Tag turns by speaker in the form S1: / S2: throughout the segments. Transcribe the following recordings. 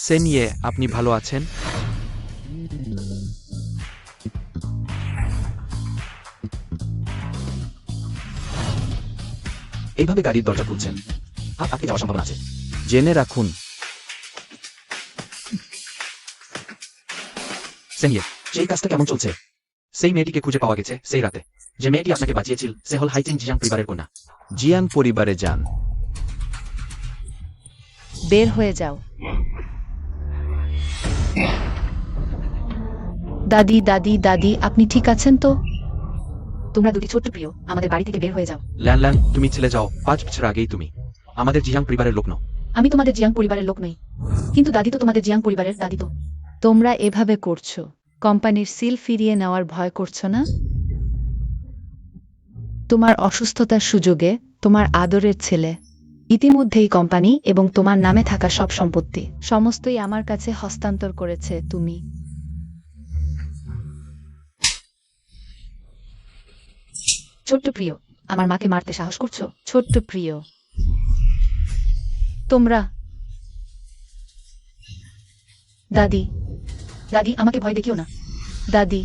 S1: সেনিয়ে, আপনি ভালো আছেন?
S2: এইভাবে গাড়ির দরজা খুলছেন, হাত আটকে যাওয়ার সম্ভাবনা আছে।
S1: জেনে রাখুন।
S2: সেনিয়ে, সেই কাজটা কেমন চলছে? সেই মেয়েটিকে খুঁজে পাওয়া গেছে সেই রাতে। যে মেয়েটি আপনাকে বাঁচিয়েছিল সে হল হাইচিং জিয়াং পরিবারের কন্যা।
S1: জিয়াং পরিবারে যান।
S3: বের হয়ে যাও। দাদি দাদি দাদি, আপনি ঠিক আছেন তো?
S4: তোমরা দুটি ছোট্ট প্রিয়, আমাদের বাড়ি থেকে বের হয়ে যাও।
S2: ল্যান ল্যান, তুমি চলে যাও। 5 বছর আগেই তুমি আমাদের জিয়াং পরিবারের লোক নও।
S4: আমি তোমাদের জিয়াং পরিবারের লোক নই, কিন্তু দাদি তো তোমাদের জিয়াং পরিবারের দাদি তো।
S3: তোমরা এভাবে করছো, কোম্পানির সিল ফিরিয়ে নেওয়ার ভয় করছো না? তোমার অসুস্থতার সুযোগে তোমার আদরের ছেলে ইতিমধ্যেই কোম্পানি এবং তোমার নামে থাকা সব সম্পত্তি সমস্তই আমার কাছে হস্তান্তর করেছে। তুমি
S4: ছোট্ট প্রিয়, আমার মাকে মারতে সাহস করছো?
S3: ছোট্ট প্রিয়, তোমরা
S4: দাদি দাদি, আমাকে ভয় দেখিও না।
S3: দাদি,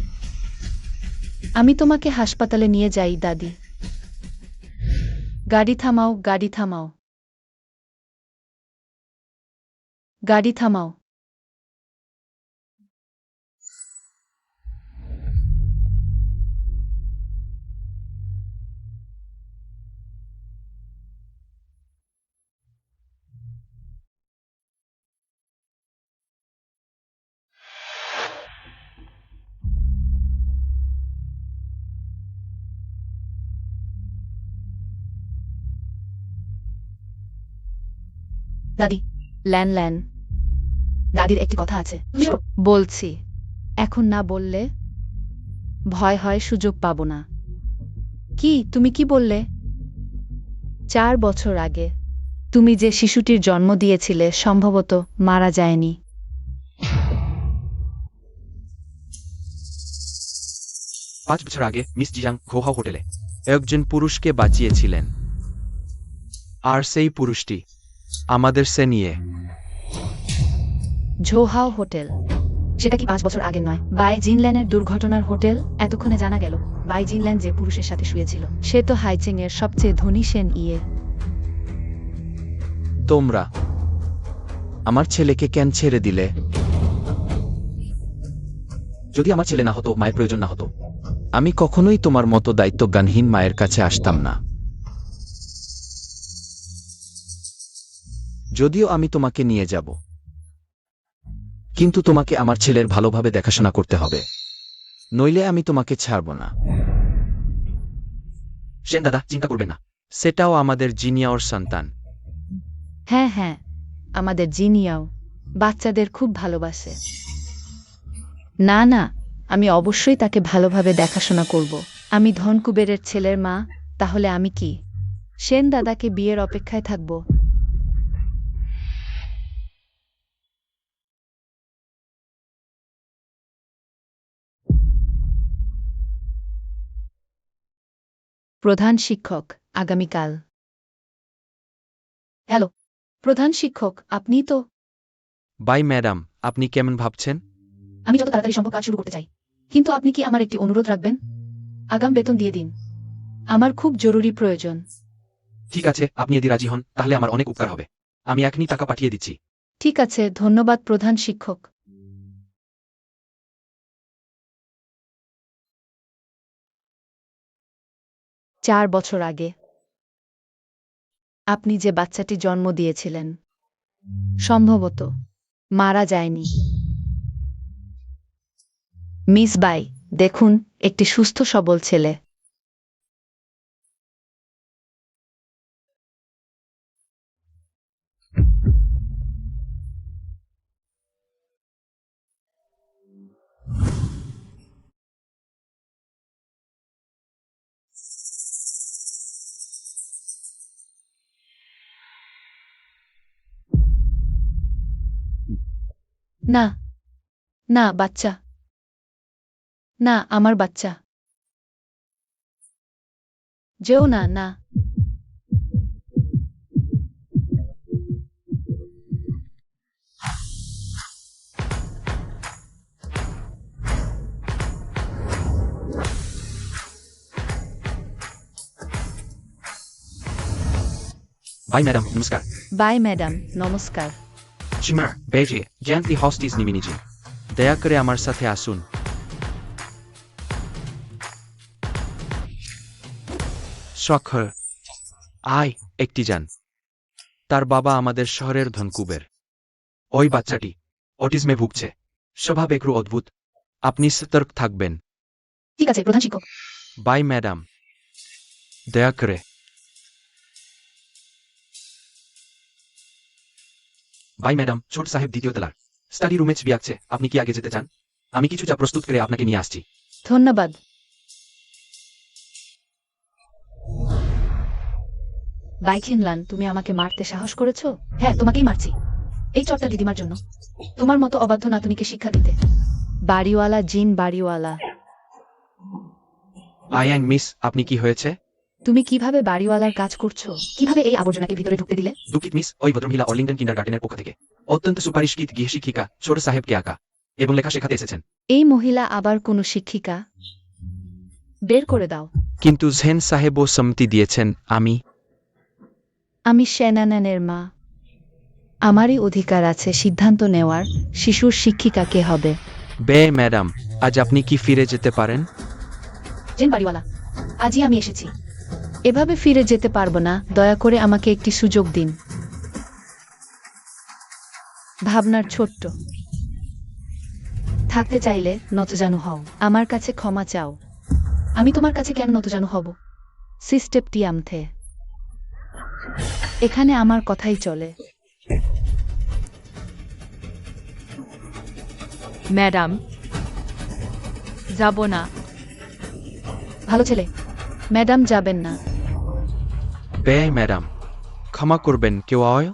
S3: আমি তোমাকে হাসপাতালে নিয়ে যাই। দাদি, গাড়ি থামাও, গাড়ি থামাও, গাড়ি থামাও।
S4: দাদি,
S3: ল্যান ল্যান,
S4: দাদির একটি কথা আছে।
S3: বলছি, এখন না বললে ভয় হয় সুযোগ পাবো না। কি তুমি কি বললে? 4 বছর আগে তুমি যে শিশুটির জন্ম দিয়েছিলে সম্ভবত মারা যায়নি।
S2: 5 বছর আগে মিস জিয়াং ঘোহাও হোটেলে
S1: একজন পুরুষকে বাঁচিয়েছিলেন, আর সেই পুরুষটি আমাদের সেনিয়ে।
S3: ঝোহাও হোটেল।
S4: সেটা কি 5 বছর আগে নয়? বাই জিনল্যানের দুর্ঘটনার হোটেল। এতক্ষণে জানা গেল বাই জিনল্যান যে পুরুষের সাথে শুয়েছিল
S3: সে তো হাইচিং এর সবচেয়ে ধনী সেন ইয়ে।
S1: তোমরা আমার ছেলেকে কেন ছেড়ে দিলে?
S2: যদি আমার ছেলে না হতো, মায়ের প্রয়োজন না হতো।
S1: আমি কখনোই তোমার মতো দায়িত্বজ্ঞানহীন মায়ের কাছে আসতাম না। যদিও আমি তোমাকে নিয়ে যাব,
S2: কিন্তু তোমাকে আমার ছেলের ভালোভাবে দেখাশোনা করতে হবে।
S1: নইলে আমি তোমাকে ছাড়ব না।
S2: সেন দাদা, চিন্তা করবেন না।
S1: সেটাও আমাদের জিনিয়াওর সন্তান।
S3: হ্যাঁ হ্যাঁ, আমাদের জিনিয়াও বাচ্চাদের খুব ভালোবাসে। না না, আমি অবশ্যই তাকে ভালোভাবে দেখাশোনা করব। আমি ধনকুবেরের ছেলের মা, তাহলে আমি কি সেন দাদাকে বিয়ের অপেক্ষায় থাকব? প্রধান শিক্ষক, আগামীকাল।
S4: হ্যালো,
S3: প্রধান শিক্ষক, আপনি তো?
S1: বাই ম্যাডাম, আপনি কেমন ভাবছেন?
S4: আমি যত তাড়াতাড়ি সম্ভব কাজ শুরু করতে চাই, কিন্তু আপনি কি আমার একটি অনুরোধ রাখবেন? আগাম বেতন দিয়ে দিন।
S3: আমার খুব জরুরি প্রয়োজন।
S2: ঠিক আছে, আপনি যদি রাজি হন তাহলে আমার অনেক উপকার হবে। আমি এখনই টাকা পাঠিয়ে দিচ্ছি।
S3: ঠিক আছে, ধন্যবাদ প্রধান শিক্ষক। চার বছর আগে আপনি যে বাচ্চাটি জন্ম দিয়েছিলেন সম্ভবত মারা যায়নি। মিস বাই, দেখুন, একটি সুস্থ সবল ছেলে। না না, বাচ্চা না, আমার বাচ্চা। যেও না, না।
S2: বাই ম্যাডাম, নমস্কার।
S3: বাই ম্যাডাম, নমস্কার।
S2: শিমার, বেজে, জেন্টলি হস্টিস নিমিনিজি।
S1: দয়া করে আমার সাথে আসুন। শখর, আয়, একটি যান। তার বাবা আমাদের শহরের ধনকুবের।
S2: ওই বাচ্চাটি অটিজমে ভুগছে, স্বভাব একটু অদ্ভুত।
S1: আপনি সতর্ক থাকবেন।
S4: ঠিক আছে প্রধান শিক্ষক।
S1: বাই ম্যাডাম, দয়া করে।
S2: বাই ম্যাডাম, ছোট সাহেব দ্বিতীয় তলার স্টাডি রুমে ছবি আঁকছে, আপনি কি আগে যেতে চান? আমি কিছু চা প্রস্তুত করে আপনাকে নিয়ে আসছি।
S3: ধন্যবাদ।
S4: বাই খিনলান, তুমি আমাকে মারতে সাহস করেছো? হ্যাঁ, তোমাকেই মারছি। এই চটটা দিদিমার জন্য, তোমার মতো অবাধ্য নাতনিকে শিক্ষা দিতে।
S3: বাড়িওয়ালা জিন, বাড়িওয়ালা।
S2: আয়াং মিস, আপনি কি হয়েছে?
S3: তুমি কিভাবে বাড়িওয়ালার কাজ করছো?
S4: কিভাবে এই আবর্জনাকে ভিতরে ঢুকতে দিলে?
S2: দুঃখিত মিস, ওই ভদ্রমহিলা অর্লিংটন কিন্ডারগার্টেনের পক্ষ থেকে অত্যন্ত সুপারিশকৃত গৃহ শিক্ষিকা ছোট সাহেবকে আঁকা এবং লেখা শেখাতে এসেছেন।
S3: এই মহিলা আবার কোনো শিক্ষিকা? বের করে দাও।
S1: কিন্তু জেন সাহেবও সম্মতি দিয়েছেন।
S3: আমি শেনানানের মা। আমারই অধিকার আছে সিদ্ধান্ত নেওয়ার শিশুর শিক্ষিকা কে হবে।
S1: বে ম্যাডাম, আজ আপনি কি ফিরে যেতে পারেন?
S4: জেন বাড়িওয়ালা, আজই আমি এসেছি।
S3: এভাবে ফিরে যেতে পারবো না, দয়া করে আমাকে একটি সুযোগ দিন। ভাবনার ছোট্ট।
S4: থাকতে চাইলে নতজানু হও।
S3: আমার কাছে ক্ষমা চাও।
S4: আমি তোমার কাছে কেন নতজানু হব?
S3: সিস্টেপটিয়ামথে। এখানে আমার কথাই চলে। ম্যাডাম, যাব না।
S4: ভালো ছেলে।
S3: ম্যাডাম যাবেন না।
S1: বে ম্যাডাম, ক্ষমা করবেন। কেউ আয়।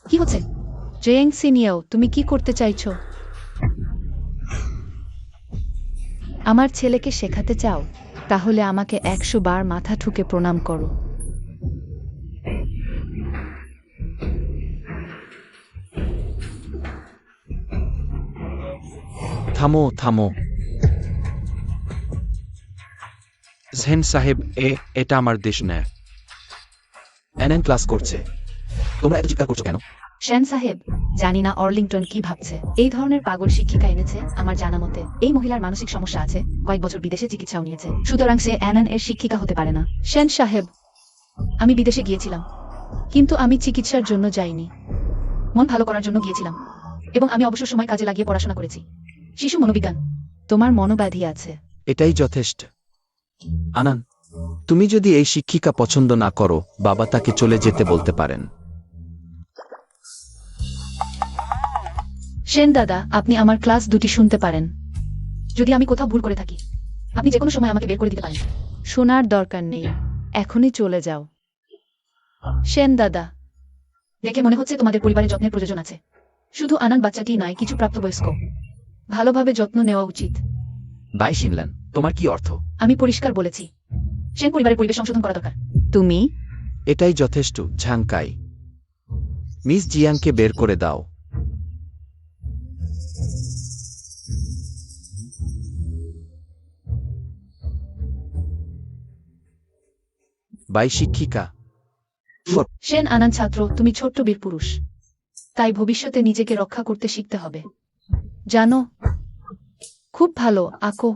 S4: কি হচ্ছে?
S3: জেং সিনিয়র, তুমি কি করতে চাইছো? আমার ছেলেকে শেখাতে চাও? তাহলে আমাকে 100 বার মাথা ঠুকে প্রণাম করো।
S1: থামো, থামো। জেন সাহেব, এটা আমার দেশ নয়।
S2: এনএন ক্লাস করছে, তোমরা এত চিৎকার করছো কেন?
S4: শ্যান সাহেব, জানি না অর্লিংটন কি ভাবছে। এই ধরনের পাগল শিক্ষিকা এনেছে আমার জানা মতে। এই মহিলার মানসিক সমস্যা আছে, কয়েক বছর বিদেশে চিকিৎসাও নিয়েছে, সুতরাং সে অ্যানান এর শিক্ষিকা হতে পারে না।
S3: সেন সাহেব,
S4: আমি বিদেশে গিয়েছিলাম,
S3: কিন্তু আমি চিকিৎসার জন্য যাইনি।
S4: মন ভালো করার জন্য গিয়েছিলাম, এবং আমি অবসর সময় কাজে লাগিয়ে পড়াশোনা করেছি, শিশু মনোবিজ্ঞান।
S3: তোমার মনোব্যাধি আছে।
S1: এটাই যথেষ্ট।
S2: আনান,
S1: তুমি যদি এই শিক্ষিকা পছন্দ না করো, বাবা তাকে চলে যেতে বলতে পারেন।
S4: সেন দাদা, আপনি আমার ক্লাস দুটি শুনতে পারেন। যদি আমি কোথাও ভুল করে থাকি, আপনি যে কোনো সময় আমাকে বের করে দিতে পারেন।
S3: শোনার দরকার নেই, এখনই চলে যাও। সেন দাদা,
S4: দেখে মনে হচ্ছে তোমাদের পরিবারে যত্নের প্রয়োজন আছে। শুধু আনান বাচ্চাটি নয়, কিছু প্রাপ্তবয়স্ক। ভালোভাবে যত্ন নেওয়া উচিত।
S2: বাই শিনলেন, তোমার কি অর্থ?
S4: আমি পরিষ্কার বলেছি, সেন পরিবারের পরিবেশ সংশোধন করা দরকার।
S3: তুমি?
S1: এটাই যথেষ্ট। ঝাংকাই, মিস জিয়াংকে বের করে দাও। বাই শিক্ষিকা।
S4: সেন আনান ছাত্র, তুমি ছোট্ট বীর পুরুষ, তাই ভবিষ্যতে নিজেকে রক্ষা করতে শিখতে হবে।
S3: জানো, খুব ভালো আঁকো।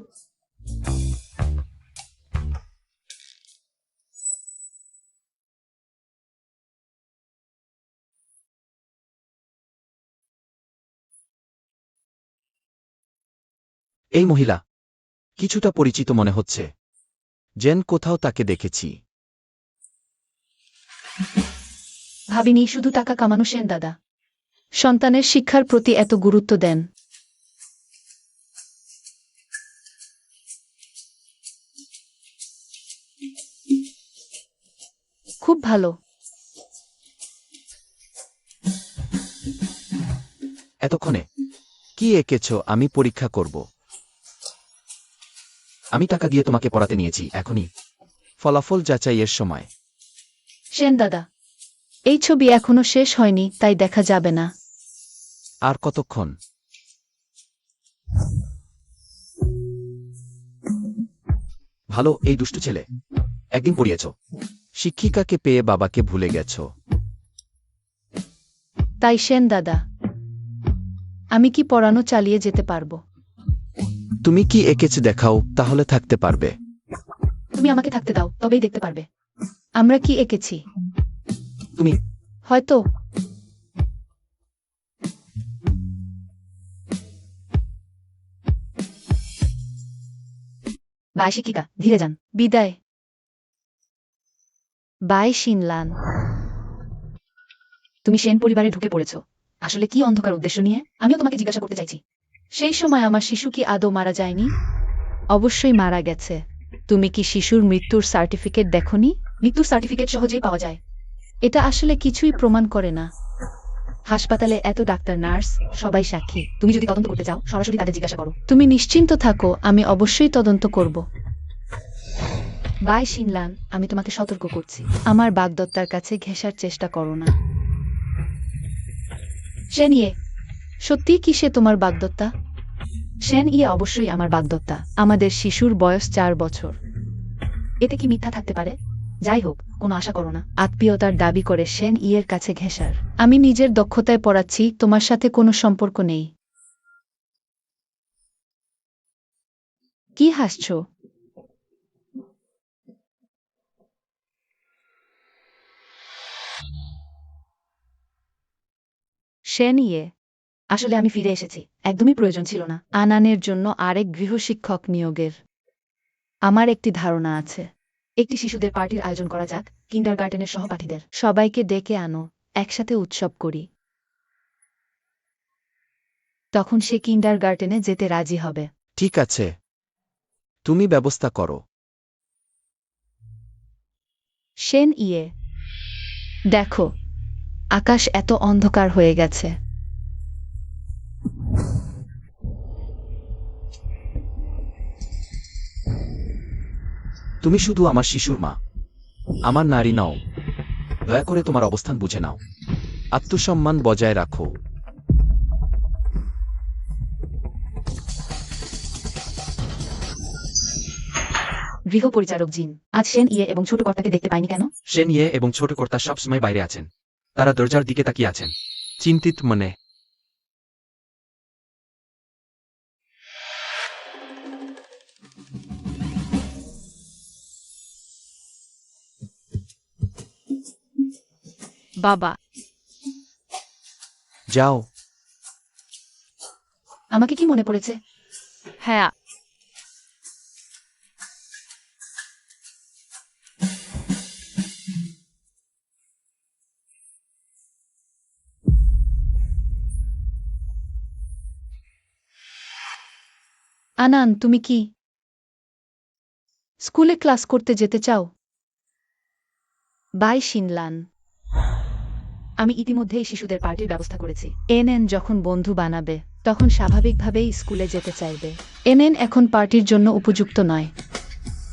S2: এই মহিলা কিছুটা পরিচিত মনে হচ্ছে।
S1: জেন, কোথাও তাকে দেখেছি।
S4: ভাবিনি শুধু টাকা কামানো সেন দাদা।
S3: সন্তানের শিক্ষার প্রতি এত গুরুত্ব দেন। খুব ভালো।
S2: এতক্ষণে
S1: কি এঁকেছ? আমি পরীক্ষা করব।
S2: আমি টাকা দিয়ে তোমাকে পড়াতে নিয়েছি, এখনই
S1: ফলাফল যাচাইয়ের সময়।
S4: সেন দাদা,
S3: এই ছবি এখনো শেষ হয়নি, তাই দেখা যাবে না।
S1: আর কতক্ষণ?
S2: ভালো, এই দুষ্টু ছেলে। একদিন পড়িয়েছ।
S1: শিক্ষিকাকে পেয়ে বাবাকে ভুলে গেছ।
S3: তাই সেন দাদা, আমি কি পড়ানো চালিয়ে যেতে পারবো?
S1: তুমি কি এঁকেছে দেখাও, তাহলে থাকতে পারবে।
S4: তুমি আমাকে থাকতে দাও, তবেই দেখতে পারবে।
S3: আমরা কি এঁকেছি?
S2: তুমি
S3: হয়তো।
S4: বাই শিক্ষিকা, ধীরে যান।
S3: বিদায়। বাই শিনলান।
S4: তুমি সেন পরিবারে ঢুকে পড়েছো। আসলে কি অন্ধকার উদ্দেশ্য নিয়ে? আমিও তোমাকে জিজ্ঞাসা করতে চাইছি।
S3: সেই সময় আমার শিশু কি আদৌ মারা যায়নি? অবশ্যই মারা গেছে। তুমি কি শিশুর মৃত্যুর সার্টিফিকেট দেখোনি?
S4: মৃত্যুর সার্টিফিকেট সহজেই পাওয়া যায়।
S3: এটা আসলে কিছুই প্রমাণ করে না।
S4: হাসপাতালে এত ডাক্তার, নার্স, সবাই সাক্ষী। তুমি যদি তদন্ত করতে চাও, সরাসরি তাদের জিজ্ঞাসা করো।
S3: তুমি নিশ্চিন্ত থাকো, আমি অবশ্যই তদন্ত করব।
S4: বাই শিনলান, আমি তোমাকে সতর্ক করছি।
S3: আমার বাগদত্তার কাছে ঘেঁষার চেষ্টা করো না।
S4: সেন ইয়ে,
S3: সত্যি কি সে তোমার বাগদত্তা?
S4: সেন ইয়ে অবশ্যই আমার বাগদত্তা।
S3: আমাদের শিশুর বয়স 4 বছর।
S4: এতে কি মিথ্যা থাকতে পারে? যাই হোক, কোনো আশা করো না।
S3: আত্মীয়তার দাবি করে সেন ইয়ের কাছে ঘেঁষার। আমি নিজের দক্ষতায় পড়াচ্ছি, তোমার সাথে কোনো সম্পর্ক নেই। কি হাসছ? সেন ইয়ে,
S4: আসলে আমি ফিরে এসেছি। একদমই প্রয়োজন ছিল না।
S3: আনানের জন্য আরেক গৃহশিক্ষক নিয়োগের আমার একটি ধারণা আছে।
S4: একটি শিশুদের পার্টির আয়োজন করা যাক, কিন্ডারগার্টেনের সহপাঠীদের।
S3: সবাইকে ডেকে আনো, একসাথে উৎসব করি। তখন সে কিন্ডারগার্টেনে যেতে রাজি হবে।
S1: ঠিক আছে, তুমি ব্যবস্থা করো।
S3: সেন ইয়ে, দেখো, আকাশ এত অন্ধকার হয়ে গেছে।
S2: তুমি শুধু আমার শিশুর মা, আমার নারী নও। দয়া করে তোমার অবস্থান বুঝে নাও।
S1: আত্মসম্মান বজায় রাখো।
S4: গৃহপরিচারক জিন, আজ সেন ইয়ে এবং ছোট কর্তাকে দেখতে পাইনি কেন?
S2: সেন ইয়ে এবং ছোট কর্তা সবসময় বাইরে আছেন। তারা দরজার দিকে তাকিয়ে আছেন,
S1: চিন্তিত মনে।
S3: বাবা,
S1: যাও।
S4: আমাকে কি মনে পড়েছে?
S3: হ্যাঁ। আনান, তুমি কি স্কুলে ক্লাস করতে যেতে চাও? বাই শিনলান।
S4: আমি ইতিমধ্যেই শিশুদের পার্টির ব্যবস্থা করেছি।
S3: এনএন যখন বন্ধু বানাবে, তখন স্বাভাবিকভাবেই স্কুলে যেতে চাইবে। এনএন এখন পার্টির জন্য উপযুক্ত নয়।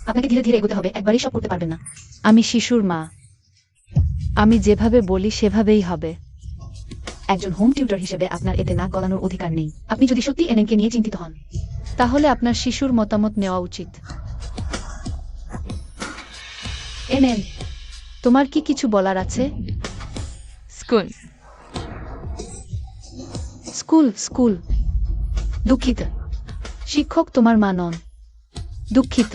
S4: আপনাকে ধীরে ধীরে এগোতে হবে, একবারই সব করতে পারবেন না।
S3: আমি শিশুর মা। আমি যেভাবে বলি সেভাবেই হবে।
S4: একজন হোম টিউটর হিসেবে আপনার এতে নাক গলানোর অধিকার নেই। আপনি যদি সত্যি এনএনকে নিয়ে চিন্তিত হন,
S3: তাহলে আপনার শিশুর মতামত নেওয়া উচিত।
S4: এনএন,
S3: তোমার কি কিছু বলার আছে? স্কুল স্কুল স্কুল
S4: দুঃখিত।
S3: শিক্ষক তোমার মা নন। দুঃখিত।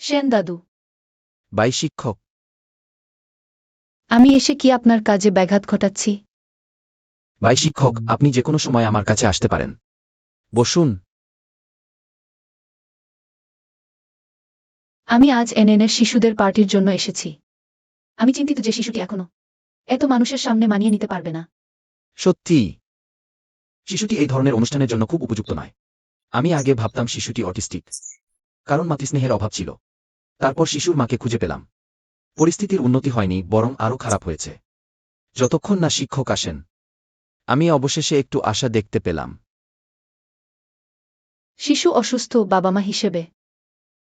S3: সেন দাদু,
S1: বাই শিক্ষক।
S3: আমি এসে কি আপনার কাজে ব্যাঘাত ঘটাচ্ছি?
S2: ভাই শিক্ষক, আপনি যে কোনো সময় আমার কাছে আসতে পারেন।
S1: বসুন।
S3: আমি আজ এনএনের শিশুদের পার্টির জন্য এসেছি।
S4: আমি চিন্তিত যে শিশুটি এখনো এত মানুষের সামনে মানিয়ে নিতে পারবে না।
S1: সত্যি?
S2: শিশুটি এই ধরনের অনুষ্ঠানের জন্য খুব উপযুক্ত নয়। আমি আগে ভাবতাম শিশুটি অটিস্টিক, কারণ মাতৃস্নেহের অভাব ছিল। তারপর শিশুর মাকে খুঁজে পেলাম।
S1: পরিস্থিতির উন্নতি হয়নি, বরং আরও খারাপ হয়েছে। যতক্ষণ না শিক্ষক আসেন। আমি অবশেষে একটু আশা দেখতে পেলাম।
S4: শিশু অসুস্থ বাবা মা হিসেবে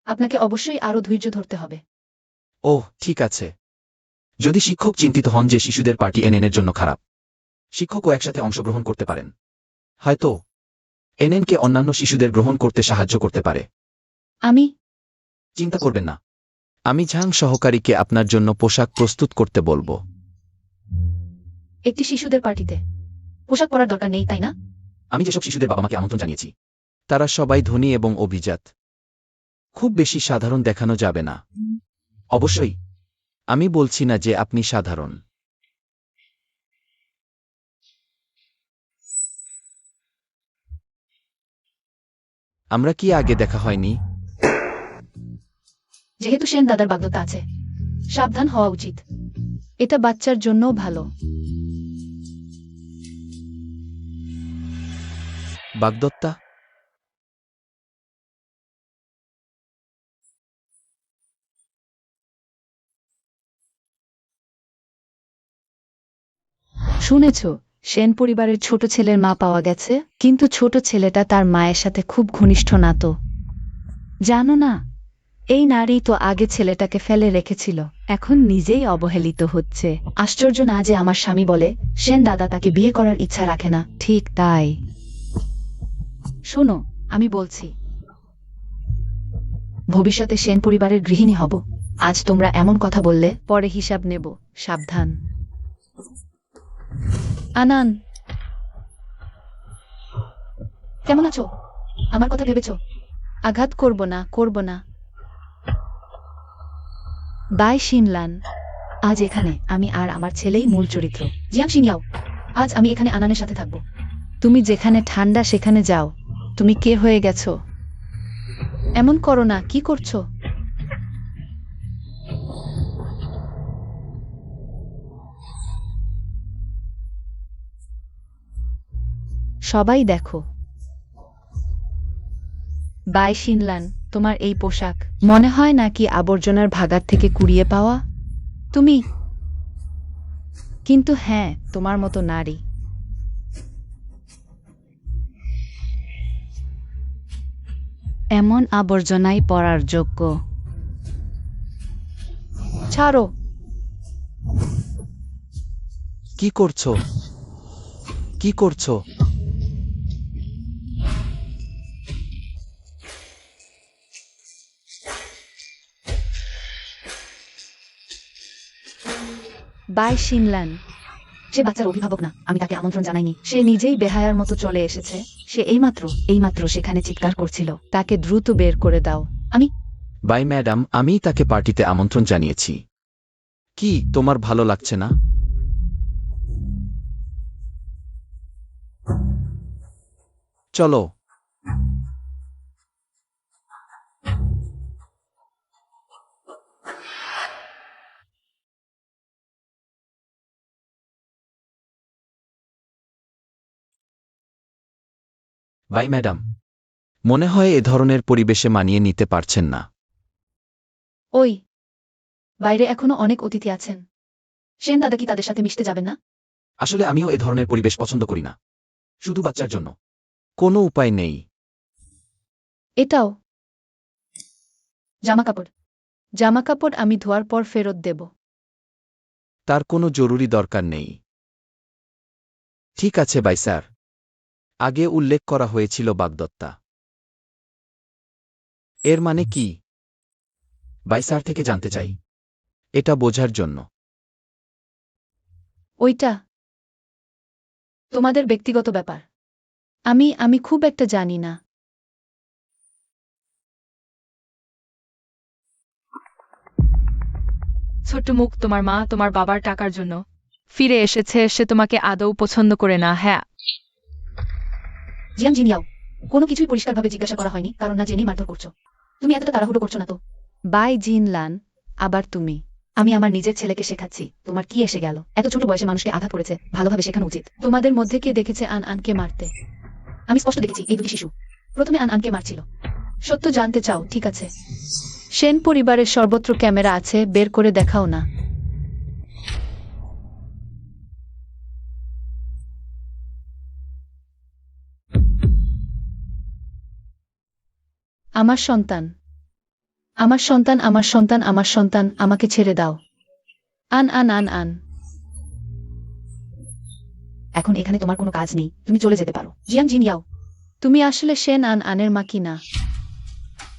S4: আপনাকে অবশ্যই আরো ধৈর্য ধরতে হবে।
S1: ওহ, ঠিক আছে। যদি শিক্ষক চিন্তিত হন যে শিশুদের পার্টি এনএনের জন্য খারাপ, শিক্ষকও একসাথে অংশগ্রহণ করতে পারেন। হয়তো এনএনকে অন্যান্য শিশুদের গ্রহণ করতে সাহায্য করতে পারে।
S4: আমি
S1: চিন্তা করবেন না। আমি ঝাং সহকারীকে আপনার জন্য পোশাক প্রস্তুত করতে বলবো।
S4: একটি শিশুদের পার্টিতে পোশাক পরার দরকার নেই, তাই না?
S1: আমি যেসব শিশুদের বাবা মাকে আমন্ত্রণ জানিয়েছি, তারা সবাই ধনী এবং অভিজাত। খুব বেশি সাধারণ দেখানো যাবে না। অবশ্যই, আমি বলছি না যে আপনি সাধারণ। আমরা কি আগে দেখা হয়নি?
S4: যেহেতু সেন দাদার বাধ্যতা আছে, সাবধান হওয়া উচিত।
S3: এটা বাচ্চার জন্যও ভালো।
S1: বাগদত্তা,
S3: শুনেছ, সেন পরিবারের ছোট ছেলের মা পাওয়া গেছে, কিন্তু ছোট ছেলেটা তার মায়ের সাথে খুব ঘনিষ্ঠ না তো। জানো না, এই নারী তো আগে ছেলেটাকে ফেলে রেখেছিল, এখন নিজেই অবহেলিত হচ্ছে।
S4: আশ্চর্য না যে আমার স্বামী বলে সেন দাদা তাকে বিয়ে করার ইচ্ছা রাখে না।
S3: ঠিক তাই।
S4: শোনো, আমি বলছি, ভবিষ্যতে সেন পরিবারের গৃহিণী হব। আজ তোমরা এমন কথা বললে।
S3: পরে হিসাব নেব, সাবধান। আনান,
S4: কেমন আছো? আমার কথা ভেবেছো?
S3: আঘাত করব না, করব না। বাই শিনলান।
S4: আজ এখানে আমি আর আমার ছেলেই মূল চরিত্র। জিয়াং শিনিয়াও, আজ আমি এখানে আনানের সাথে থাকবো।
S3: তুমি যেখানে ঠান্ডা সেখানে যাও। তুমি কে হয়ে গেছো? এমন করো না, কি করছো? সবাই দেখো। বাই শিনলান, তোমার এই পোশাক মনে হয় নাকি আবর্জনার ভাগার থেকে কুড়িয়ে পাওয়া? তুমি কিন্তু হ্যাঁ, তোমার মতো নারী। এমন আবর্জনাই পড়ার যোগ্য। ছাড়ো।
S1: কি করছো? কি করছো?
S3: বাই শিনলান।
S4: সে বাচ্চার অভিভাবক না, আমি তাকে আমন্ত্রণ জানাইনি।
S3: সে নিজেই বেহায়ার মতো চলে এসেছে।
S4: সে এইমাত্র সেখানে চিৎকার করছিল।
S3: তাকে দ্রুত বের করে দাও।
S1: বাই ম্যাডাম, আমিই তাকে পার্টিতে আমন্ত্রণ জানিয়েছি। কি তোমার ভালো লাগছে না? চলো। বাই ম্যাডাম, মনে হয় এ ধরনের পরিবেশে মানিয়ে নিতে পারছেন না।
S4: ওই, বাইরে এখনো অনেক অতিথি আছেন। সেন দাদা কি তাদের সাথে মিশতে যাবেন না?
S1: আসলে আমিও এ ধরনের পরিবেশ পছন্দ করি না, শুধু বাচ্চার জন্য। কোনো উপায় নেই।
S3: এটাও
S4: জামাকাপড়।
S3: জামাকাপড় আমি ধোয়ার পর ফেরত দেব।
S1: তার কোনো জরুরি দরকার নেই। ঠিক আছে বাই স্যার। আগে উল্লেখ করা হয়েছিল বাগদত্তা। এর মানে কি? বাই স্যার থেকে জানতে চাই, এটা বোঝার জন্য।
S3: ওইটা
S4: তোমাদের ব্যক্তিগত ব্যাপার।
S3: আমি খুব একটা জানি না।
S5: ছোট্ট মুখ, তোমার মা তোমার বাবার টাকার জন্য ফিরে এসেছে। সে তোমাকে আদৌ পছন্দ করে না। হ্যাঁ,
S4: জিয়াং জিনিয়াও, কোনো কিছুই পরিষ্কারভাবে জিজ্ঞাসা করা হয়নি, কারণ না জেনেই মারধর করছো। তুমি এতটা তাড়াহুড়ো করছো না তো?
S3: বাই জিনলান, আবার তুমি।
S4: আমি আমার নিজের ছেলেকে শেখাচ্ছি, তোমার কি এসে গেল? এত ছোট বয়সে মানুষকে আঘাত করেছে, ভালোভাবে শেখানো উচিত।
S3: তোমাদের মধ্যে কে দেখেছে আনকে মারতে?
S4: আমি স্পষ্ট দেখেছি এই দুটি শিশু প্রথমে আনকে মারছিল।
S3: সত্য জানতে চাও? ঠিক আছে, সেন পরিবারের সর্বত্র ক্যামেরা আছে, বের করে দেখাও না। আমার সন্তান, আমার সন্তান, আমার সন্তান, আমার সন্তান, আমাকে ছেড়ে দাও। আন আন আন আন।
S4: এখন এখানে তোমার কোনো কাজ নেই, তুমি চলে যেতে পারো। জিয়াং জিন ইয়াও।
S3: তুমি আসলে সেন আন আনের মা কি না?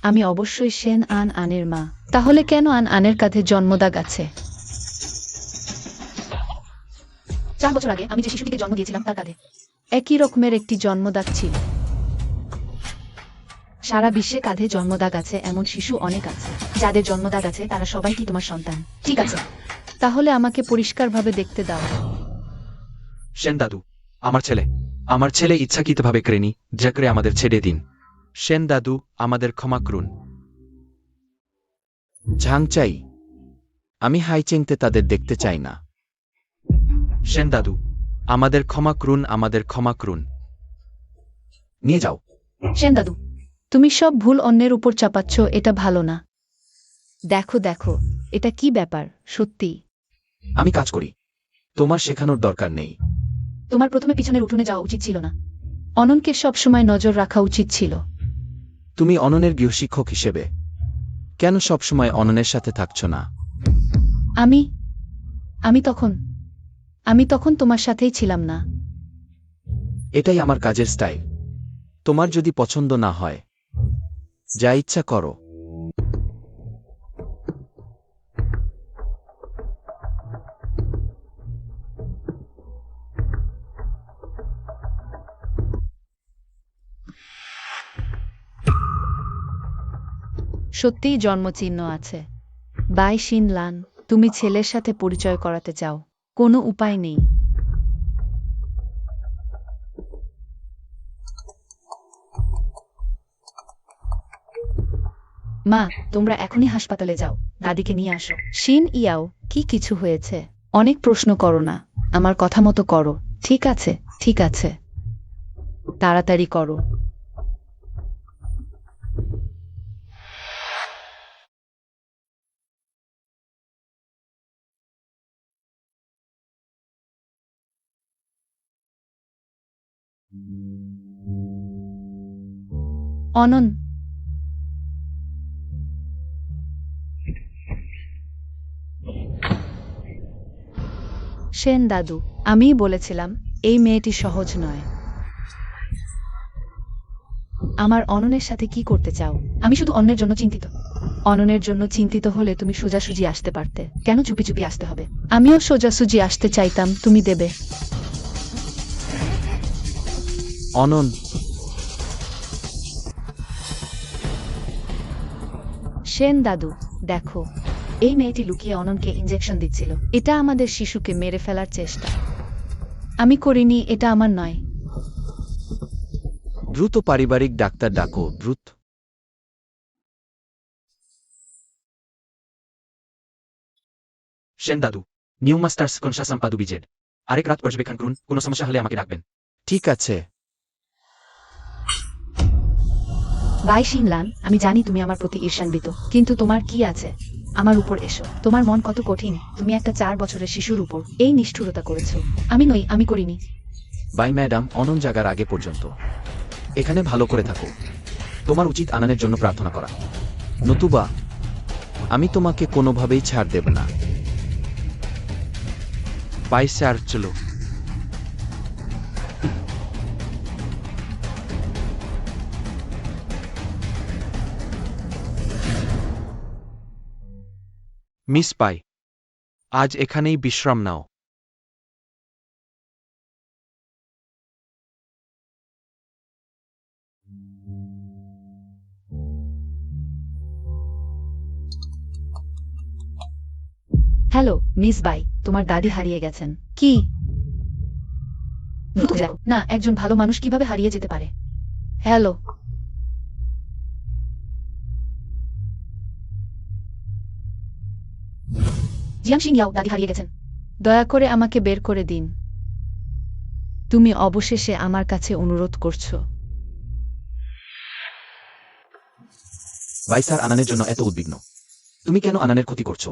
S3: আমি অবশ্যই সেন আন আনের মা। তাহলে কেন আন আনের কাঁধে জন্মদাগ আছে?
S4: 4 বছর আগে আমি যে শিশুটিকে জন্ম দিয়েছিলাম তার কাঁধে।
S3: একই রকমের একটি জন্মদাগ ছিল।
S4: সারা বিশ্বে কাঁধে জন্মদাগ আছে এমন শিশু অনেক আছে। যাদের জন্মদাগ আছে তারা সবাই কি তোমার সন্তান? ঠিক আছে।
S3: তাহলে আমাকে পরিষ্কারভাবে দেখতে দাও।
S2: সেন দাদু, আমার ছেলে ইচ্ছাকৃতভাবে করেনি, যা করে আমাদের ছেড়ে দিন। সেন দাদু, আমাদের ক্ষমা করুন।
S1: ঝাংচাই, আমি হাইচেংতে তাদের দেখতে চাই না।
S2: সেন দাদু, আমাদের ক্ষমা করুন, আমাদের ক্ষমা করুন।
S1: নিয়ে যাও।
S4: সেন দাদু,
S3: তুমি সব ভুল অন্যের উপর চাপাচ্ছ, এটা ভালো না। দেখো দেখো, এটা কি ব্যাপার? সত্যি
S1: আমি কাজ করি, তোমার শেখানোর দরকার নেই।
S4: তোমার প্রথমে পিছনের উঠোনে যাওয়া উচিত ছিল না।
S3: অননকে সবসময় নজর রাখা উচিত ছিল।
S1: তুমি অননের গৃহশিক্ষক হিসেবে কেন সবসময় অননের সাথে থাকছ না?
S3: আমি তখন তোমার সাথেই ছিলাম না।
S1: এটাই আমার কাজের স্টাইল। তোমার যদি পছন্দ না হয়, যা ইচ্ছা করো।
S3: সত্যিই জন্মচিহ্ন আছে। বাই শিন লান, তুমি ছেলের সাথে পরিচয় করাতে চাও, কোনো উপায় নেই।
S4: মা, তোমরা এখনই হাসপাতালে যাও, দাদিকে নিয়ে আসো।
S3: শিন ইয়াও, কি কিছু হয়েছে? অনেক প্রশ্ন করো না, আমার কথা মতো করো। ঠিক আছে, ঠিক আছে, তাড়াতাড়ি করো। অনন, সেন দাদু, আমিই বলেছিলাম এই মেয়েটি সহজ নয়।
S4: আমার অননের সাথে কি করতে চাও? আমি শুধু অন্যের জন্য চিন্তিত।
S3: অননের জন্য চিন্তিত হলে তুমি সোজাসুজি আসতে পারতে।
S4: কেন চুপি চুপি আসতে হবে?
S3: আমিও সোজাসুজি আসতে চাইতাম, তুমি দেবে?
S1: অনন,
S3: সেন দাদু, দেখো,
S4: এই মেয়েটি লুকিয়ে অননকে ইনজেকশন দিচ্ছিল।
S3: এটা আমাদের শিশুকে মেরে ফেলার চেষ্টা। আমি করিনি, এটা আমার নয়।
S1: দ্রুত পারিবারিক ডাক্তার ডাকো, দ্রুত।
S2: সেন দাদু, নিউ মাস্টার্স কনসা সাম্পাদু বিজেড। আরেক রাত পর্যবেক্ষণ করুন, কোনো সমস্যা হলে আমাকে ডাকবেন।
S1: ঠিক আছে।
S4: বাই শিনলান, আমি জানি তুমি আমার প্রতি ঈর্ষান্বিত, কিন্তু তোমার কি আছে? আমার উপর এসো। তোমার মন কত কঠিন। তুমি একটা 4 বছরের শিশুর উপর এই নিষ্ঠুরতা করেছো। আমি নই, আমি করিনি।
S1: বাই ম্যাডাম, অনন জাগার আগে পর্যন্ত এখানে ভালো করে থাকো। তোমার উচিত আনানের জন্য প্রার্থনা করা, নতুবা আমি তোমাকে কোনোভাবেই ছাড় দেব না।
S2: বাই স্যার, চলো। মিস পাই, আজ এখানেই বিশ্রাম নাও।
S4: হ্যালো, মিস বাই, তোমার দাদি হারিয়ে গেছেন।
S3: কি?
S4: দ্রুত যাও না, একজন ভালো মানুষ কিভাবে হারিয়ে যেতে পারে?
S3: হ্যালো,
S4: জিয়াং শিং ইয়াও, দাদি হারিয়ে গেছেন।
S3: দয়া করে আমাকে বের করে দিন। তুমি অবশেষে আমার কাছে অনুরোধ করছো।
S1: ভাই স্যার আনানের জন্য এত উদ্বিগ্ন। তুমি কেন আনানের ক্ষতি করছো?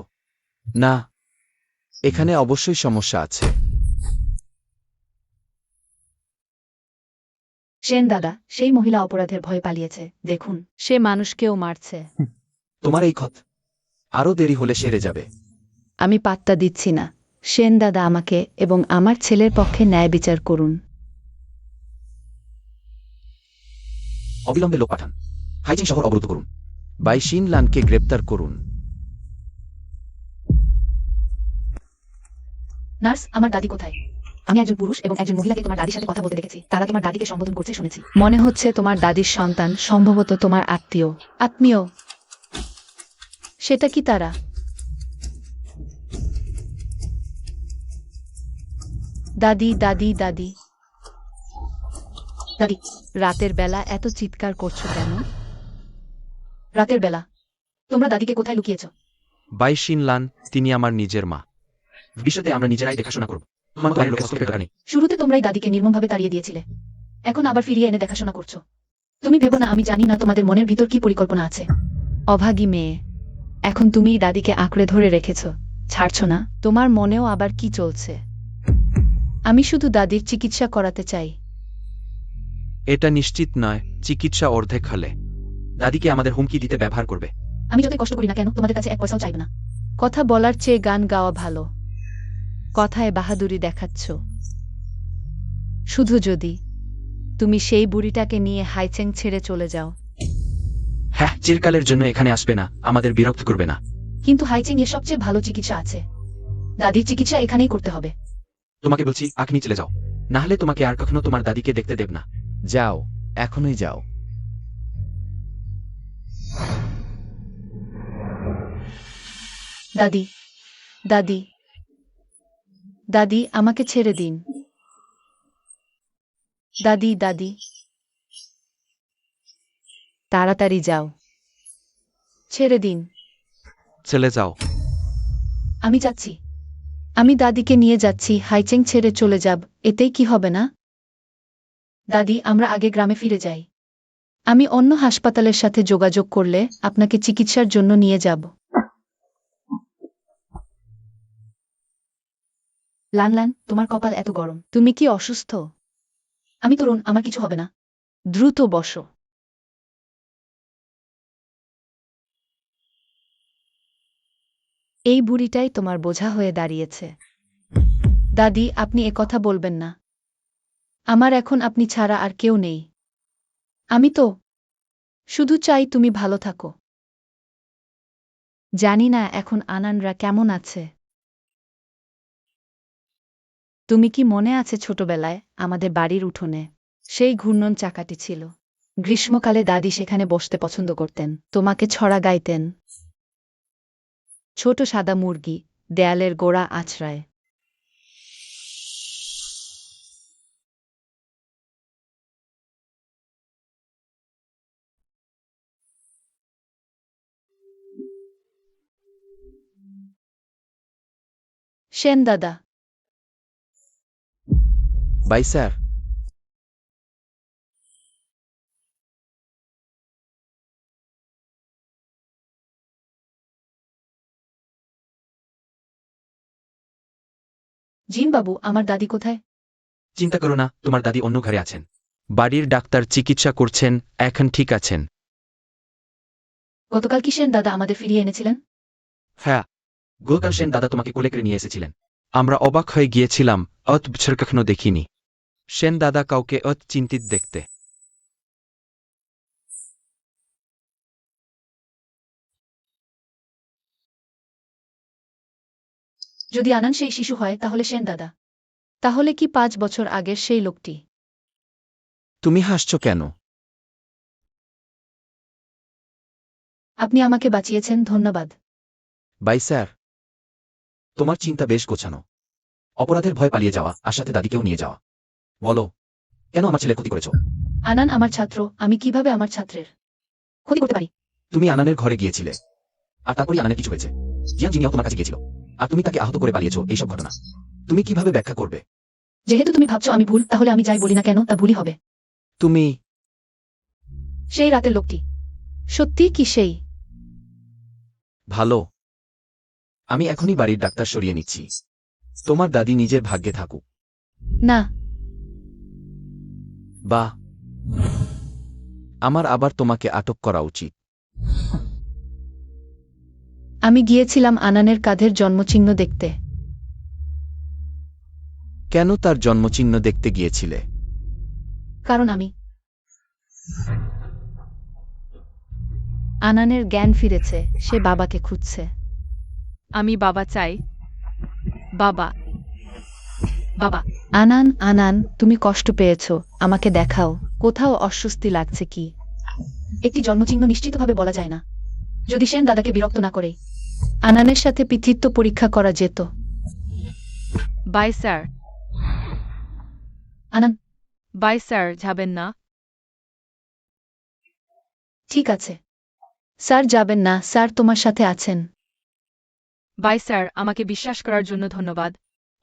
S2: না, এখানে অবশ্যই সমস্যা আছে।
S4: সেন দাদা, সেই মহিলা অপরাধের ভয়ে পালিয়েছে, দেখুন।
S3: সে মানুষকেও মারছে।
S1: তোমার এই ক্ষত আরও দেরি হলে সেরে যাবে।
S3: আমি পাত্তা দিচ্ছি না। সেন দাদা আমাকে এবং আমার ছেলের পক্ষে ন্যায় বিচার করুন।
S1: অবিলম্বে লোক পাঠান। হাইজিন শহর অবরুদ্ধ করুন।
S2: বাইশিন লানকে গ্রেপ্তার করুন।
S4: নার্স, আমার দাদি কোথায়? আমি একজন পুরুষ এবং একজন মহিলাকে তোমার দাদির সাথে কথা বলতে দেখেছি। তারা তোমার দাদিকে সম্বোধন করছে শুনেছি।
S3: মনে হচ্ছে তোমার দাদির সন্তান, সম্ভবত তোমার আত্মীয়। আত্মীয়? সেটা কি তারা? দাদি, দাদি, দাদি।
S4: দাদি,
S3: রাতের বেলা এত চিৎকার করছো কেন?
S4: রাতের বেলা তোমরা দাদিকে কোথায় লুকিয়েছ?
S2: বাইশিন লান, তিনি আমার নিজের মা।
S1: ভবিষ্যতে আমরা নিজেরাই দেখাশোনা করব। তোমার তো বাইরের লোকের হস্তক্ষেপের দরকার নেই।
S4: শুরুতে তোমরাই দাদিকে নির্মমভাবে তাড়িয়ে দিয়েছিলে, এখন আবার ফিরিয়ে এনে দেখাশোনা করছো। তুমি ভেবো না আমি জানি না তোমাদের মনের ভিতর কি পরিকল্পনা আছে।
S3: অভাগী মেয়ে, এখন তুমিই দাদিকে আঁকড়ে ধরে রেখেছ, ছাড়ছ না। তোমার মনেও আবার কি চলছে? আমি শুধু দাদির চিকিৎসা করাতে চাই।
S2: এটা নিশ্চিত নয়, চিকিৎসা অর্ধেক হলে।
S1: দাদিকে আমাদের হুমকি দিতে ব্যবহার করবে।
S4: আমি যতই কষ্ট করি না কেন তোমাদের কাছে এক পয়সাও চাইবে না।
S3: কথা বলার চেয়ে গান গাওয়া ভালো। কথায় বাহাদুরি দেখাচ্ছ। শুধু যদি তুমি সেই বুড়িটাকে নিয়ে হাইচেং ছেড়ে চলে যাও।
S1: হ্যাঁ, চিরকালের জন্য এখানে আসবে না, আমাদের বিরক্ত করবে না।
S4: কিন্তু হাইচিং এর সবচেয়ে ভালো চিকিৎসা আছে। দাদির চিকিৎসা এখানেই করতে হবে।
S1: তোমাকে বলছি এখনই চলে যাও, না হলে তোমাকে আর কখনো তোমার দাদিকে দেখতে দেব না।
S2: যাও, এখনই যাও।
S3: দাদি, দাদি, দাদি, আমাকে ছেড়ে দিন। দাদি, দাদি, তাড়াতাড়ি যাও। ছেড়ে দিন।
S2: চলে যাও।
S4: আমি যাচ্ছি।
S3: আমি দাদিকে নিয়ে যাচ্ছি। হাইচেং ছেড়ে চলে যাব, এতেই কি হবে না?
S4: দাদি, আমরা আগে গ্রামে ফিরে যাই।
S3: আমি অন্য হাসপাতালের সাথে যোগাযোগ করলে আপনাকে চিকিৎসার জন্য নিয়ে যাব।
S4: লান লান, তোমার কপাল এত গরম।
S3: তুমি কি অসুস্থ?
S4: আমি তরুণ, আমার কিছু হবে না।
S3: দ্রুত বসো। এই বুড়িটাই তোমার বোঝা হয়ে দাঁড়িয়েছে। দাদি, আপনি কথা বলবেন না। আমার এখন আপনি ছাড়া আর কেউ নেই। আমি তো শুধু চাই তুমি ভালো থাকো। জানি না এখন আনানরা কেমন আছে। তুমি কি মনে আছে ছোটবেলায় আমাদের বাড়ির উঠোনে সেই ঘূর্ণন চাকাটি ছিল? গ্রীষ্মকালে দাদি সেখানে বসতে পছন্দ করতেন, তোমাকে ছড়া গাইতেন। ছোট সাদা মুরগি দেয়ালের গোড়া আছড়ায়। সেন দাদা,
S2: বাই স্যার।
S4: জিন বাবু, আমার দাদি কোথায়?
S1: চিন্তা করো না, তোমার দাদি অন্য ঘরে আছেন।
S2: বাড়ির ডাক্তার চিকিৎসা করছেন, এখন ঠিক আছেন।
S4: গতকাল কি সেন দাদা আমাদের ফিরিয়ে এনেছিলেন?
S2: হ্যাঁ,
S1: গতকাল সেন দাদা তোমাকে কোলে করে নিয়ে এসেছিলেন।
S2: আমরা অবাক হয়ে গিয়েছিলাম, অত বছর কখনো দেখিনি। সেন দাদা কাউকে অত চিন্তিত দেখতে।
S4: যদি আনান সেই শিশু হয় তাহলে সেন দাদা।
S3: তাহলে কি 5 বছর আগের সেই লোকটি?
S2: তুমি হাসছো কেন?
S4: আপনি আমাকে বাঁচিয়েছেন, ধন্যবাদ।
S2: Bye sir.
S1: তোমার চিন্তা বেশ গোছানো। অপরাধের ভয় পালিয়ে যাওয়া আর সাথে দাদিকেও নিয়ে যাওয়া। বলো, কেন আমার ছেলে ক্ষতি করেছো?
S4: আনান আমার ছাত্র, আমি কিভাবে আমার ছাত্রের ক্ষতি করতে পারি?
S1: তুমি আনানের ঘরে গিয়েছিলে, আর তারপরই আনানের কিছু হয়েছে। জিয়াং জিনিয়াও তোমার কাছে গিয়েছিল, আর তুমি তাকে আহত করে পালিয়েছো। এইসব ঘটনা তুমি কিভাবে ব্যাখ্যা করবে?
S4: যেহেতু তুমি ভাবছো আমি ভুল, তাহলে আমি যাই বলি না কেন তা ভুলই হবে।
S2: তুমি
S4: সেই রাতের লোকটি।
S3: সত্যি কি সেই?
S1: ভালো। আমি এখনই বাড়ির ডাক্তার সরিয়ে নিচ্ছি। তোমার দাদি নিজের ভাগ্যে থাকুক।
S3: না,
S1: বা আমার আবার তোমাকে আটক করা উচিত।
S3: আমি গিয়েছিলাম আনানের কাঁধের জন্মচিহ্ন দেখতে।
S1: কেন তার জন্মচিহ্ন দেখতে গিয়েছিলে?
S3: কারণ আনানের জ্ঞান ফিরেছে, সে বাবাকে খুঁজছে।
S5: আমি বাবা চাই। বাবা। বাবা।
S3: আনান, আনান, তুমি কষ্ট পেয়েছো, আমাকে দেখাও। কোথাও অস্বস্তি লাগছে কি?
S4: একটি জন্মচিহ্ন নিশ্চিতভাবে বলা যায় না, যদি সেন দাদাকে বিরক্ত না করে।
S3: আনানের সাথে পিতৃত্ব পরীক্ষা করা যেত।
S5: Bye sir.
S4: আনান,
S5: বাই স্যার, যাবেন না?
S4: ঠিক আছে।
S3: স্যার যাবেন না, স্যার তোমার সাথে আছেন।
S5: বাই স্যার, আমাকে বিশ্বাস করার জন্য ধন্যবাদ।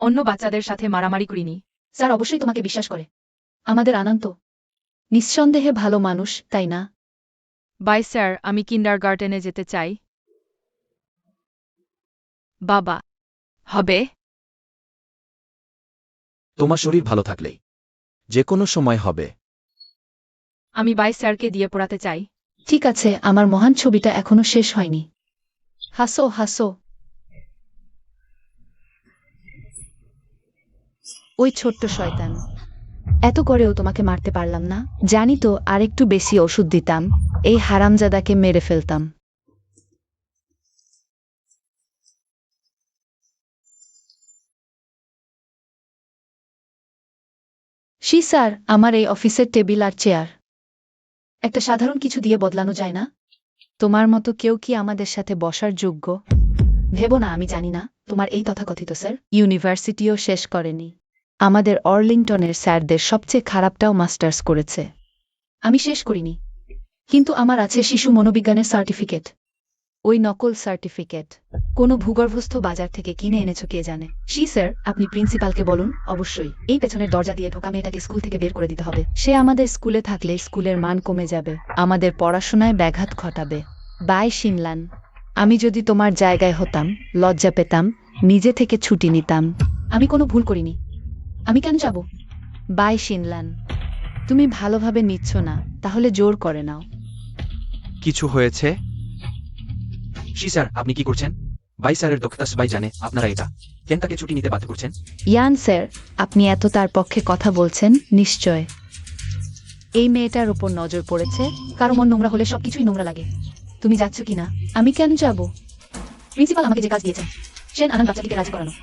S5: অন্য বাচ্চাদের সাথে মারামারি করিনি।
S4: স্যার অবশ্যই তোমাকে বিশ্বাস করে। আমাদের আনন্দ।
S3: নিঃসন্দেহে ভালো মানুষ, তাই না?
S5: বাই স্যার, আমি কিন্ডারগার্টেনে যেতে চাই। বাবা। হবে?
S1: তোমার শরীর ভালো থাকলেই যে কোনো সময় হবে।
S5: আমি বাই স্যারকে দিয়ে পড়াতে চাই।
S3: ঠিক আছে, আমার মহান ছবিটা এখনো শেষ হয়নি। হাসো, হাসো। ওই ছোট্ট শয়তান।
S4: এত করেও তোমাকে মারতে পারলাম না।
S3: জানি তো, আরেকটু বেশি ওষুধ দিতাম, এই হারামজাদাকে মেরে ফেলতাম। স্যার, আমার এই অফিসের টেবিল আর চেয়ার।
S4: একটা সাধারণ কিছু দিয়ে বদলানো যায় না?
S3: তোমার মতো কেউ কি আমাদের সাথে বসার যোগ্য?
S4: ভেবো না আমি জানি না তোমার এই তথাকথিত স্যার।
S3: ইউনিভার্সিটিও শেষ করেনি। আমাদের অর্লিংটনের স্যারদের সবচেয়ে খারাপটাও মাস্টার্স করেছে।
S4: আমি শেষ করিনি, কিন্তু আমার আছে শিশু মনোবিজ্ঞানের সার্টিফিকেট।
S3: ওই নকল সার্টিফিকেট
S4: কোনো ভূগর্ভস্থ বাজার থেকে কিনে এনেছো কে জানে। স্যার, আপনি প্রিন্সিপালকে বলুন অবশ্যই এই পেছনের দরজা দিয়ে ঢোকা মেয়েটাকে স্কুল থেকে বের করে দিতে হবে।
S3: সে আমাদের স্কুলে থাকলে স্কুলের মান কমে যাবে, আমাদের পড়াশোনায় ব্যাঘাত ঘটাবে। বাই শিনলান, আমি যদি তোমার জায়গায় হতাম, লজ্জা পেতাম, নিজে থেকে ছুটি নিতাম।
S4: আমি কোনো ভুল করিনি, আমি কেন যাব?
S3: বাই শিনলান, তুমি ভালোভাবে নিচ্ছ না, তাহলে জোর করে নাও।
S2: কিছু হয়েছে?
S1: স্যার, আপনি কি করছেন? বাই স্যারের দক্ষতা সবাই জানে, আপনারা এটা কেন তাকে ছুটি নিতে বাধ্য করছেন?
S3: ইয়ান স্যার, আপনি এত তার পক্ষে কথা বলছেন, নিশ্চয় এই মেয়েটার উপর নজর পড়েছে।
S4: কারো মন নোংরা হলে সবকিছুই নোংরা লাগে। তুমি যাচ্ছ কিনা?
S3: আমি কেন যাব?
S4: প্রিন্সিপাল আমাকে যে কাজ দিয়েছেন, সেন আনন্দ বাচ্চাটিকে রাজি করানো,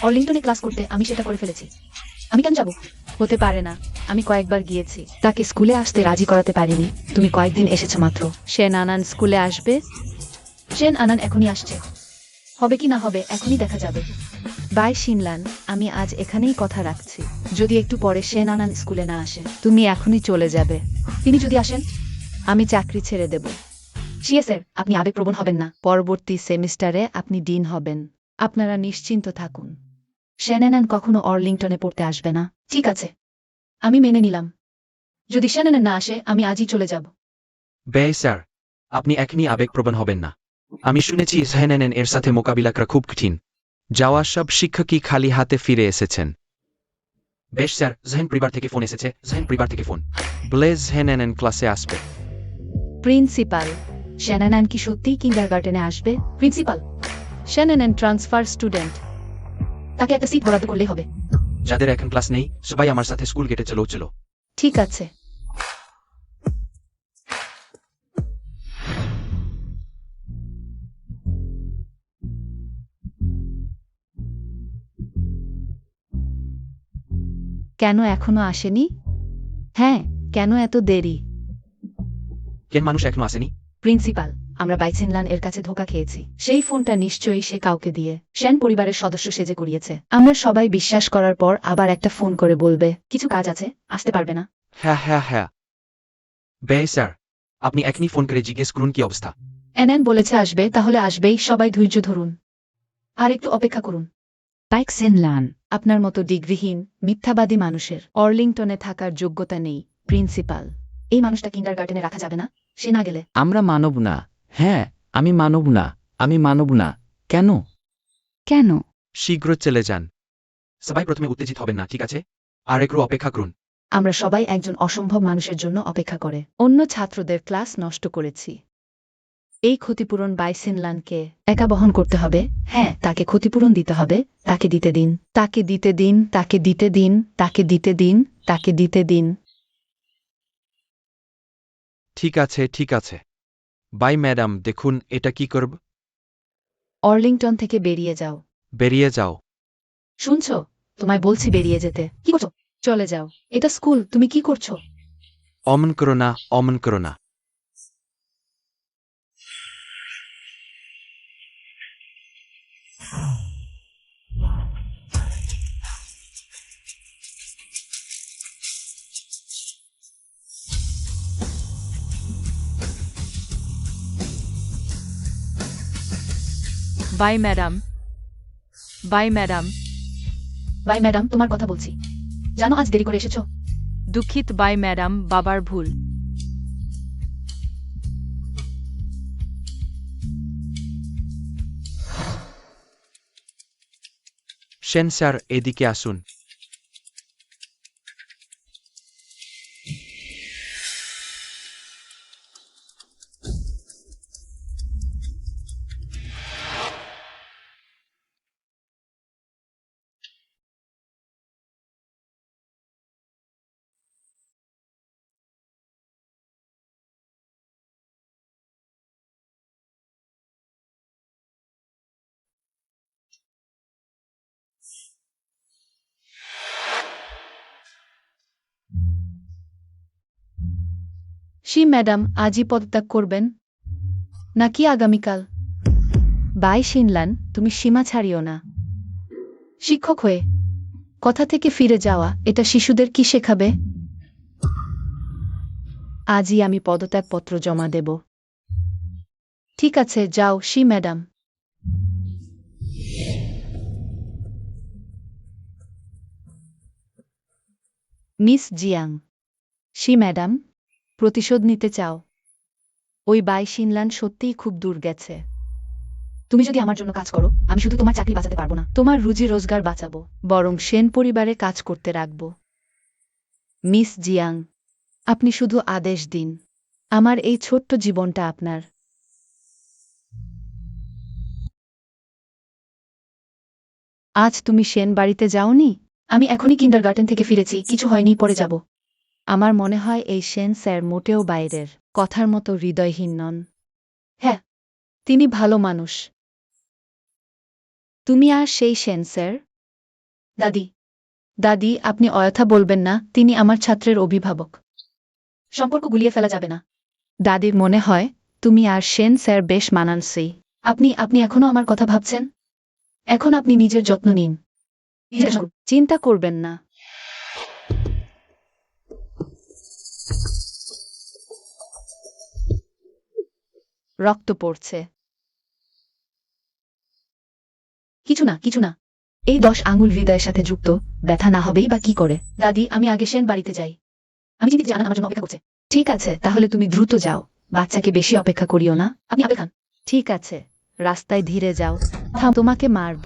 S4: অর্লিংটনে ক্লাস করতে আমি সেটা করে ফেলেছি। আমি কেন যাব?
S3: হতে পারে না, আমি কয়েকবার গিয়েছি।
S4: তাকে স্কুলে আসতে রাজি করাতে পারিনি। তুমি কয়েকদিন এসেছো মাত্র।
S3: সে নানান স্কুলে আসবে।
S4: সেন আনান এখনই আসছে, হবে কি না হবে এখনই দেখা যাবে।
S3: বাই শিনলান, আমি আজ এখানেই কথা রাখছি।
S4: যদি একটু পরে সেন আনান স্কুলে না আসে,
S3: তুমি এখনই চলে যাবে।
S4: তিনি যদি আসেন,
S3: আমি চাকরি ছেড়ে দেব।
S4: স্যার, আপনি আবেগপ্রবণ হবেন না।
S3: পরবর্তী সেমিস্টারে আপনি ডিন হবেন, আপনারা নিশ্চিন্ত থাকুন।
S4: সেন আনান কখনো অর্লিংটনে পড়তে আসবে না। ঠিক আছে, আমি মেনে নিলাম। যদি সেন আনান না আসে, আমি আজই চলে যাব।
S2: বেশ স্যার, আপনি এখনই আবেগপ্রবণ হবেন না। আমি শুনেছি জেহেনেন এর সাথে মোকাবিলা করা খুব কঠিন। যাওয়া সব শিক্ষকই খালি হাতে ফিরে এসেছেন।
S1: বেশ স্যার, জেহেন পরিবার থেকে ফোন এসেছে, জেহেন পরিবার থেকে ফোন।
S2: ব্লেজ হেনেন ক্লাসে আসবে।
S3: প্রিন্সিপাল,
S4: সেন আনান কি সত্যিই কিন্ডারগার্টেনে আসবে? প্রিন্সিপাল,
S3: শেনেন ট্রান্সফার স্টুডেন্ট।
S4: তাকে একটা সিট বরাদ্দ করলেই হবে।
S1: যাদের এখন ক্লাস নেই, সবাই আমার সাথে স্কুল গেটে চলো চলো।
S3: ঠিক আছে। কেন এখনো আসেনি? হ্যাঁ, কেন এত দেরি?
S1: কেন মানুষ এখনো আসেনি?
S4: প্রিন্সিপাল, আমরা বাইসেনলান এর কাছে ধোকা খেয়েছি। সেই ফোনটা নিশ্চয়ই সে কাউকে দিয়ে সেন পরিবারের সদস্য সেজে করিয়েছে। আমরা সবাই বিশ্বাস করার পর আবার একটা ফোন করে বলবে কিছু কাজ আছে, আসতে পারবে না।
S2: হ্যাঁ হ্যাঁ হ্যাঁ।
S1: বেশ স্যার, আপনি এখনই ফোন করে জিজ্ঞেস করুন কি অবস্থা।
S4: এনএন বলেছে আসবে, তাহলে আসবেই। সবাই ধৈর্য ধরুন আর একটু অপেক্ষা করুন।
S3: বাইকসেনলান, আপনার মতো ডিগ্রিহীন মিথ্যাবাদী মানুষের অর্লিংটনে থাকার যোগ্যতা নেই। প্রিন্সিপাল,
S4: এই মানুষটা কিন্ডারগার্টেনে রাখা যাবে না, সে না গেলে।
S6: আমরা মানব না। হ্যাঁ, আমি মানব না,
S1: আমি মানব না। কেন?
S3: কেন?
S2: শীঘ্র চলে যান।
S1: সবাই প্রথমে উত্তেজিত হবেন না, ঠিক আছে? আর একটু অপেক্ষা করুন।
S4: আমরা সবাই একজন অসম্ভব মানুষের জন্য অপেক্ষা করে।
S3: অন্য ছাত্রদের ক্লাস নষ্ট করেছি। এই ক্ষতিপূরণ বাইসিনলানকে
S4: একা বহন করতে হবে। হ্যাঁ, তাকে ক্ষতিপূরণ দিতে হবে। তাকে দিতে দিন।
S3: তাকে দিতে দিন, তাকে দিতে দিন, তাকে দিতে দিন, তাকে দিতে দিন।
S2: ঠিক আছে, ঠিক আছে। বাই ম্যাডাম, দেখুন এটা কি করব।
S3: অর্লিংটন থেকে বেরিয়ে যাও।
S2: বেরিয়ে যাও।
S4: শুনছো? তোমায় বলছি বেরিয়ে যেতে। কি করছো?
S3: চলে যাও।
S4: এটা স্কুল, তুমি কি করছো?
S2: অমন করো না, অমন করো না।
S5: Bye madam. Bye madam.
S4: Bye madam, তোমার কথা বলছি। জানো আজ দেরি করে এসেছো?
S5: দুঃখিত বাই ম্যাডাম, বাবার ভুল।
S2: সেন স্যার, এদিকে আসুন।
S3: শি ম্যাডাম আজই পদত্যাগ করবেন নাকি আগামীকাল? বাইসিনলান, তুমি সীমা ছাড়িও না। শিক্ষক হয়ে কথা থেকে ফিরে যাওয়া এটা শিশুদের কি শেখাবে? আজই আমি পদত্যাগপত্র জমা দেব। ঠিক আছে, যাও she madam. Miss Jiang. She madam, প্রতিশোধ নিতে চাও? ওই বাইসিনলান সত্যিই খুব দূর গেছে।
S4: তুমি যদি আমার জন্য কাজ করো, আমি শুধু তোমার চাকরি বাঁচাতে পারবো না।
S3: তোমার রুজি রোজগার বাঁচাবো, বরং সেন পরিবারে কাজ করতে রাখব। মিস জিয়াং, আপনি শুধু আদেশ দিন। আমার এই ছোট্ট জীবনটা আপনার। আজ তুমি সেন বাড়িতে যাওনি?
S4: আমি এখনই কিন্ডারগার্টেন থেকে ফিরেছি, কিছু হয়নি, পরে যাব।
S3: আমার মনে হয় এই সেন স্যার মোটেও বাইরের কথার মতো হৃদয়হীন নন।
S4: হ্যাঁ।
S3: তিনি ভালো মানুষ। তুমি আর সেই সেন স্যার?
S4: দাদি।
S3: দাদি, আপনি অযথা বলবেন না, তিনি আমার ছাত্রের অভিভাবক।
S4: সম্পর্ক গুলিয়ে ফেলা যাবে না।
S3: দাদির মনে হয় তুমি আর সেন স্যার বেশ মানানসই।
S4: আপনি এখনো আমার কথা ভাবছেন? এখন আপনি নিজের যত্ন নিন।
S3: চিন্তা করবেন না। রক্ত পড়ছে।
S4: কিছু না, কিছু না। এই 10 আঙুল হৃদয়ের সাথে যুক্ত, ব্যথা না হবেই বা কি করে? দাদি, আমি আগে সেন বাড়িতে যাই। আমি চিন্তিত যে আনান আমার জন্য অপেক্ষা করছে। ঠিক আছে, তাহলে তুমি দ্রুত যাও। বাচ্চাকে বেশি অপেক্ষা করিও না। আপনি আপেল খান।
S3: ঠিক আছে, রাস্তায় ধীরে যাও। থাম, তোমাকে মারব।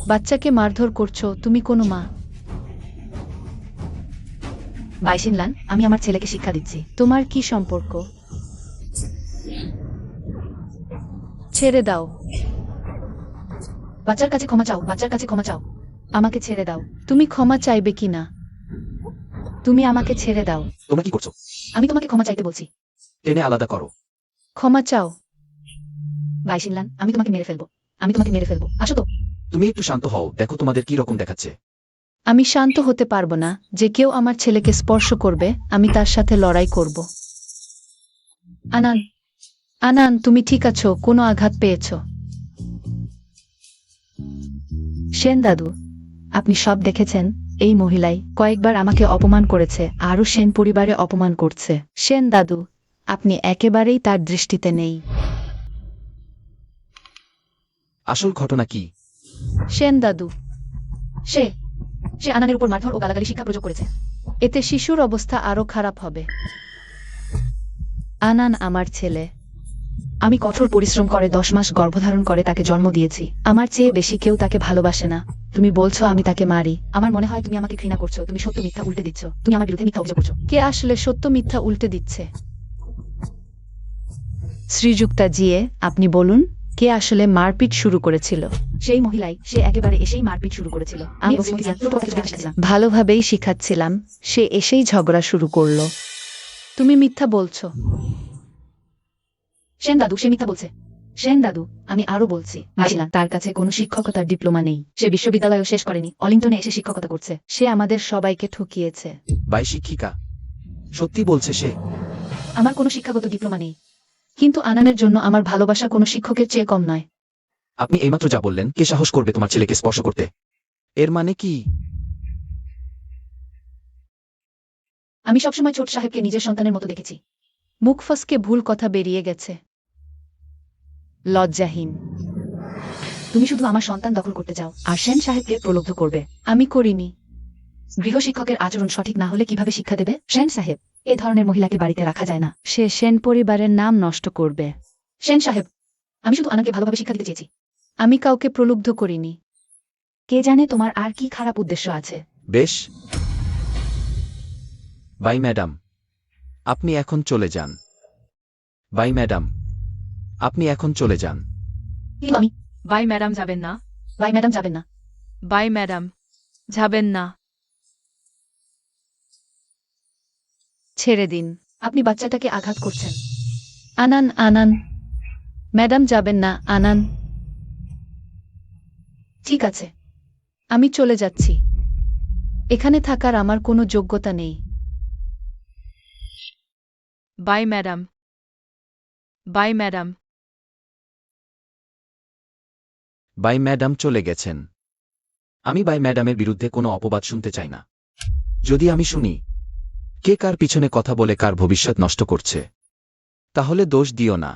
S3: বাচ্চাকে মারধর করছো, তুমি কোনো মা?
S4: বাইসিনলান, আমি আমার ছেলেকে শিক্ষা দিচ্ছি।
S3: তোমার কি সম্পর্ক? ছেড়ে দাও।
S4: বাচ্চার কাছে ক্ষমা চাও, বাচ্চার কাছে ক্ষমা চাও। আমাকে ছেড়ে দাও।
S3: তুমি ক্ষমা চাইবে কি না? তুমি আমাকে ছেড়ে দাও।
S1: তোমরা কি করছো?
S4: আমি তোমাকে ক্ষমা চাইতে বলছি।
S1: টেনে আলাদা করো।
S3: ক্ষমা চাও।
S4: বাইসিনলান, আমি তোমাকে মেরে ফেলবো। আমি তোমাকে মেরে ফেলবো। আসো তো।
S1: তুমি একটু শান্ত হও, দেখো তোমাদের কি রকম দেখাচ্ছে।
S3: আমি শান্ত হতে পারবো না। যে কেউ আমার ছেলেকে স্পর্শ করবে, আমি তার সাথে লড়াই করব।
S4: আনান।
S3: আনান, তুমি ঠিক আছো? কোনো আঘাত পেয়েছ? সেন দাদু, আপনি সব দেখেছেন? এই মহিলাই কয়েকবার আমাকে অপমান করেছে, আরও সেন পরিবারে অপমান করছে। সেন দাদু, আপনি একেবারেই তার দৃষ্টিতে নেই।
S1: আসল ঘটনা কি?
S3: সেন দাদু,
S4: সে সে আনানের উপর মারধর ও গালাগালি শিক্ষা প্রয়োগ করেছে।
S3: এতে শিশুর অবস্থা আরও খারাপ হবে। আনান আমার ছেলে।
S4: আমি কঠোর পরিশ্রম করে 10 মাস গর্ভধারণ করে তাকে জন্ম দিয়েছি। আমার চেয়ে বেশি কেউ তাকে ভালোবাসে না। তুমি বলছো আমি তাকে মারি। আমার মনে হয় তুমি আমাকে ঘৃণা করছো। তুমি সত্য মিথ্যা উল্টে দিচ্ছ। তুমি আমার বিরুদ্ধে মিথ্যা অভিযোগ করছো।
S3: কে আসলে সত্য মিথ্যা উল্টে দিচ্ছে? শ্রীযুক্তা জিয়ে, আপনি বলুন, কে আসলে মারপিট শুরু করেছিল?
S4: সেই মহিলাই, সে একেবারে এসেই মারপিট শুরু করেছিল। আমি ওকে ছোট থেকে শিখেছিলাম।
S3: ভালোভাবেই শিখাচ্ছিলাম, সে এসেই ঝগড়া শুরু করলো। তুমি মিথ্যা বলছো।
S4: সেন দাদু, সে মিথ্যা বলছে। সেন দাদু, আমি আরো বলছি, মাসিলা তার কাছে কোনো শিক্ষকতার ডিপ্লোমা নেই। সে বিশ্ববিদ্যালয়ও শেষ করেনি, অলিংটনে এসে শিক্ষকতা করছে।
S3: সে আমাদের সবাইকে ঠকিয়েছে।
S1: বাই শিক্ষিকা, সত্যি বলছে সে।
S4: আমার কোনো শিক্ষাগত ডিপ্লোমা নেই, কিন্তু আনানের জন্য আমার ভালোবাসা কোনো শিক্ষকের চেয়ে কম নয়।
S1: আপনি এইমাত্র যা বললেন, কে সাহস করবে তোমার ছেলেকে স্পর্শ করতে? এর মানে কি?
S4: আমি সবসময় ছোট সাহেবকে নিজের সন্তানের মতো দেখেছি।
S3: মুখ ফসকে ভুল কথা বেরিয়ে গেছে। লজ্জাহীন।
S4: তুমি শুধু আমার সন্তান দখল করতে চাও, আর সেন সাহেবকে প্রলুব্ধ করবে।
S3: আমি করিনি।
S4: গৃহশিক্ষকের আচরণ সঠিক না হলে কিভাবে শিক্ষা দেবে? সেন সাহেব, এ ধরনের মহিলাকে বাড়িতে রাখা যায় না।
S3: সে সেন পরিবারের নাম নষ্ট করবে।
S4: সেন সাহেব, আমি শুধু আনাকে ভালোভাবে শিক্ষা দিতে চেয়েছি।
S3: আমি কাউকে প্রলুব্ধ করিনি।
S4: কে জানে তোমার আর কি খারাপ উদ্দেশ্য আছে।
S1: বেশ। বাই ম্যাডাম, আপনি এখন চলে যান। বাই ম্যাডাম, আপনি এখন চলে যান।
S4: কিন্তু আমি
S5: বাই ম্যাডাম যাবেন না।
S4: বাই ম্যাডাম যাবেন না।
S5: বাই ম্যাডাম যাবেন না।
S3: ছেড়ে দিন।
S4: আপনি বাচ্চাটাকে আঘাত করছেন।
S3: আনান, আনান। ম্যাডাম যাবেন না, আনান।
S4: ঠিক আছে,
S3: আমি চলে যাচ্ছি। এখানে থাকার আমার কোনো যোগ্যতা নেই।
S5: Bye madam. Bye madam.
S1: Bye madam চলে গেছেন। আমি বাই ম্যাডামের বিরুদ্ধে কোনো অপবাদ শুনতে চাই না। যদি আমি শুনি কে কার পিছনে কথা বলে কার ভবিষ্যৎ নষ্ট করছে, তাহলে দোষ দিও না।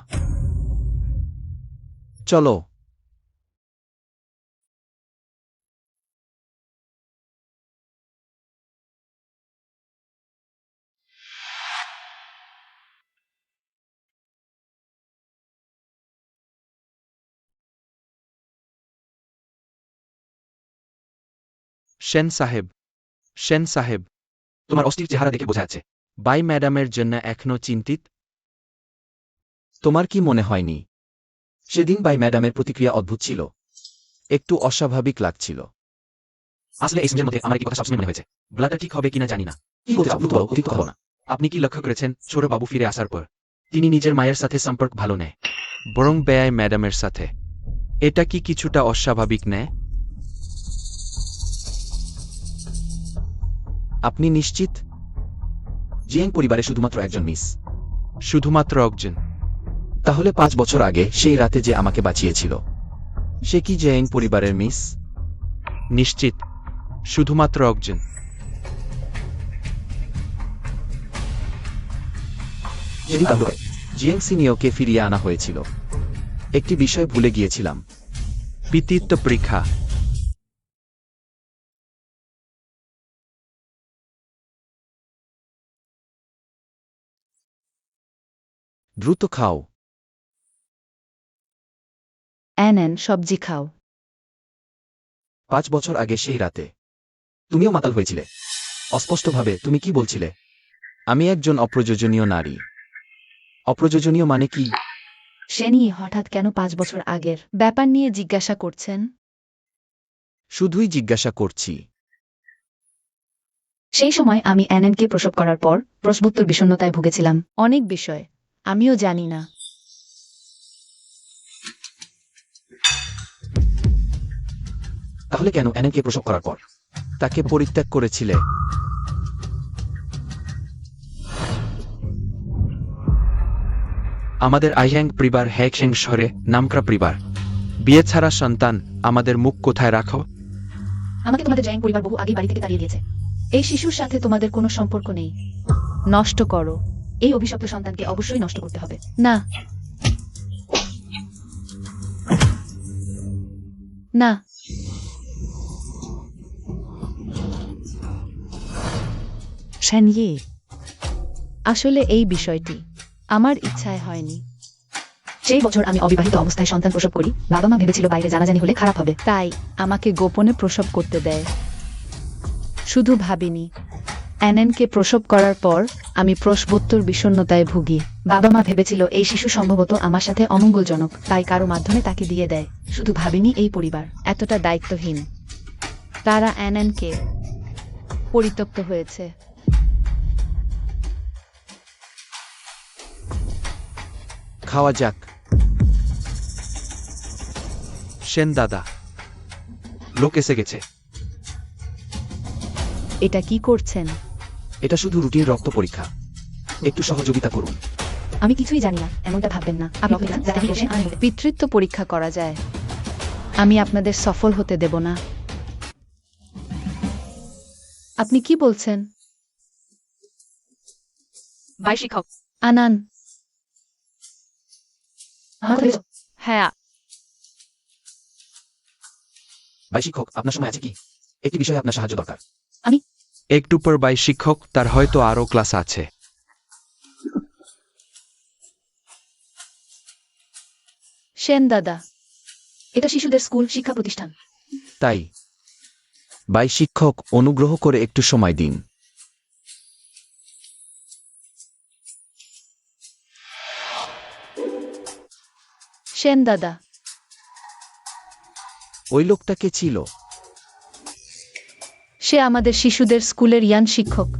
S1: চলো।
S2: সেন সাহেব, সেন সাহেব,
S1: তোমার অস্থির চেহারা দেখে বোঝা যাচ্ছে।
S2: বাই ম্যাডামের জন্য এখনো চিন্তিত?
S1: তোমার কি মনে হয়নি সেদিন বাই ম্যাডামের প্রতিক্রিয়া অদ্ভুত ছিল? একটু অস্বাভাবিক লাগছিল। আসলে এই সময়ের মধ্যে আমার কি কথা সবসময় মনে হয়েছে।
S2: ব্লাডটা ঠিক হবে কিনা জানি না।
S1: কি বলতে চাও? দ্রুত বলো, অতীত কথা বলো না।
S2: আপনি কি লক্ষ্য করেছেন ছোট বাবু ফিরে আসার পর তিনি নিজের মায়ের সাথে সম্পর্ক ভালো নেয়, বরং বেয়াই ম্যাডামের সাথে? এটা কি কিছুটা অস্বাভাবিক নেয়?
S1: আপনি নিশ্চিত? জিয়াং পরিবারে শুধুমাত্র একজন মিস।
S2: শুধুমাত্র একজন?
S1: তাহলে 5 বছর আগে সেই রাতে যে আমাকে বাঁচিয়েছিল, সে কি জিয়াং পরিবারের মিস?
S2: নিশ্চিত, শুধুমাত্র একজন।
S1: সেদিন তাহলে জিয়াং সিনিয়রকে ফিরিয়ে আনা হয়েছিল। একটি বিষয় ভুলে গিয়েছিলাম।
S2: পিতৃত্ব পরীক্ষা।
S1: দ্রুত খাও।
S3: অ্যানেন, সবজি খাও।
S1: 5 বছর আগে সেই রাতে তুমিও মাতাল হয়েছিলে। অস্পষ্টভাবে তুমি কি বলছিলে? আমি একজন অপ্রয়োজনীয় নারী। অপ্রয়োজনীয় মানে কি?
S4: সে নিয়ে হঠাৎ কেন 5 বছর আগের
S3: ব্যাপার নিয়ে জিজ্ঞাসা করছেন?
S1: শুধুই জিজ্ঞাসা করছি।
S4: সেই সময় আমি অ্যানেনকে প্রসব করার পর প্রসবোত্তর বিষণ্ণতায় ভুগেছিলাম।
S3: অনেক বিষয় আমিও জানি না।
S1: তাহলে কেন অ্যানেনকে প্রসব করার পর
S2: তাকে পরিত্যাগ করেছিলে? আমাদের আইহ্যাং পরিবার হ্যাকশিং শহরে নামকরা পরিবার। বিয়ে ছাড়া সন্তান, আমাদের মুখ কোথায় রাখো?
S4: আমাকে তোমাদের জায়াং পরিবার বহু আগেই বাড়ি থেকে তাড়িয়ে দিয়েছে। এই শিশুর সাথে তোমাদের কোনো সম্পর্ক নেই।
S3: নষ্ট করো।
S4: এই অভিশপ্ত সন্তানকে অবশ্যই নষ্ট করতে হবে।
S3: না, না। শ্যানইয়ে, আসলে এই বিষয়টি আমার ইচ্ছায় হয়নি।
S4: সেই বছর আমি অবিবাহিত অবস্থায় সন্তান প্রসব করি। বাবা মা ভেবেছিল বাইরে জানাজানি হলে খারাপ হবে।
S3: তাই আমাকে গোপনে প্রসব করতে দেয়। শুধু ভাবিনি, অ্যানেনকে প্রসব করার পর আমি প্রসবোত্তর বিষণ্ণতায় ভুগি।
S4: বাবা মা ভেবেছিল এই শিশু সম্ভবত আমার সাথে অমঙ্গলজনক, তাই কারো মাধ্যমে তাকে দিয়ে দেয়। শুধু ভাবিনি এই পরিবার
S3: এতটা দায়িত্বহীন। তারা অ্যানেনকে পরিত্যক্ত হয়েছে।
S1: খাওয়া যাক।
S2: সেন দাদা, লোক এসে গেছে।
S3: এটা কি করছেন?
S1: এটা শুধু রুটিন রক্ত পরীক্ষা, একটু সহযোগিতা করুন।
S4: আমি কিছুই জানি না, এমনটা ভাববেন না। আপনি অপেক্ষা, যাতে আমি বসে আনন্দ।
S3: পিতৃত্ব পরীক্ষা করা যায়। আমি আপনাদের সফল হতে দেব না। আপনি কি বলছেন?
S5: বাই শিক্ষক।
S3: আনান,
S4: আমার কথা ভেবেছো?
S5: হ্যাঁ,
S1: ভাই শিক্ষক, আপনার সময় আছে কি? একটি বিষয়ে আপনার সাহায্য দরকার।
S2: একটু পর বাই শিক্ষক, তার হয়তো আরও ক্লাস আছে।
S3: সেন দাদা,
S4: এটা শিশুদের স্কুল শিক্ষা প্রতিষ্ঠান।
S1: তাই ভাই শিক্ষক, অনুগ্রহ করে একটু সময় দিন।
S3: সেন দাদা,
S1: ওই লোকটা কে ছিল?
S3: সে আমাদের শিশুদের স্কুলের ইয়ান শিক্ষক।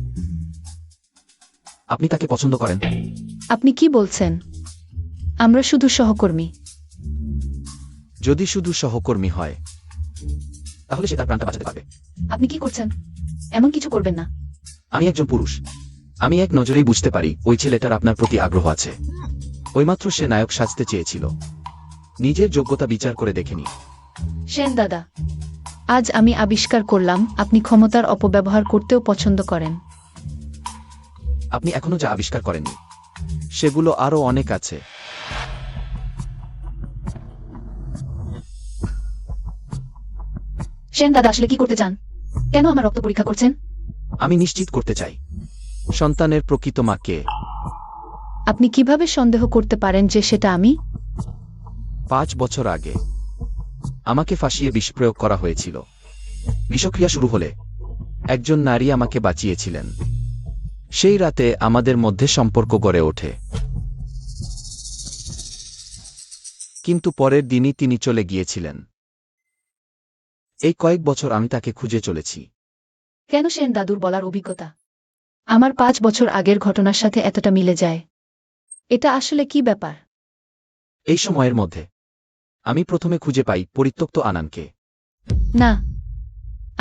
S1: আপনি তাকে পছন্দ করেন?
S3: আপনি কি বলছেন? আমরা শুধু সহকর্মী।
S1: যদি শুধু সহকর্মী হয়, তাহলে সে তার প্রাণটা বাঁচাতে পারবে।
S4: আপনি কি করছেন? এমন কিছু করবেন না।
S1: আমি একজন পুরুষ, আমি এক নজরেই বুঝতে পারি ওই ছেলেটার আপনার প্রতি আগ্রহ আছে। ওইমাত্র সে নায়ক সাজতে চেয়েছিল, নিজের যোগ্যতা বিচার করে দেখেনি।
S3: সেন দাদা, আজ আমি আবিষ্কার করলাম আপনি ক্ষমতার অপব্যবহার করতেও পছন্দ করেন।
S1: আপনি এখনো যা আবিষ্কার করেননি, সেগুলো আরো অনেক আছে।
S4: সেন দাদা আসলে কি করতে চান? কেন আমার রক্ত পরীক্ষা করছেন?
S1: আমি নিশ্চিত করতে চাই সন্তানের প্রকৃত মা কে।
S3: আপনি কিভাবে সন্দেহ করতে পারেন যে সেটা আমি?
S1: 5 বছর আগে আমাকে ফাঁসিয়ে বিষ প্রয়োগ করা হয়েছিল। বিষক্রিয়া শুরু হলে একজন নারী আমাকে বাঁচিয়েছিলেন। সেই রাতে আমাদের মধ্যে সম্পর্ক গড়ে ওঠে, কিন্তু পরের দিনই তিনি চলে গিয়েছিলেন। এই কয়েক বছর আমি তাকে খুঁজে চলেছি।
S4: কেন সেন দাদুর বলার অভিজ্ঞতা?
S3: আমার 5 বছর আগের ঘটনার সাথে এতটা মিলে যায়। এটা আসলে কি ব্যাপার?
S1: এই সময়ের মধ্যে আমি প্রথমে খুঁজে পাই পরিত্যক্ত আনানকে।
S3: না,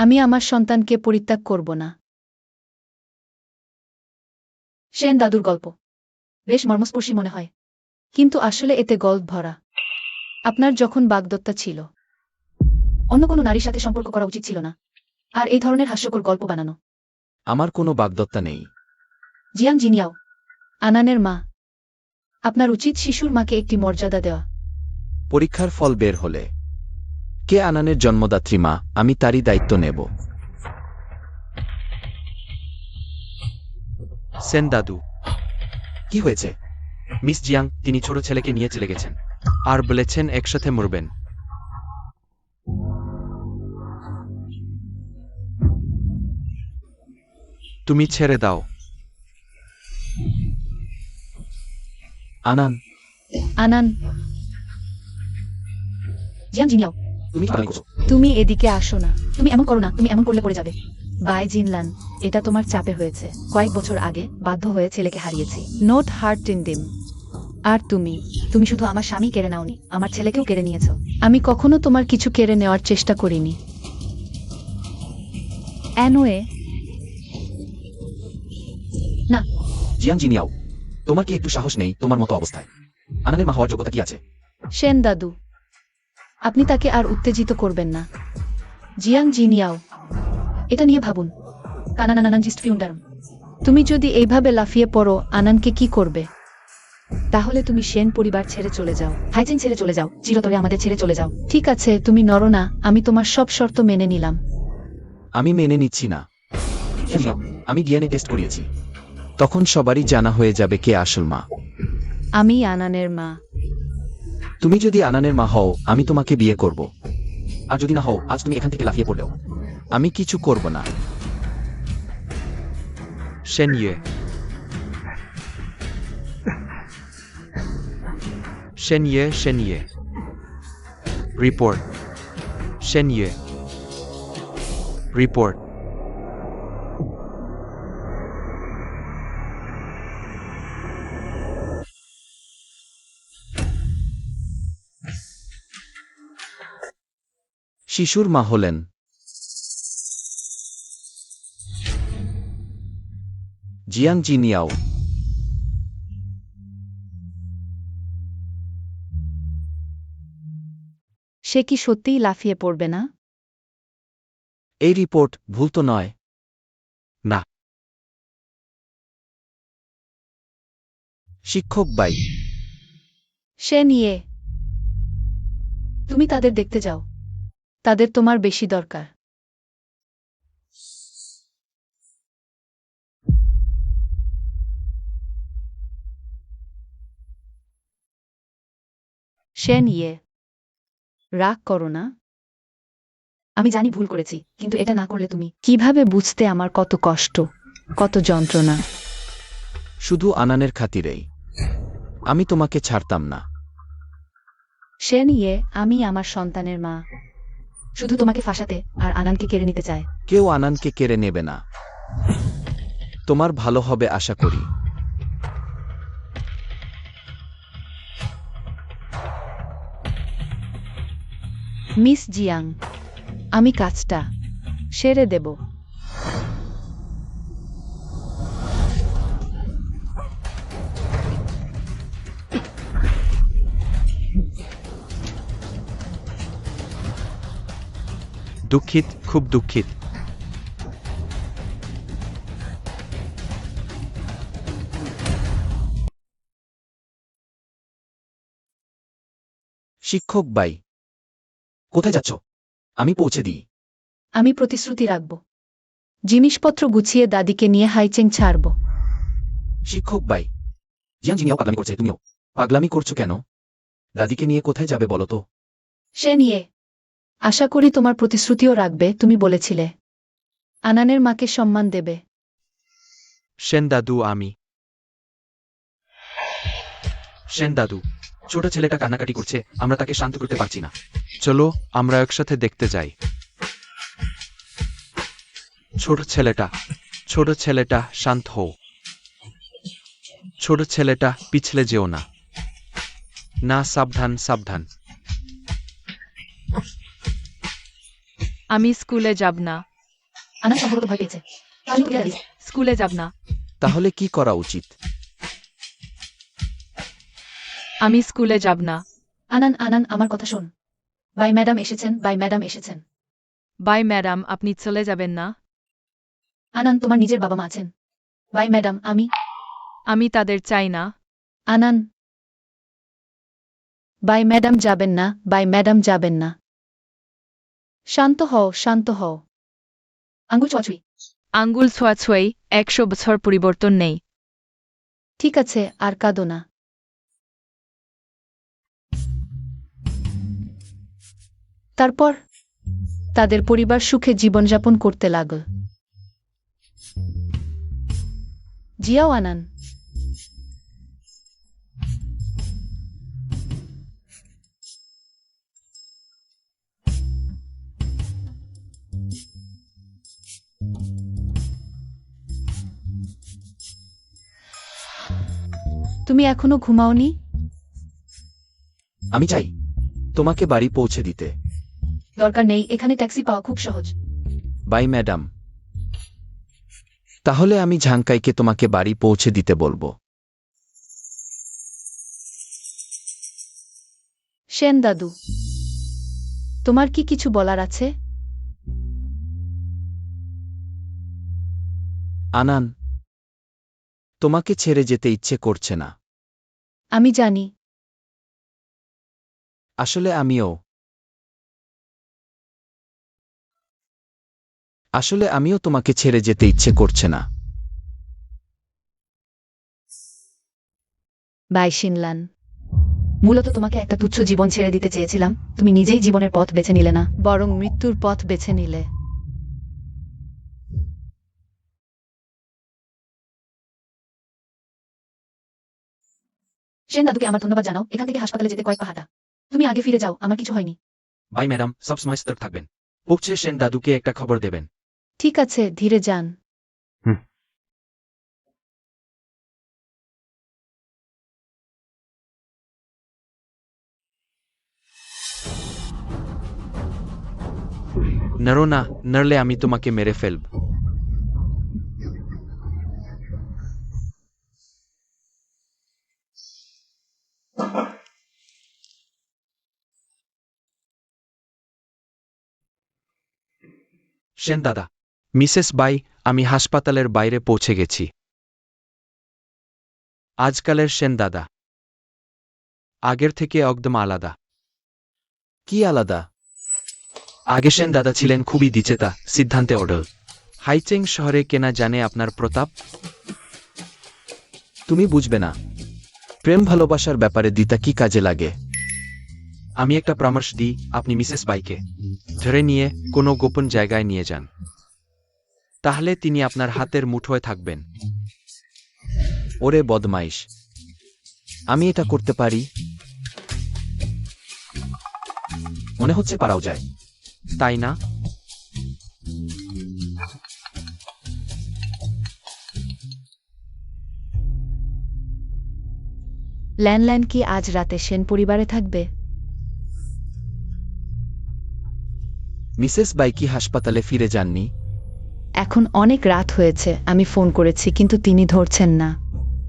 S3: আমি আমার সন্তানকে পরিত্যাগ করব না।
S4: সেন দাদুর গল্প বেশ মর্মস্পর্শী মনে হয়।
S3: কিন্তু আসলে এতে গল্প ভরা। আপনার যখন বাগদত্তা ছিল,
S4: অন্য কোনো নারীর সাথে সম্পর্ক করা উচিত ছিল না, আর এই ধরনের হাস্যকর গল্প বানানো।
S1: আমার কোনো বাগদত্তা নেই।
S4: জিয়াং জিনিয়াও,
S3: আনানের মা। আপনার উচিত শিশুর মাকে একটি মর্যাদা দেওয়া।
S1: পরীক্ষার ফল বের হলে কে আনানের জন্মদাত্রী মা, আমি তারই দায়িত্ব নেব।
S2: সেন দাদু,
S1: কি হয়েছে?
S2: মিস জিয়াং, তিনি ছোট ছেলেকে নিয়ে চলে গেছেন আর বলেছেন একসাথে মরবেন। তুমি ছেড়ে দাও।
S1: আনান,
S3: আনান,
S4: জিয়াং জিনিয়াও,
S1: তুমি কি করছো?
S3: তুমি এদিকে আসো না।
S4: তুমি এমন করো না, তুমি এমন করলে পড়ে যাবে।
S3: বাই জিনলান, এটা তোমার চাপে হয়েছে।
S4: কয়েক বছর আগে বাধ্য হয়ে ছেলেকে হারিয়েছি।
S3: নোট হার্ট ইন দিম। আর তুমি?
S4: তুমি শুধু আমার স্বামী কেড়ে নাওনি, আমার ছেলেকেও কেড়ে নিয়েছো।
S3: আমি কখনো তোমার কিছু কেড়ে নেওয়ার চেষ্টা করিনি। অ্যানোয়ে,
S4: না,
S1: জিয়াং জিনিয়াও, তোমার কি একটু সাহস নেই তোমার মতো অবস্থায়? আনানের মা হওয়ার যোগ্যতা কি আছে?
S3: সেন দাদু, আপনি তাকে আর উত্তেজিত করবেন না। জিয়াং জিনিয়াও,
S4: এটা নিয়ে ভাবুন। কানানানানজিস্ট ফিউন্ডারম।
S3: তুমি যদি এইভাবে লাফিয়ে পড়ো, আনানকে কি করবে?
S4: তাহলে তুমি সেন পরিবার ছেড়ে চলে যাও, হাইচেন ছেড়ে চলে যাও, চিরতরে আমাদের ছেড়ে চলে যাও।
S3: ঠিক আছে, তুমি নড়ো না, আমি তোমার সব শর্ত মেনে নিলাম।
S1: আমি মেনে নিচ্ছি না। আমি ডিএনএ টেস্ট করিয়েছি, তখন সবারই জানা হয়ে যাবে কে আসল মা।
S3: আমি আনানের মা।
S1: তুমি যদি আনানের মা হও আমি তোমাকে বিয়ে করব। আর যদি না হও আজ তুমি এখান থেকে লাফিয়ে পড়লেও আমি কিছু করব না।
S2: Shenye. Shenye. Report. Shenye. Report.
S1: শিশুর মা হলেন জিয়াং জিনিয়াও।
S3: সে কি সত্যিই লাফিয়ে পড়বে না?
S1: এই রিপোর্ট ভুল তো নয়?
S2: না।
S1: শিক্ষক বাই।
S3: সে নিয়ে তুমি তাদের দেখতে যাও, তাদের তোমার বেশি দরকার। সে নিয়ে রাগ করো না।
S4: আমি জানি ভুল করেছি, কিন্তু এটা না করলে তুমি
S3: কিভাবে বুঝতে আমার কত কষ্ট, কত যন্ত্রণা।
S1: শুধু আনানের খাতিরেই আমি তোমাকে ছাড়তাম না।
S3: সে নিয়ে আমি আমার সন্তানের মা।
S4: শুধু তোমাকে ফাঁসাতে আর আনানকে কেড়ে নিতে চায়।
S1: কেউ আনানকে কেড়ে নেবে না। তোমার ভালো হবে আশা করি।
S3: মিস জিয়াং, আমি কাজটা সেরে দেব।
S2: দুঃখিত, খুব দুঃখিত।
S1: শিক্ষক বাই, কোথায় যাচ্ছ? আমি পৌঁছে দিই।
S4: আমি প্রতিশ্রুতি রাখব।
S3: জিনিসপত্র গুছিয়ে দাদিকে নিয়ে হাইচেং ছাড়ব।
S1: শিক্ষক বাই, জিয়াং জিনিয়াও পাগলামি করছে, তুমিও পাগলামি করছো কেন? দাদিকে নিয়ে কোথায় যাবে বলো তো?
S4: সে নিয়ে
S3: আশা করি তোমার প্রতিশ্রুতিও রাখবে, তুমি বলেছিলে আনানের মাকে সম্মান দেবে।
S2: সেন দাদু আমি। সেন দাদু,
S1: ছোট ছেলেটা কান্নাকাটি করছে, আমরা তাকে শান্ত করতে পারছি না।
S2: চলো আমরা একসাথে দেখতে যাই। ছোট ছেলেটা শান্ত হও। ছোট ছেলেটা পিছলে যেও না। না, সাবধান সাবধান।
S5: আমি স্কুলে যাব না।
S4: আনান সম্ভবত ভয় পেয়েছে। তাহলে তুমি রাজি?
S5: স্কুলে যাব না।
S1: তাহলে কি করা উচিত?
S5: আমি স্কুলে যাব না।
S4: আনান আমার কথা শোন। বাই ম্যাডাম এসেছেন, বাই ম্যাডাম এসেছেন।
S5: বাই ম্যাডাম, আপনি চলে যাবেন না?
S4: আনান, তোমার নিজের বাবা মা আছেন। বাই ম্যাডাম,
S5: আমি তাদের চাই না।
S3: আনান, বাই ম্যাডাম যাবেন না, বাই ম্যাডাম যাবেন না। শান্ত হও, শান্ত হও।
S4: আঙ্গুল ছোঁয়াছুঁই।
S5: আঙ্গুল ছোঁয়াছুঁই, 100 বছর পরিবর্তন নেই।
S3: ঠিক আছে, আর কাঁদো না। তারপর তাদের পরিবার সুখে জীবনযাপন করতে লাগল। জিয়াও আনান। তুমি এখনো ঘুমাওনি?
S1: আমি চাই তোমাকে বাড়ি পৌঁছে দিতে।
S4: দরকার নেই, এখানে ট্যাক্সি পাওয়া খুব সহজ।
S1: Bye madam. তাহলে আমি ঝাঙ্কাইকে তোমাকে বাড়ি পৌঁছে দিতে বলবো।
S3: সেন দাদু, তোমার কি কিছু বলার আছে?
S1: আনান, তোমাকে ছেড়ে যেতে ইচ্ছে করছে না।
S3: আমি জানি।
S1: আসলে আমিও তোমাকে ছেড়ে যেতে ইচ্ছে করছে না।
S3: বাই শিনলান।
S4: মূলত তোমাকে একটা তুচ্ছ জীবন ছেড়ে দিতে চেয়েছিলাম, তুমি নিজেই জীবনের পথ বেছে নিলে না।
S3: বরং মৃত্যুর পথ বেছে নিলে।
S4: সেন দাদুকে আমার ধন্যবাদ জানাও, এখান থেকে হাসপাতালে যেতে কয়েক পা হাঁটা। তুমি আগে ফিরে যাও, আমার কিছু হয়নি।
S2: বাই ম্যাডাম, সবসময় সতর্ক থাকবেন। পৌঁছে সেন দাদুকে একটা খবর দেবেন।
S3: ঠিক আছে, ধীরে যান।
S2: নড়ো না, নড়লে আমি তোমাকে মেরে ফেলব। সেন দাদা, মিসেস বাই, আমি হাসপাতালের বাইরে পৌঁছে গেছি। আজকালের সেন দাদা আগের থেকে একদম আলাদা।
S1: কি আলাদা?
S2: আগে সেন দাদা ছিলেন খুবই দিচেতা, সিদ্ধান্তে অডল। হাইচেং শহরে কেনা জানে আপনার প্রতাপ।
S1: তুমি বুঝবে না, প্রেম ভালোবাসার ব্যাপারে দিতা কি কাজে লাগে।
S2: আমি একটা পরামর্শ দিই, আপনি মিসেস বাইকে ধরে নিয়ে কোনো গোপন জায়গায় নিয়ে যান, তাহলে তিনি আপনার হাতের মুঠোয় থাকবেন।
S1: ওরে বদমাইশ, আমি এটা করতে পারি? মনে হচ্ছে পারাও যায়।
S2: তাই না?
S3: ল্যান্ডলাইন কি আজ রাতে সেন পরিবারে থাকবে?
S1: মিসেস বাই কি হাসপাতালে ফিরে যাননি?
S3: এখন অনেক রাত হয়েছে, আমি ফোন করেছি কিন্তু তিনি ধরছেন না।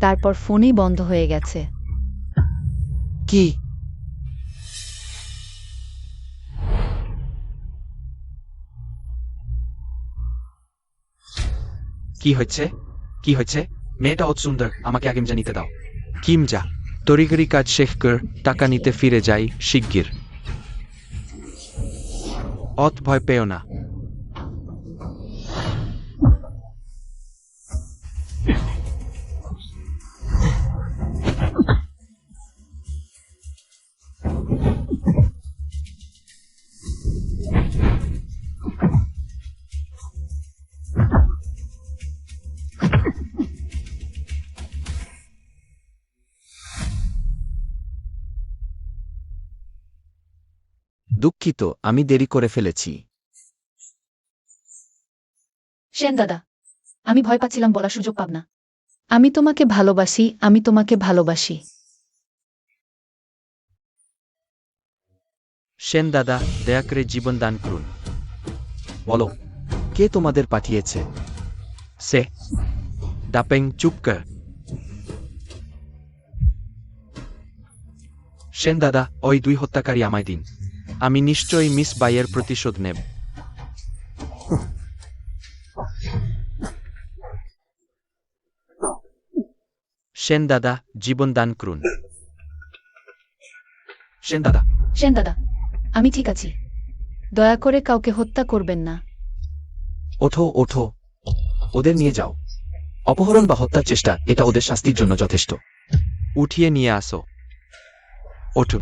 S3: তারপর ফোনই বন্ধ হয়ে গেছে।
S1: কি?
S2: কি হচ্ছে? কি হচ্ছে? মেয়েটা অত সুন্দর, আমাকে আগে জানিতে দাও। কিম যা, তড়িঘড়ি কাজ শেষ কর, টাকা নিতে ফিরে যাই শিগগির। অত ভয় পেও না।
S1: দুঃখিত, আমি দেরি করে ফেলেছি।
S4: সেন দাদা, আমি ভয় পাচ্ছিলাম, বলার সুযোগ পাব না।
S3: আমি তোমাকে ভালোবাসি, আমি তোমাকে ভালোবাসি।
S2: সেন দাদা, দয়া করে জীবন দান করুন।
S1: বলো, কে তোমাদের পাঠিয়েছে?
S2: সে ডাপেং, চুপ কর। সেন দাদা, ওই 2 হত্যাকারী আমায় দিন, আমি নিশ্চয়ই মিস বাইয়ের প্রতিশোধ নেব। সেন দাদা, জীবন দান করুন। সেন দাদা,
S4: সেন দাদা, আমি ঠিক আছি।
S3: দয়া করে কাউকে হত্যা করবেন না।
S1: ওঠো ওঠো, ওদের নিয়ে যাও। অপহরণ বা হত্যার চেষ্টা, এটা ওদের শাস্তির জন্য যথেষ্ট।
S2: উঠিয়ে নিয়ে আসো। ওঠো।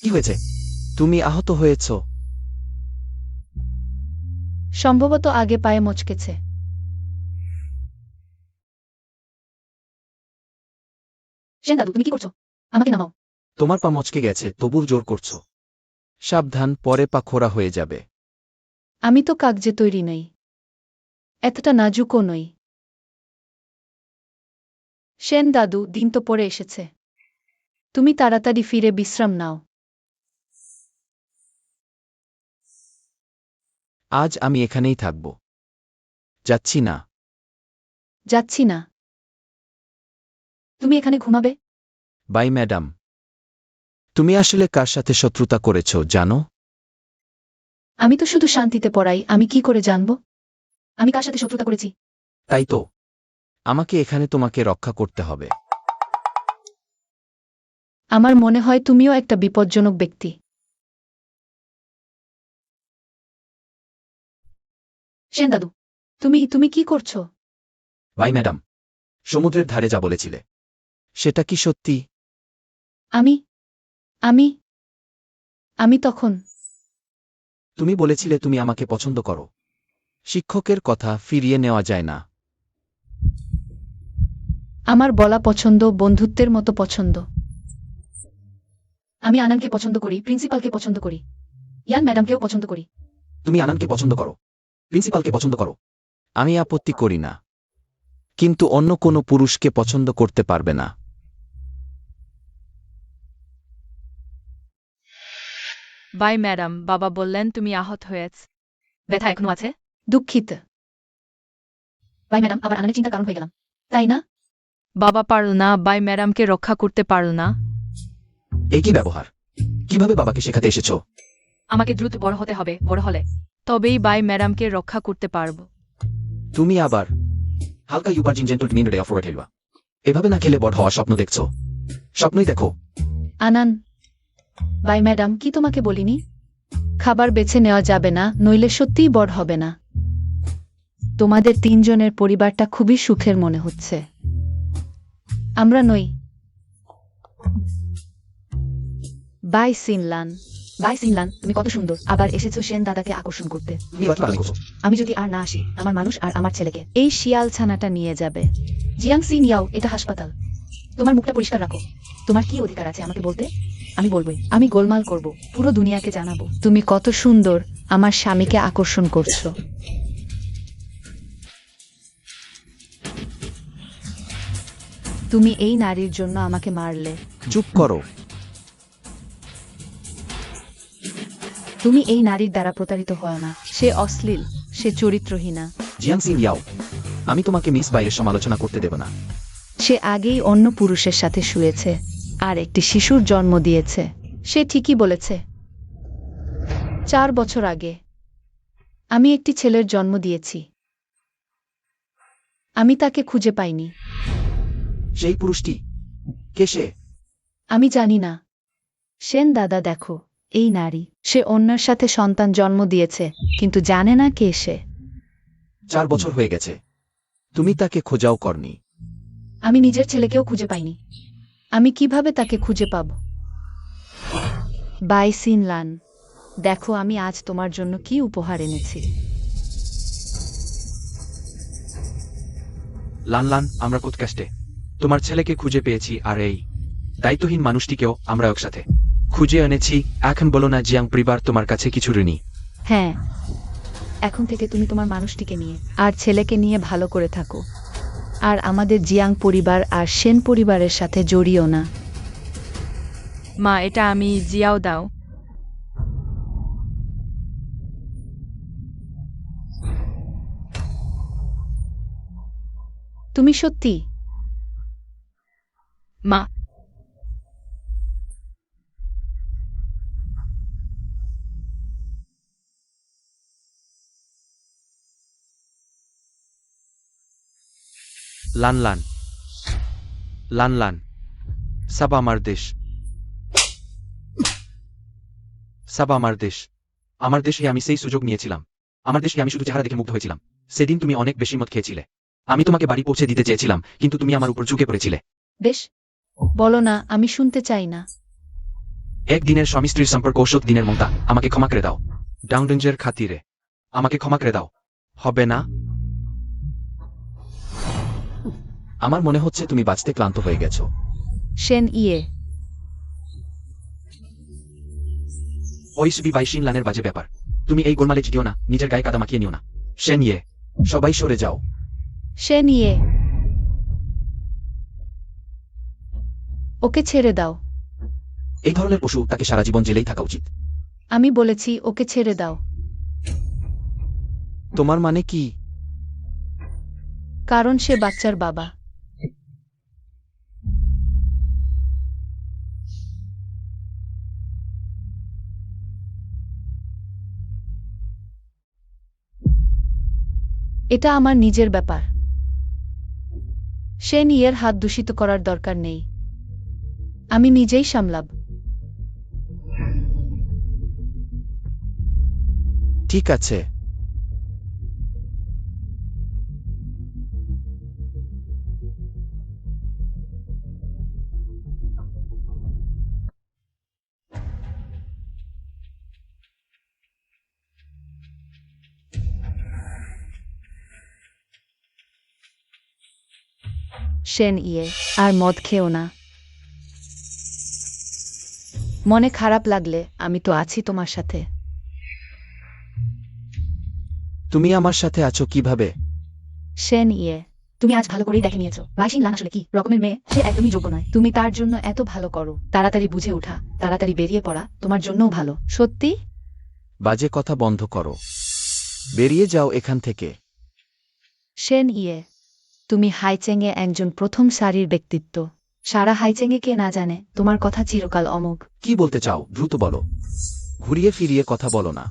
S1: কি হয়েছে? তুমি আহত হয়েছ?
S3: সম্ভবত আগে পায়ে মচকেছে।
S4: সেন দাদু, তুমি কি করছো? আমাকে নামাও।
S1: তোমার পা মচকে গেছে, তবু জোর করছো। সাবধান, পরে পা খোড়া হয়ে যাবে।
S3: আমি তো কাগজে তৈরি নই, এতটা নাজুকও নই। সেন দাদু, দিন তো পড়ে এসেছে, তুমি তাড়াতাড়ি ফিরে বিশ্রাম নাও।
S1: আজ আমি এখানেই থাকব, যাচ্ছি না।
S3: যাচ্ছি না।
S4: তুমি এখানে ঘুমাবে?
S1: Bye madam. তুমি আসলে কার সাথে শত্রুতা করেছ জানো?
S4: আমি তো শুধু শান্তিতে পড়াই, আমি কি করে জানব আমি কার সাথে শত্রুতা করেছি?
S1: তাই তো, আমাকে এখানে তোমাকে রক্ষা করতে হবে।
S3: আমার মনে হয় তুমিও একটা বিপজ্জনক ব্যক্তি।
S4: সেন দাদু, তুমি কি করছো?
S1: ভাই ম্যাডাম, সমুদ্রের ধারে যা বলেছিলে সেটা কি সত্যি?
S4: আমি আমি আমি তখন
S1: তুমি বলেছিলে তুমি আমাকে পছন্দ করো। শিক্ষকের কথা ফিরিয়ে নেওয়া যায় না।
S4: আমার বলা পছন্দ বন্ধুত্বের মতো পছন্দ। আমি আনন্দকে পছন্দ করি, প্রিন্সিপালকে পছন্দ করি, ইয়ান ম্যাডামকেও পছন্দ করি।
S1: তুমি আনন্দকে পছন্দ করো, প্রিন্সিপালকে পছন্দ করো। আমি আপত্তি করি না, কিন্তু অন্য কোনো পুরুষকে পছন্দ করতে পারবে না।
S5: বাই ম্যাডাম, বাবা বললেন তুমি আহত হয়েছ।
S4: ব্যথা এখনো আছে? দুঃখিত। ভাই ম্যাডাম, আবার আনন্দের চিন্তার কারণ হয়ে গেলাম, তাই না?
S5: বাবা পারল না, বাই ম্যাডামকে রক্ষা করতে পারল না।
S1: এই কি ব্যবহার? কিভাবে বাবাকে শেখাতে এসেছো?
S5: আমাকে দ্রুত বড় হতে হবে, বড় হলে তবেই বাই ম্যাডামকে রক্ষা করতে পারব।
S1: তুমি আবার হালকা ইউপার্জিন জেন্টলম্যান ডে অফ ওয়ার্ড হেলবা। এভাবে না খেলে বড় হওয়ার স্বপ্ন দেখছো? স্বপ্নই দেখো।
S4: আনান, ভাই ম্যাডাম কি তোমাকে বলিনি? খাবার বেছে নেওয়া যাবে না, নইলে সত্যিই বড় হবে না। তোমাদের তিনজনের পরিবারটা খুবই সুখের মনে হচ্ছে। আমরা নই। বাই সিনলান। বাই সিনলান, তুমি কত সুন্দর। আবার এসেছো সেন দাদাকে আকর্ষণ করতে।
S1: তুমি এবার কি পালন করছো?
S4: আমি যদি আর না আসি, আমার মানুষ আর আমার ছেলেকে এই শিয়াল ছানাটা নিয়ে যাবে। জিয়াং সি নিয়াও, এটা হাসপাতাল। তোমার মুখটা পরিষ্কার রাখো। তোমার কি অধিকার আছে আমাকে বলতে? আমি বলবোই। আমি গোলমাল করব, পুরো দুনিয়াকে জানাবো তুমি কত সুন্দর, আমার স্বামীকে আকর্ষণ করছো। তুমি এই নারীর জন্য আমাকে মারলে।
S1: চুপ করো।
S4: তুমি এই নারীর দ্বারা প্রতারিত হয় না। সে অশ্লীল, সে চরিত্রহীনা।
S1: জিয়াং সিং ইয়াও, আমি তোমাকে মিস বাইয়ের সমালোচনা করতে দেব না।
S4: সে আগেই অন্য পুরুষের সাথে শুয়েছে আর একটি শিশুর জন্ম দিয়েছে। সে ঠিকই বলেছে। 4 বছর আগে আমি একটি ছেলের জন্ম দিয়েছি। আমি তাকে খুঁজে পাইনি।
S1: সেই পুরুষটি কে সে?
S4: আমি জানি না। সেন দাদা দেখো, এই নারী, সে অন্যের সাথে সন্তান জন্ম দিয়েছে, কিন্তু জানে না কে সে।
S1: 4 বছর হয়ে গেছে, তুমি তাকে খোঁজাও করনি।
S4: আমি নিজের ছেলেকেও খুঁজে পাইনি। আমি কিভাবে তাকে খুঁজে পাব? বাই সিনলান, দেখো আমি আজ তোমার জন্য কি উপহার এনেছি।
S2: লান লান, আমরা পডকাস্টে তোমার ছেলেকে খুঁজে পেয়েছি, আর এই দায়িত্বহীন মানুষটিকেও আমরা একসাথে খুঁজে এনেছি। এখন বলো না জিয়াং পরিবার তোমার কাছে কিছু ঋণী?
S4: হ্যাঁ, এখন থেকে তুমি তোমার মানুষটিকে নিয়ে আর ছেলেকে নিয়ে ভালো করে থাকো। আর আমাদের জিয়াং পরিবার আর সেন পরিবারের সাথে জড়িও না।
S5: মা, এটা আমি জিয়াও দাও।
S4: তুমি সত্যি?
S5: মা,
S2: লান লান, লান লান, সব আমার দেশ, সব আমার দেশ। আমার দেশে আমি সেই সুযোগ নিয়েছিলাম। আমার দেশে আমি শুধু চেহারা দেখে মুগ্ধ হয়েছিলাম। সেদিন তুমি অনেক বেশি মদ খেয়েছিলে। আমি তোমাকে বাড়ি পৌঁছে দিতে চেয়েছিলাম, কিন্তু তুমি আমার উপর ঝুঁকে পড়েছিলে।
S4: বেশ, বলো না, আমি শুনতে চাই না।
S2: একদিনের স্বামী স্ত্রীর সম্পর্ক ঔষধ দিনের মমতা, আমাকে ক্ষমা করে দাও। ডাউনরেঞ্জের খাতিরে আমাকে ক্ষমা করে দাও, হবে না?
S1: আমার মনে হচ্ছে তুমি বাঁচতে ক্লান্ত হয়ে গেছো।
S4: সেন ইয়ে,
S2: ওই সুবি বাইশিন লানের বাজে ব্যাপার। তুমি এই গোলমালে জিতিও না, নিজের গায়ে কাদা মাখিয়ে নিও না। সে নিয়ে
S1: সবাই সরে যাও।
S4: সেন ইয়ে, ওকে ছেড়ে দাও।
S1: এই ধরনের পশু তাকে সারা জীবন জেলেই থাকা উচিত।
S4: আমি বলেছি ওকে ছেড়ে দাও।
S1: তোমার মানে কি?
S4: কারণ সে বাচ্চার বাবা। এটা আমার নিজের ব্যাপার। সে নিয়ের হাত দূষিত করার দরকার নেই। আমি নিজেই সামলাব।
S1: ঠিক আছে।
S3: সেন ইয়ে, আর মদ খেও না। মনে খারাপ লাগলে আমি তো আছি তোমার সাথে।
S1: তুমি আমার সাথে আছো কিভাবে?
S3: সেন ইয়ে,
S4: তুমি আজ ভালো করেই দেখে নিয়েছো বাইশিন লান আসলে কি রকমের মেয়ে, সে একদমই যোগ্য নয়।
S3: তুমি তার জন্য এত ভালো করো।
S4: তাড়াতাড়ি বুঝে ওঠা, তাড়াতাড়ি বেরিয়ে পড়া তোমার জন্যও ভালো।
S3: সত্যি?
S1: বাজে কথা বন্ধ করো, বেরিয়ে যাও এখান থেকে।
S3: সেন ইয়ে, তুমি হাইচেংয়ে একজন প্রথম সারির ব্যক্তিত্ব।
S4: সারা হাইচেঙ্গে কে না জানে তোমার কথা চিরকাল অমোঘ।
S1: কি বলতে চাও দ্রুত বলো, ঘুরিয়ে ফিরিয়ে কথা বলো না।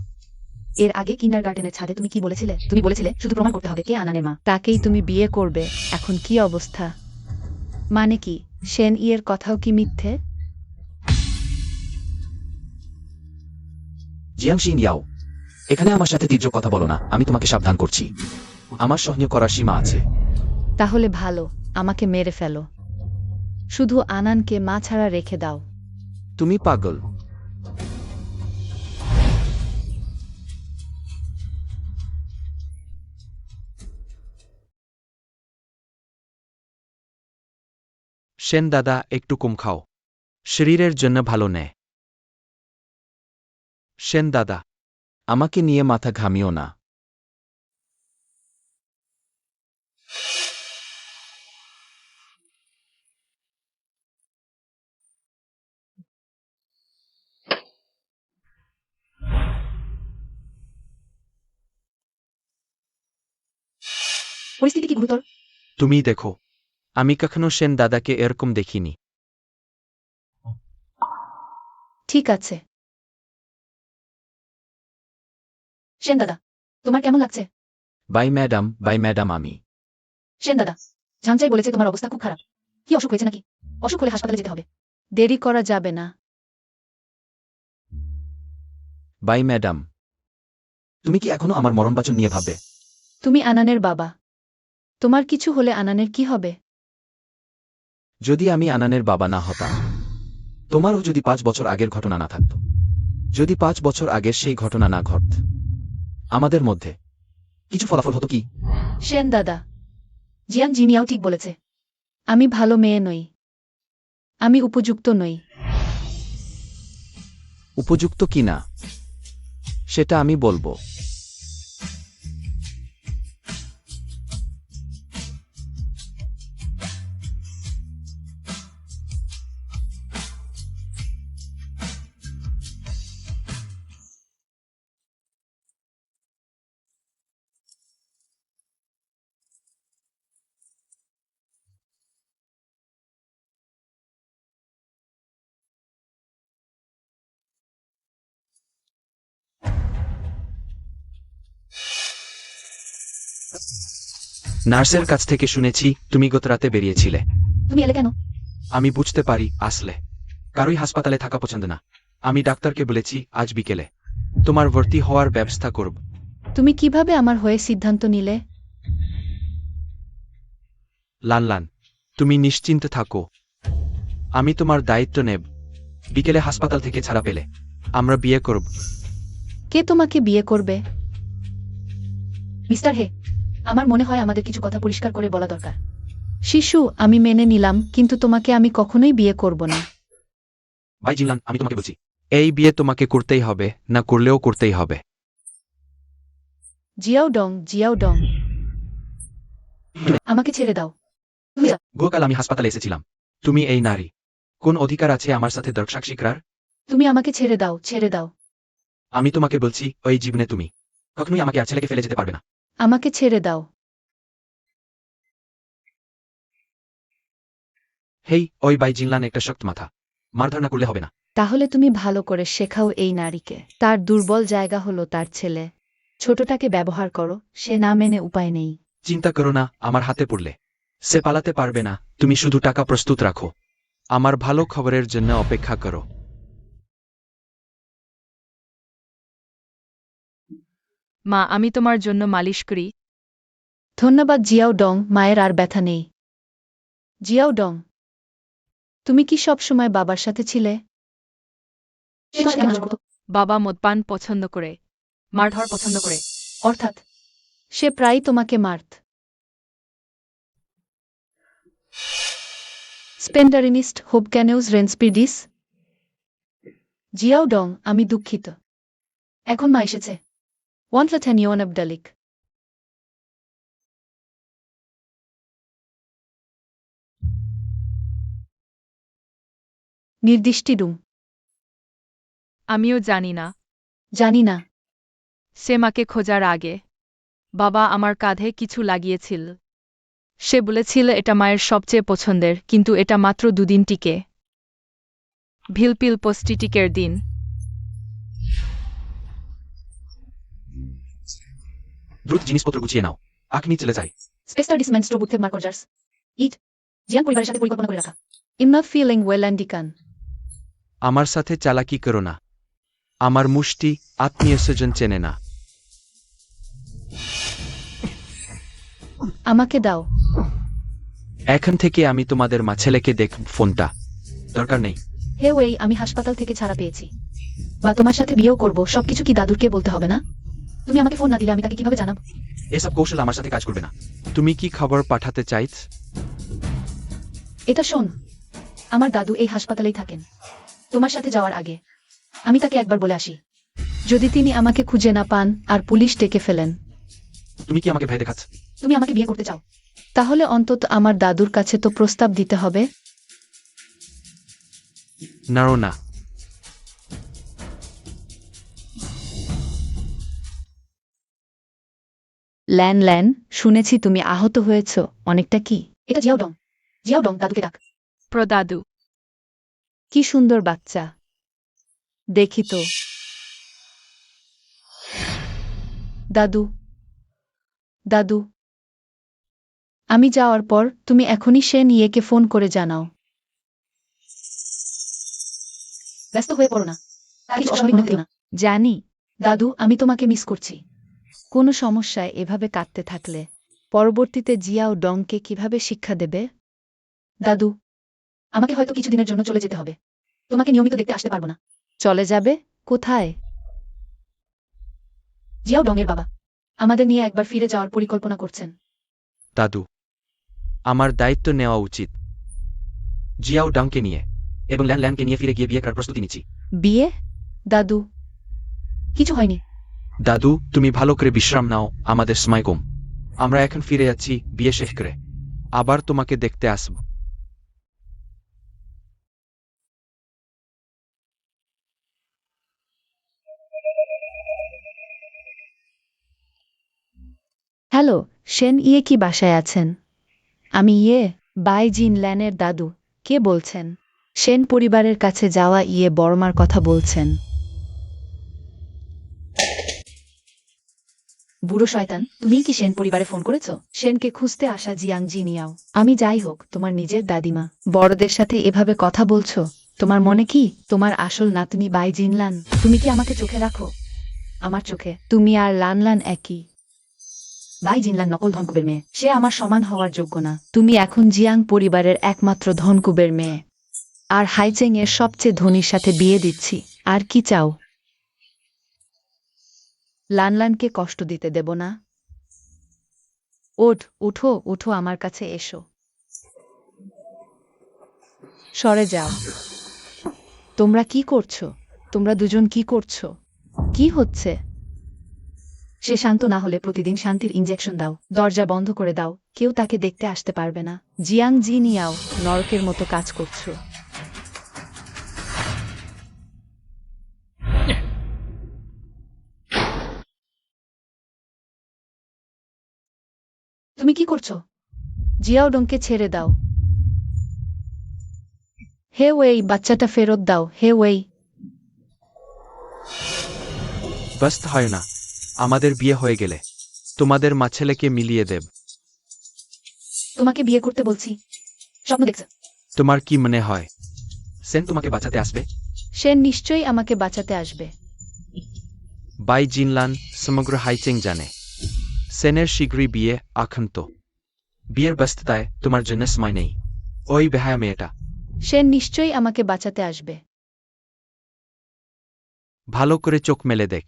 S4: এর আগে কিন্ডারগার্টেনের ছাদে তুমি কি বলেছিলে? তুমি বলেছিলে শুধু প্রমাণ করতে হবে কে আনানের মা।
S3: তাকেই তুমি বিয়ে করবে। এখন কি অবস্থা? মানে কি, সেন ইয়ের কথাও কি মিথ্যে?
S1: জিয়াংশিং ইয়াও, এখানে আমার সাথে তীর্য কথা বলো না, আমি তোমাকে সাবধান করছি। আমার সহ্য করার সীমা আছে।
S3: তাহলে ভালো, আমাকে মেরে ফেলো। শুধু আনানকে মা ছাড়া রেখে দাও।
S1: তুমি পাগল।
S2: সেন দাদা, একটু কম খাও, শরীরের জন্য ভালো নেয়। সেন দাদা,
S1: আমাকে নিয়ে মাথা ঘামিও না।
S4: পরিস্থিতি কি গুরুতর?
S2: তুমি দেখো, আমি কখনো সেন দাদাকে এরকম দেখিনি।
S3: ঠিক আছে।
S4: সেন দাদা, তোমার কেমন লাগছে?
S1: বাই ম্যাডাম, আমি।
S4: সেন দাদা, ঝাংচাই বলেছে তোমার অবস্থা খুব খারাপ। কি অসুখ হয়েছে নাকি? অসুখ হলে হাসপাতালে যেতে হবে।
S3: দেরি করা যাবে না।
S1: Bye madam. তুমি কি এখনো আমার মরণবাচন নিয়ে ভাববে?
S3: তুমি আনানের বাবা। তোমার কিছু হলে আনানের কি হবে?
S1: যদি আমি আনানের বাবা না হতাম, তোমারও যদি 5 বছর আগের ঘটনা না থাকত, যদি 5 বছর আগের সেই ঘটনা না ঘটত, আমাদের মধ্যে কিছু ফলাফল হতো কি?
S3: সেন দাদা,
S4: জিয়াং জিমিয়াও ঠিক বলেছে।
S3: আমি ভালো মেয়ে নই। আমি উপযুক্ত নই।
S1: উপযুক্ত কি না সেটা আমি বলবো।
S2: নার্সের কাছ থেকে শুনেছি তুমি গত রাতে বেরিয়েছিলে।
S4: তুমি এলে কেন?
S2: আমি বুঝতে পারি আসলে কারোই হাসপাতালে থাকা পছন্দ না। আমি ডাক্তারকে বলেছি আজ বিকেলে তোমার ভর্তি হওয়ার ব্যবস্থা করব।
S3: তুমি কিভাবে আমার হয়ে সিদ্ধান্ত নিলে?
S2: লান, তুমি নিশ্চিন্ত থাকো, আমি তোমার দায়িত্ব নেব। বিকেলে হাসপাতাল থেকে ছাড়া পেলে আমরা বিয়ে করব।
S3: কে তোমাকে বিয়ে করবে?
S4: মিস্টার হে, আমার মনে হয় আমাদের কিছু কথা পরিষ্কার করে বলা দরকার।
S3: শিশু, আমি মেনে নিলাম, কিন্তু তোমাকে আমি কখনোই বিয়ে করব না।
S2: ভাই জিনলান, আমি তোমাকে বলছি, এই বিয়ে তোমাকে করতেই হবে, না করলেও করতেই হবে।
S3: জিয়াও ডং।
S4: আমাকে ছেড়ে দাও। তুমি যাও।
S2: গতকাল আমি হাসপাতালে এসেছিলাম। তুমি এই নারী, কোন অধিকার আছে আমার সাথে দর্শাক্ষী করার?
S4: তুমি আমাকে ছেড়ে দাও, ছেড়ে দাও।
S2: আমি তোমাকে বলছি, ওই জীবনে তুমি কখনোই আমাকে আর ছেলেকে ফেলে যেতে পারবে না।
S3: আমাকে ছেড়ে দাও।
S2: হেই, ওই বাই জিনলান একটা শক্ত মাথা, মারধর না করলে হবে না।
S3: তাহলে তুমি ভালো করে শেখাও এই নারীকে। তার দুর্বল জায়গা হলো তার ছেলে। ছোটটাকে ব্যবহার করো, সে না মেনে উপায় নেই।
S2: চিন্তা করো না, আমার হাতে পড়লে সে পালাতে পারবে না। তুমি শুধু টাকা প্রস্তুত রাখো, আমার ভালো খবরের জন্য অপেক্ষা করো।
S5: মা, আমি তোমার জন্য মালিশ করি।
S3: ধন্যবাদ জিয়াও ডং, মায়ের আর ব্যথা নেই। জিয়াও ডং, তুমি কি সব সময় বাবার সাথে ছিলে?
S4: সে তোমার কেমন করতো?
S5: বাবা মদপান পছন্দ করে, মারধর পছন্দ করে।
S4: অর্থাৎ
S3: সে প্রায়ই তোমাকে মারত। স্পেন্ডারিনিস্ট হোপ ক্যানেউস রেন্সপিডিস। জিয়াও ডং, আমি দুঃখিত।
S4: এখন মা এসেছে।
S3: ওয়ান্টলাথানিওন আবডালিক। নির্দিষ্টিডুম।
S5: আমিও জানি না।
S4: জানি না।
S5: সে মাকে খোঁজার আগে বাবা আমার কাঁধে কিছু লাগিয়েছিল। সে বলেছিল এটা মায়ের সবচেয়ে পছন্দের, কিন্তু এটা মাত্র 2 দিন টিকে। ভিলপিল পোস্টিটিকের দিন।
S2: দ্রুত জিনিসপত্র গুছিয়ে নাও, আঁকনি চলে যায়।
S4: স্পেস্টারডিসমেন্ট স্ট্রোবুথে মার্কজার্স। ইট। জিয়াং পরিবারের সাথে পরিকল্পনা করে রাখা।
S3: ইমনা ফিলিং ওয়েল্যান্ডিকান।
S2: আমার সাথে চালাকি করো না। আমার মুষ্টি আত্মীয় স্বজন চেনে না।
S3: আমাকে দাও।
S2: এখন থেকে আমি তোমাদের মা ছেলেকে দেখ ফোনটা দরকার নেই।
S4: হে ওয়েই, আমি হাসপাতাল থেকে ছাড়া পেয়েছি। বা তোমার সাথে বিয়েও করব, সবকিছু কি দাদুরকে বলতে হবে না? তুমি আমাকে ফোন না দিলে আমি তাকে কিভাবে জানাবো?
S2: এসব কৌশল আমার সাথে কাজ করবে না। তুমি কি খবর পাঠাতে চাইছ?
S4: এটা শোন, আমার দাদু এই হাসপাতালেই থাকেন। তোমার সাথে যাওয়ার আগে আমি তাকে একবার বলে আসি।
S3: যদি তিনি আমাকে খুঁজে না পান আর পুলিশ ডেকে ফেলেন,
S2: তুমি কি আমাকে ভয় দেখাচ্ছ?
S4: তুমি আমাকে বিয়ে করতে চাও?
S3: তাহলে অন্তত আমার দাদুর কাছে তো প্রস্তাব দিতে হবে।
S2: নাড়ো না।
S3: ল্যান ল্যান, শুনেছি তুমি আহত হয়েছ অনেকটা। কি?
S4: এটা জিয়াও ডং। জিয়াও ডং, দাদুকে ডাক।
S5: প্রদাদু।
S3: কি সুন্দর বাচ্চা। দেখি তো। দাদু, দাদু, আমি যাওয়ার পর তুমি এখনই শেন ইয়েকে ফোন করে জানাও।
S4: ব্যস্ত হয়ে পড়ো না, তার কিছু অস্বাভাবিক মনে হলো না।
S3: জানি।
S4: দাদু, আমি তোমাকে মিস করছি।
S3: কোনো সমস্যায় এভাবে কাটতে থাকলে পরবর্তীতে জিয়াও ডংকে কিভাবে শিক্ষা দেবে?
S4: দাদু, আমাকে হয়তো কিছুদিনের জন্য চলে যেতে হবে। তোমাকে নিয়মিত দেখতে আসতে পারবো না।
S3: চলে যাবে? কোথায়?
S4: জিয়াও ডং এর বাবা আমাদের নিয়ে একবার ফিরে যাওয়ার পরিকল্পনা করছেন।
S2: দাদু, আমার দায়িত্ব নেওয়া উচিত। জিয়াও ডাংকে নিয়ে এবং ল্যান ল্যানকে নিয়ে ফিরে গিয়ে বিয়ে করার প্রস্তুতি নিচ্ছি।
S3: বিয়ে? দাদু,
S4: কিছু হয়নি।
S2: দাদু, তুমি ভালো করে বিশ্রাম নাও, আমাদের সময় কম। আমরা এখন ফিরে যাচ্ছি বিয়ে শেষ করে। আবার তোমাকে দেখতে আসব।
S3: হ্যালো, শেন ইয়ে কি বাসায় আছেন? আমি ইয়ে, বাই জিন ল্যানের দাদু। কে বলছেন? সেন পরিবারের কাছে যাওয়া ইয়ে বর্মার কথা বলছেন।
S4: বুড়ো শয়তান, তুমি কি সেন পরিবারে ফোন করেছো?
S3: সেনকে খুঁজতে আসা জিয়াং জিনিয়াও। আমি যাই হোক, তোমার নিজের দাদিমা। বড়দের সাথে এভাবে কথা বলছো? তোমার মনে কি তোমার আসল নাতনি বাই জিনলান?
S4: তুমি কি আমাকে চোখে রাখো? আমার চোখে
S3: তুমি আর লানলান একই।
S4: বাই জিনলান নকল ধনকুবের মেয়ে। সে আমার সমান হওয়ার যোগ্য না।
S3: তুমি এখন জিয়াং পরিবারের একমাত্র ধনকুবের মেয়ে। আর হাইচেং এর সবচেয়ে ধনীর সাথে বিয়ে দিচ্ছি। আর কি চাও? লানলানকে কষ্ট দিতে দেব না। উঠো উঠো, আমার কাছে এসো। সরে যাও। তোমরা কি করছো? তোমরা দুজন কি করছো? কি হচ্ছে?
S4: সে শান্ত না হলে প্রতিদিন শান্তির ইনজেকশন দাও।
S3: দরজা বন্ধ করে দাও, কেউ তাকে দেখতে আসতে পারবে না। জিয়াং জিনিয়াও, নরকের মতো কাজ করছো।
S4: তুমি কি করছো?
S3: জিয়াওডংকে ছেড়ে দাও। হে ওয়েই, বাচ্চাটা ফেরত দাও। হে ওয়েই।
S2: ব্যস্ত হয় না, আমাদের বিয়ে হয়ে গেলে তোমাদের মা ছেলেকে মিলিয়ে দেব।
S4: তোমাকে বিয়ে করতে বলছি। স্বপ্ন দেখছে।
S2: তোমার কি মনে হয় সেন তোমাকে বাঁচাতে আসবে?
S3: সে নিশ্চয়ই আমাকে বাঁচাতে আসবে।
S2: বাই জিনলান সমগ্র হাইচেং জানে সেনের শীঘ্রই বিয়ে আকান্ত। বিয়ের ব্যস্ততায় তোমার জন্য সময় নেই। ওই বেহায়া মেয়েটা।
S3: সে নিশ্চয়ই আমাকে বাঁচাতে আসবে।
S2: ভালো করে চোখ মেলে দেখ।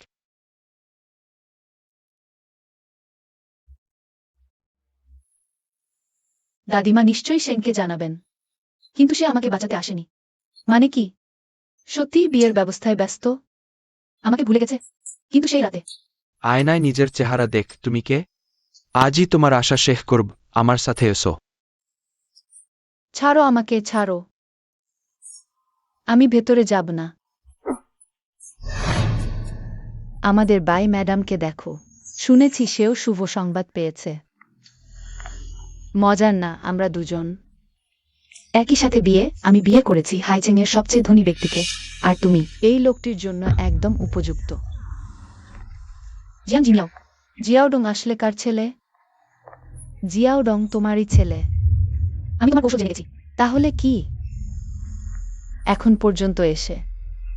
S4: দাদিমা নিশ্চয়ই সেনকে জানাবেন। কিন্তু সে আমাকে বাঁচাতে আসেনি। মানে কি? সত্যি বিয়ের ব্যবস্থায় ব্যস্ত? আমাকে ভুলে গেছে? কিন্তু সেই রাতে
S2: আয়নায় নিজের চেহারা দেখ, তুমি কে? আজই তোমার আশা শেষ করব, আমার সাথে এসো।
S3: ছাড়ো আমাকে, ছাড়ো। আমি ভেতরে যাব না। আমাদের বাই ম্যাডামকে দেখো। শুনেছি সেও শুভ সংবাদ পেয়েছে। মজার না, আমরা দুজন।
S4: একই সাথে বিয়ে, আমি বিয়ে করেছি হাইচেং এর সবচেয়ে ধনী ব্যক্তিকে। আর তুমি?
S3: এই লোকটির জন্য একদম উপযুক্ত।
S4: জিয়াং জিমিয়াও।
S3: জিয়াওডং আসলে কার ছেলে? জিয়াওডং তোমারই ছেলে।
S4: আমি তোমার কৌশল জেনে গেছি।
S3: তাহলে কি? এখন পর্যন্ত এসে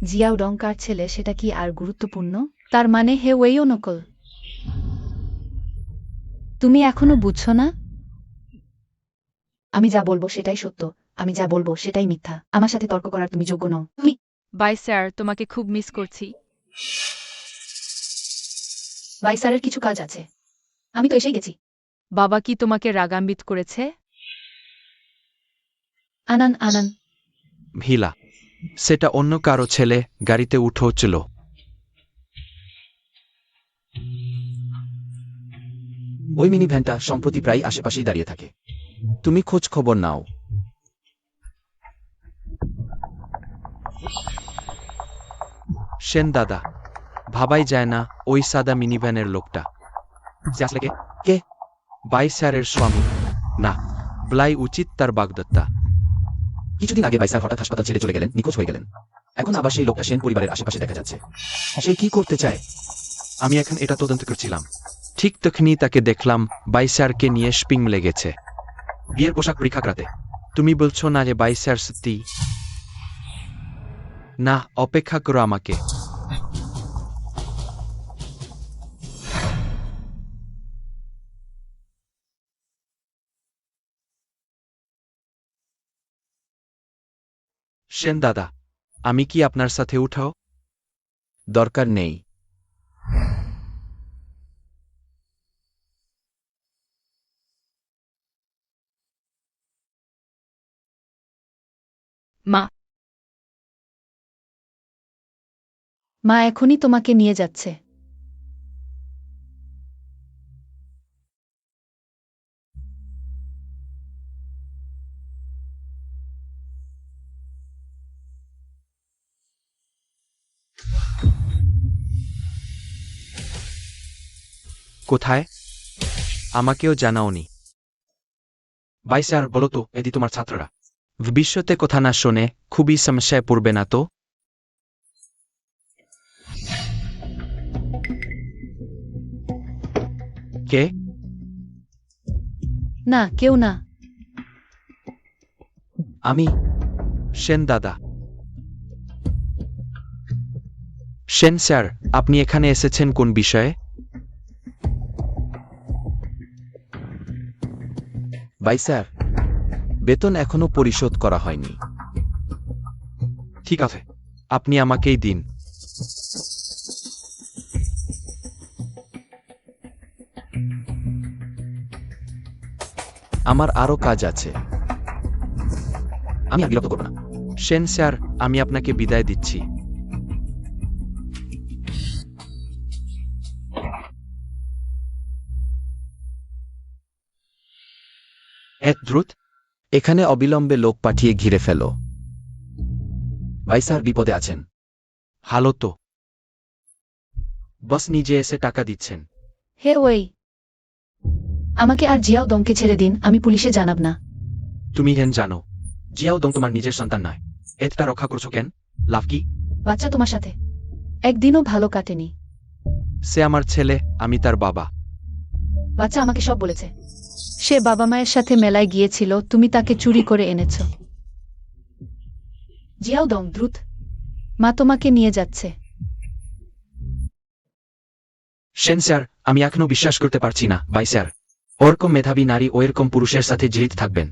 S3: জিয়াওডং কার ছেলে সেটা কি আর গুরুত্বপূর্ণ? তার মানে হে ওয়েও নকল। তুমি এখনো বুঝছো না?
S4: আমি যা বলবো সেটাই সত্য, আমি যা বলবো সেটাই মিথ্যা। আমার সাথে তর্ক করার তুমি যোগ্য নও। তুমি
S5: বাই স্যার, তোমাকে খুব মিস করছি।
S4: বাই স্যারের কিছু কাজ আছে, আমি তো এসেই গেছি।
S5: বাবা কি তোমাকে রাগান্বিত করেছে?
S4: আনান আনান।
S2: ভিলা, সেটা অন্য কারো ছেলে, গাড়িতে উঠো চলো।
S1: ওই মিনি ভ্যানটা সম্প্রতি প্রায় আশেপাশেই দাঁড়িয়ে থাকে। তুমি খোঁজ খবর নাও।
S2: সেন দাদা, ভাবাই যায় না ওই সাদা মিনিভ্যানের লোকটা। সে আসলে কে?
S1: কে?
S2: বাই স্যারের স্বামী। না, বলাই উচিত তার বাগদত্তা।
S1: কিছুদিন আগে বাইসার হঠাৎ হাসপাতাল ছেড়ে চলে গেলেন, নিখোঁজ হয়ে গেলেন। এখন আবার সেই লোকটা সেন পরিবারের আশেপাশে দেখা যাচ্ছে। সে কি করতে চায়?
S2: আমি এখন এটা তদন্ত করছিলাম। ঠিক তখনই তাকে দেখলাম বাইস্যারকে নিয়ে স্পিং লেগেছে বিয়ের পোশাক পরীক্ষা করাতে। তুমি বলছো না যে বাইস্যার সত্যি? না, অপেক্ষা করো আমাকে। সেন দাদা, আমি কি আপনার সাথে উঠাও?
S1: দরকার নেই।
S5: মা,
S3: মা এখনই তোমাকে নিয়ে যাচ্ছে।
S2: কোথায়? আমাকেও জানাওনি। বাইস্যার, বলো তো, এদি তোমার ছাত্ররা ভবিষ্যতে কথা না শোনে খুবই সমস্যায় পড়বে না তো? কে?
S3: না, কেউ না।
S1: আমি
S2: সেন দাদা। সেন স্যার, আপনি এখানে এসেছেন কোন বিষয়ে?
S1: বাইসার, বেতন এখনো পরিশোধ করা হয়নি।
S2: ঠিক আছে, আপনি আমাকেই দিন।
S1: আমার আরো কাজ আছে। আমি আর বিরক্ত করব না।
S2: সেন স্যার, আমি আপনাকে বিদায় দিচ্ছি। এত দ্রুত?
S1: এখানে অবিলম্বে লোক পাঠিয়ে ঘিরে ফেলো। বাইসার বিপদে আছেন।
S2: ভালো তো। বস নিজে এসে টাকা দিচ্ছেন।
S3: হে ওই,
S4: আমাকে আর জিয়াও দংকে ছেড়ে দিন, আমি পুলিশে জানাব না।
S2: তুমি হেন জানো জিয়াও দং তোমার নিজের সন্তান নয়। এতটা রক্ষা করছো কেন? লাভ কি?
S4: বাচ্চা তোমার সাথে।
S3: একদিনও ভালো কাটেনি।
S2: সে আমার ছেলে, আমি তার বাবা।
S4: বাচ্চা আমাকে সব বলেছে।
S3: সে বাবা মায়ের সাথে মেলায় গিয়েছিল, তুমি তাকে চুরি করে এনেছ।
S4: জিয়াও দং, দ্রুত।
S3: মা তোমাকে নিয়ে যাচ্ছে।
S2: সেন স্যার, আমি এখনো বিশ্বাস করতে পারছি না। বাই স্যার, ওরকম মেধাবী নারী ওরকম পুরুষের সাথে জড়িত থাকবেন।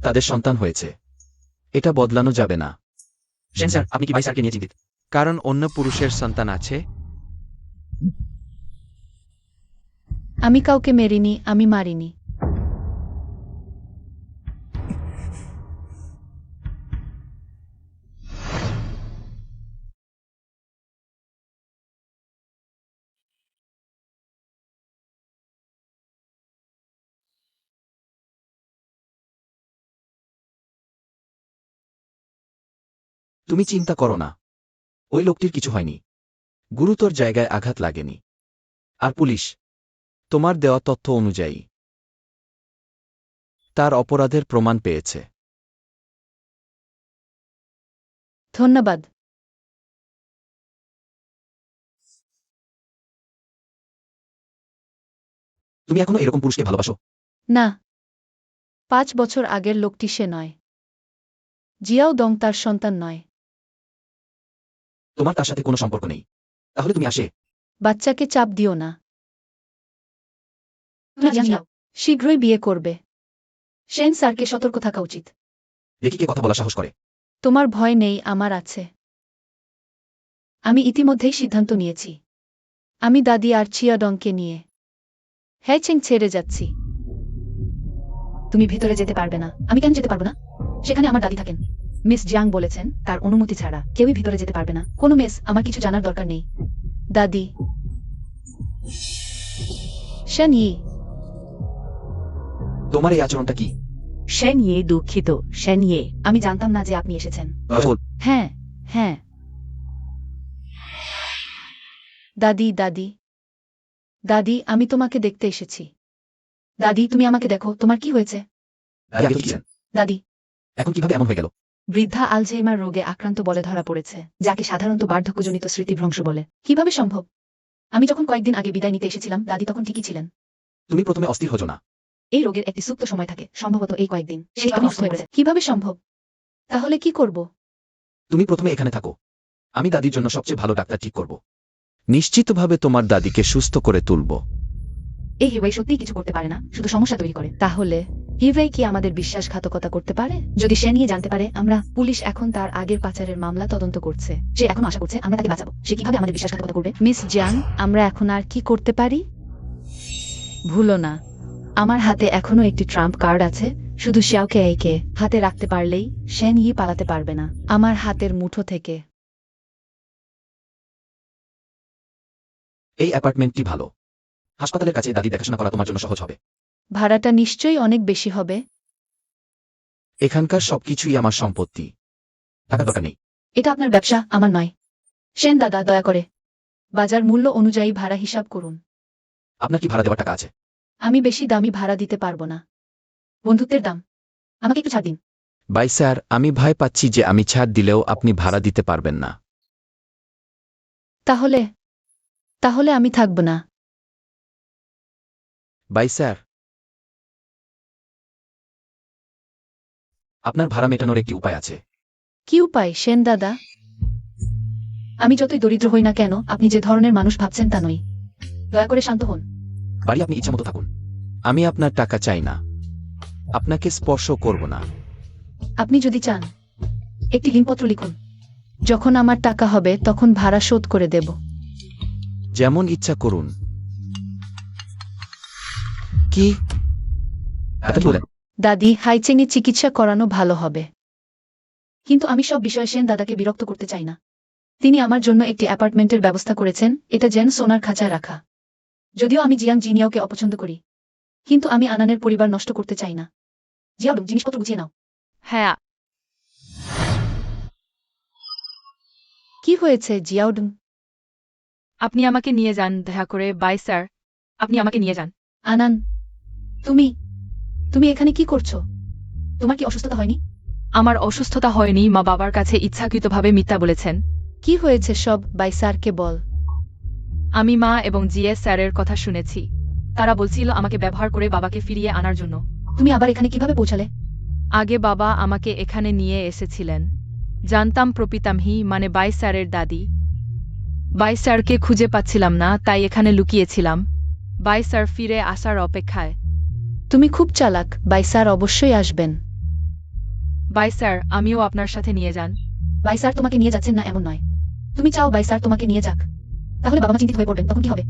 S1: তাদের সন্তান হয়েছে, এটা বদলানো যাবে না।
S2: সেন স্যার, আপনি কি বাই স্যারকে নিয়ে চিন্তিত? কারণ অন্য পুরুষের সন্তান আছে।
S3: আমি কাউকে মেরিনি, আমি মারিনি।
S1: তুমি চিন্তা করো না, ওই লোকটির কিছু হয়নি, গুরুতর জায়গায় আঘাত লাগেনি। আর পুলিশ তোমার দেওয়া তথ্য অনুযায়ী তার অপরাধের প্রমাণ পেয়েছে।
S3: ধন্যবাদ।
S1: তুমি এখনো এরকম পুরুষকে ভালোবাসো?
S3: না, 5 বছর আগের লোকটি সে নয়। জিয়াও দং তার সন্তান নয়।
S1: তোমার তার সাথে কোনো সম্পর্ক নেই, তাহলে তুমি আসে?
S3: বাচ্চাকে চাপ দিও না। শীঘ্রই বিয়ে করবে। সেন স্যারকে সতর্ক থাকা উচিত।
S1: দেখি কে কথা বলা সাহস করে।
S3: তোমার ভয় নেই, আমার আছে। আমি ইতিমধ্যেই সিদ্ধান্ত নিয়েছি। আমি দাদি আর চিয়াডংকে নিয়ে হ্যাচেং ছেড়ে যাচ্ছি। তুমি ভেতরে যেতে পারবে না। আমি কেন যেতে পারবো না? সেখানে আমার দাদি থাকেন। মিস জিয়াং বলেছেন তার অনুমতি ছাড়া কেউই ভিতরে যেতে পারবে না। কোনো মেস, আমার কিছু জানার দরকার নেই। দাদি। শেন ই।
S1: তোমার এই আচরণটা কি?
S4: শেন ইয়ে, দুঃখিত শেন ইয়ে, আমি জানতাম না যে আপনি এসেছেন।
S1: রাহুল,
S3: হ্যাঁ, হ্যাঁ। দাদি, দাদি। দাদি, আমি তোমাকে দেখতে এসেছি। দাদি, তুমি আমাকে দেখো, তোমার কি হয়েছে?
S1: দাদি আগে কি ছিলেন?
S3: দাদি।
S1: এখন কিভাবে এমন হয়ে গেল?
S3: বৃদ্ধা আলঝেইমার রোগে আক্রান্ত বলে ধরা পড়েছে, যাকে সাধারণত বার্ধক্যজনিত স্মৃতিভ্রংশ বলে। কিভাবে সম্ভব? আমি যখন কয়েকদিন আগে বিদায় নিতে এসেছিলাম, দাদি তখন ঠিকই ছিলেন।
S1: তুমি প্রথমে অস্থির হজো না।
S3: এই রোগের একটি সুপ্ত সময় থাকে, সম্ভবত এই কয়েকদিন। সেই কারণে অসুস্থ হয়ে পড়েছে। কিভাবে সম্ভব? তাহলে কি করব?
S1: তুমি প্রথমে এখানে থাকো, আমি দাদির জন্য সবচেয়ে ভালো ডাক্তার ঠিক করব। নিশ্চিতভাবে তোমার দাদিকে সুস্থ করে তুলব।
S4: এই হিওয়াই সত্যিই কিছু করতে পারে না, শুধু সমস্যা তৈরি করে।
S3: তাহলে হিভেই কি আমাদের বিশ্বাসঘাতকতা করতে পারে?
S4: যদি সে নিয়ে জানতে পারে আমরা,
S3: পুলিশ এখন তার আগের পাচারের মামলা তদন্ত করছে।
S4: সে এখন আশা করছে আমরা তাকে বাঁচাবো। সে কিভাবে আমাদের বিশ্বাসঘাতকতা করবে?
S3: মিস জিয়াং, আমরা এখন আর কি করতে পারি? ভুলো না, আমার হাতে এখনো একটি ট্রাম্প কার্ড আছে। শুধু শিয়াওকে এইকে হাতে রাখতে পারলেই শেন ই পালাতে পারবে না আমার হাতের মুঠো থেকে।
S1: এই অ্যাপার্টমেন্টটি ভালো, হাসপাতালের কাছে দাদি দেখাশোনা করা তোমার জন্য সহজ হবে।
S3: ভাড়াটা নিশ্চয়ই অনেক বেশি হবে।
S1: এখানকার সবকিছুই আমার সম্পত্তি, টাকা দরকার নেই।
S4: এটা আপনার ব্যবসা, আমার নয়। সেন দাদা, দয়া করে।
S3: বাজার মূল্য অনুযায়ী ভাড়া হিসাব করুন।
S1: আপনার কি ভাড়া দেওয়ার টাকা আছে?
S3: আমি বেশি দামি ভাড়া দিতে পারবো না।
S4: বন্ধুত্বের দাম, আমাকে একটু ছাড় দিন।
S1: বাই স্যার, আমি ভয় পাচ্ছি যে আমি ছাড় দিলেও আপনি ভাড়া দিতে পারবেন না।
S3: তাহলে তাহলে আমি থাকব না।
S1: বাই স্যার, আপনার ভাড়া মেটানোর একটি উপায় আছে।
S3: কি উপায় সেন দাদা?
S4: আমি যতই দরিদ্র হই না কেন, আপনি যে ধরনের মানুষ ভাবছেন তা নই। দয়া করে শান্ত হন।
S1: বাড়ি আপনি ইচ্ছামতো থাকুন, আমি আপনার টাকা চাই না, আপনাকে স্পর্শ করব না।
S4: আপনি যদি চান একটি ঋণপত্র লিখুন।
S3: যখন আমার টাকা হবে তখন ভাড়া শোধ করে দেব।
S1: যেমন ইচ্ছা করুন। কি আপনি বলেন?
S3: দাদি, হাইচেংয়ে চিকিৎসা করানো ভালো হবে।
S4: কিন্তু আমি সব বিষয়ে সেন দাদাকে বিরক্ত করতে চাই না। তিনি আমার জন্য একটি অ্যাপার্টমেন্টের ব্যবস্থা করেছেন, এটা যেন সোনার খাঁচায় রাখা। যদিও আমি জিয়াং জিনিয়াওকে অপছন্দ করি, কিন্তু আমি আনানের পরিবার নষ্ট করতে চাই না। জিয়াও, জিনিসপত্র গুছিয়ে নাও।
S5: হ্যাঁ,
S3: কি হয়েছে জিয়াওডং?
S5: আপনি আমাকে নিয়ে যান দয়া করে। বাই স্যার, আপনি আমাকে নিয়ে যান।
S4: আনান, তুমি তুমি এখানে কি করছো? তোমার কি অসুস্থতা হয়নি?
S5: আমার অসুস্থতা হয়নি, মা বাবার কাছে ইচ্ছাকৃতভাবে মিথ্যা বলেছেন।
S3: কি হয়েছে সব বাই স্যারকে বল।
S5: আমি মা এবং জিএস স্যারের কথা শুনেছি। তারা বলছিল আমাকে ব্যবহার করে বাবাকে ফিরিয়ে আনার জন্য।
S4: তুমি আবার এখানে কিভাবে পৌঁছালে?
S5: আগে বাবা আমাকে এখানে নিয়ে এসেছিলেন। জানতাম প্রপিতামহী মানে বাই স্যারের দাদি। বাই স্যারকে খুঁজে পাচ্ছিলাম না, তাই এখানে লুকিয়েছিলাম বাই স্যার ফিরে আসার অপেক্ষায়।
S3: তুমি খুব চালাক, বাই স্যার অবশ্যই আসবেন।
S5: বাই স্যার, আমিও আপনার সাথে নিয়ে যান।
S4: বাই স্যার তোমাকে নিয়ে যাচ্ছেন না এমন নয়। তুমি চাও বাই স্যার তোমাকে নিয়ে যাক, তাহলে বাবা মা চিন্তিত হয়ে পড়বেন, তখন কি হবে?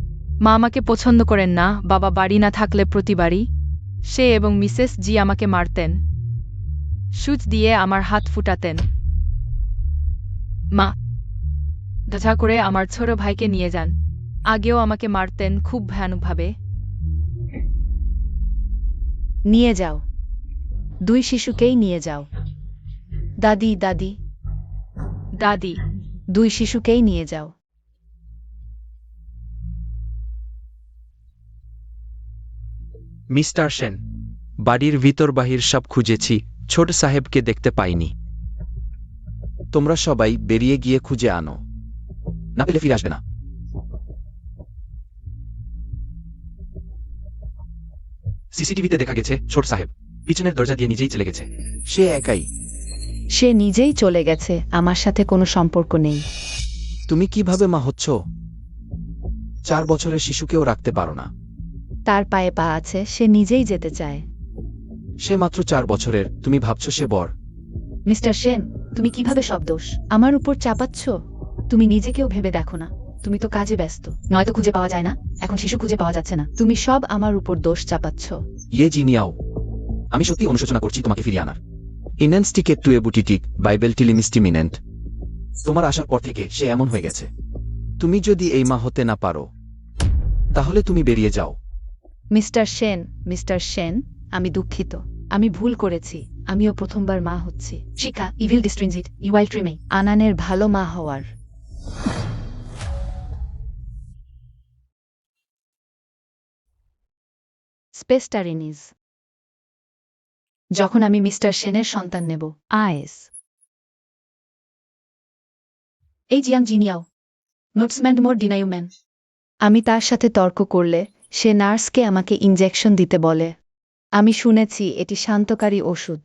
S5: মা আমাকে পছন্দ করেন না, বাবা বাড়ি না থাকলে প্রতিবারই সে এবং মিসেস জি আমাকে মারতেন, সুচ দিয়ে আমার হাত ফুটাতেন। মা, দয়া করে আমার ছোট ভাইকে নিয়ে যান। আগেও আমাকে মারতেন খুব ভয়ানকভাবে।
S3: নিয়ে যাও, 2 শিশুকেই নিয়ে যাও। দাদি, দাদি।
S5: দাদি,
S3: 2 শিশুকেই নিয়ে যাও।
S2: মিস্টার সেন, বাড়ির ভিতর বাহির সব খুঁজেছি, ছোট সাহেবকে দেখতে পাইনি।
S1: তোমরা সবাই বেরিয়ে গিয়ে খুঁজে আনো, না পেলে ফিরে আসবে না।
S2: সিসিটিভিতে দেখা গেছে ছোট সাহেব পিছনের দরজা দিয়ে নিজেই চলে গেছে।
S1: সে একাই।
S3: সে নিজেই চলে গেছে, আমার সাথে কোনো সম্পর্ক নেই।
S1: তুমি কিভাবে মা হচ্ছ? 4 বছরের শিশুকেও রাখতে পারো না।
S3: তার পায়ে পা আছে, সে নিজেই যেতে চায়।
S1: সে মাত্র 4 বছরের, তুমি ভাবছো সে বড়।
S4: মিস্টার সেন, তুমি কিভাবে সব দোষ
S3: আমার উপর চাপাচ্ছ?
S4: তুমি নিজেকেও ভেবে দেখো না, তুমি তো কাজে ব্যস্ত, নয়তো খুঁজে পাওয়া যায় না, এখন শিশু খুঁজে পাওয়া যাচ্ছে না।
S3: তুমি সব আমার উপর দোষ চাপাচ্ছ।
S1: ইয়ে জিনিয়াও, আমি সত্যি অনুশোচনা করছি তোমাকে ফিরিয়ে আনার। ইনেন্স টিকেট টু এবুটিটিক বাইবেল টিলিমিস্টিমিনেন্ট। তোমার আসার পর থেকে সে এমন হয়ে গেছে। তুমি যদি এই মা হতে না পারো, তাহলে তুমি বেরিয়ে যাও।
S3: মিস্টার সেন, আমি দুঃখিত। আমি ভুল করেছি। আমিও প্রথমবার মা হচ্ছি।
S4: শিক্ষা, ইভিল ডিস্ট্রিনজিট, ইওয়াইল ট্রিমে।
S3: আনানের ভালো মা হওয়ার। স্পেস্টারিনিজ।
S4: যখন আমি মিস্টার সেনের সন্তান নেব।
S3: আইস।
S4: এই জিয়াং জিনিয়াও, নোটসম্যান্ড মোর ডিনাইউম্যান।
S3: আমি তার সাথে তর্ক করলে সে নার্সকে আমাকে ইনজেকশন দিতে বলে। আমি শুনেছি এটি শান্তকারী ওষুধ।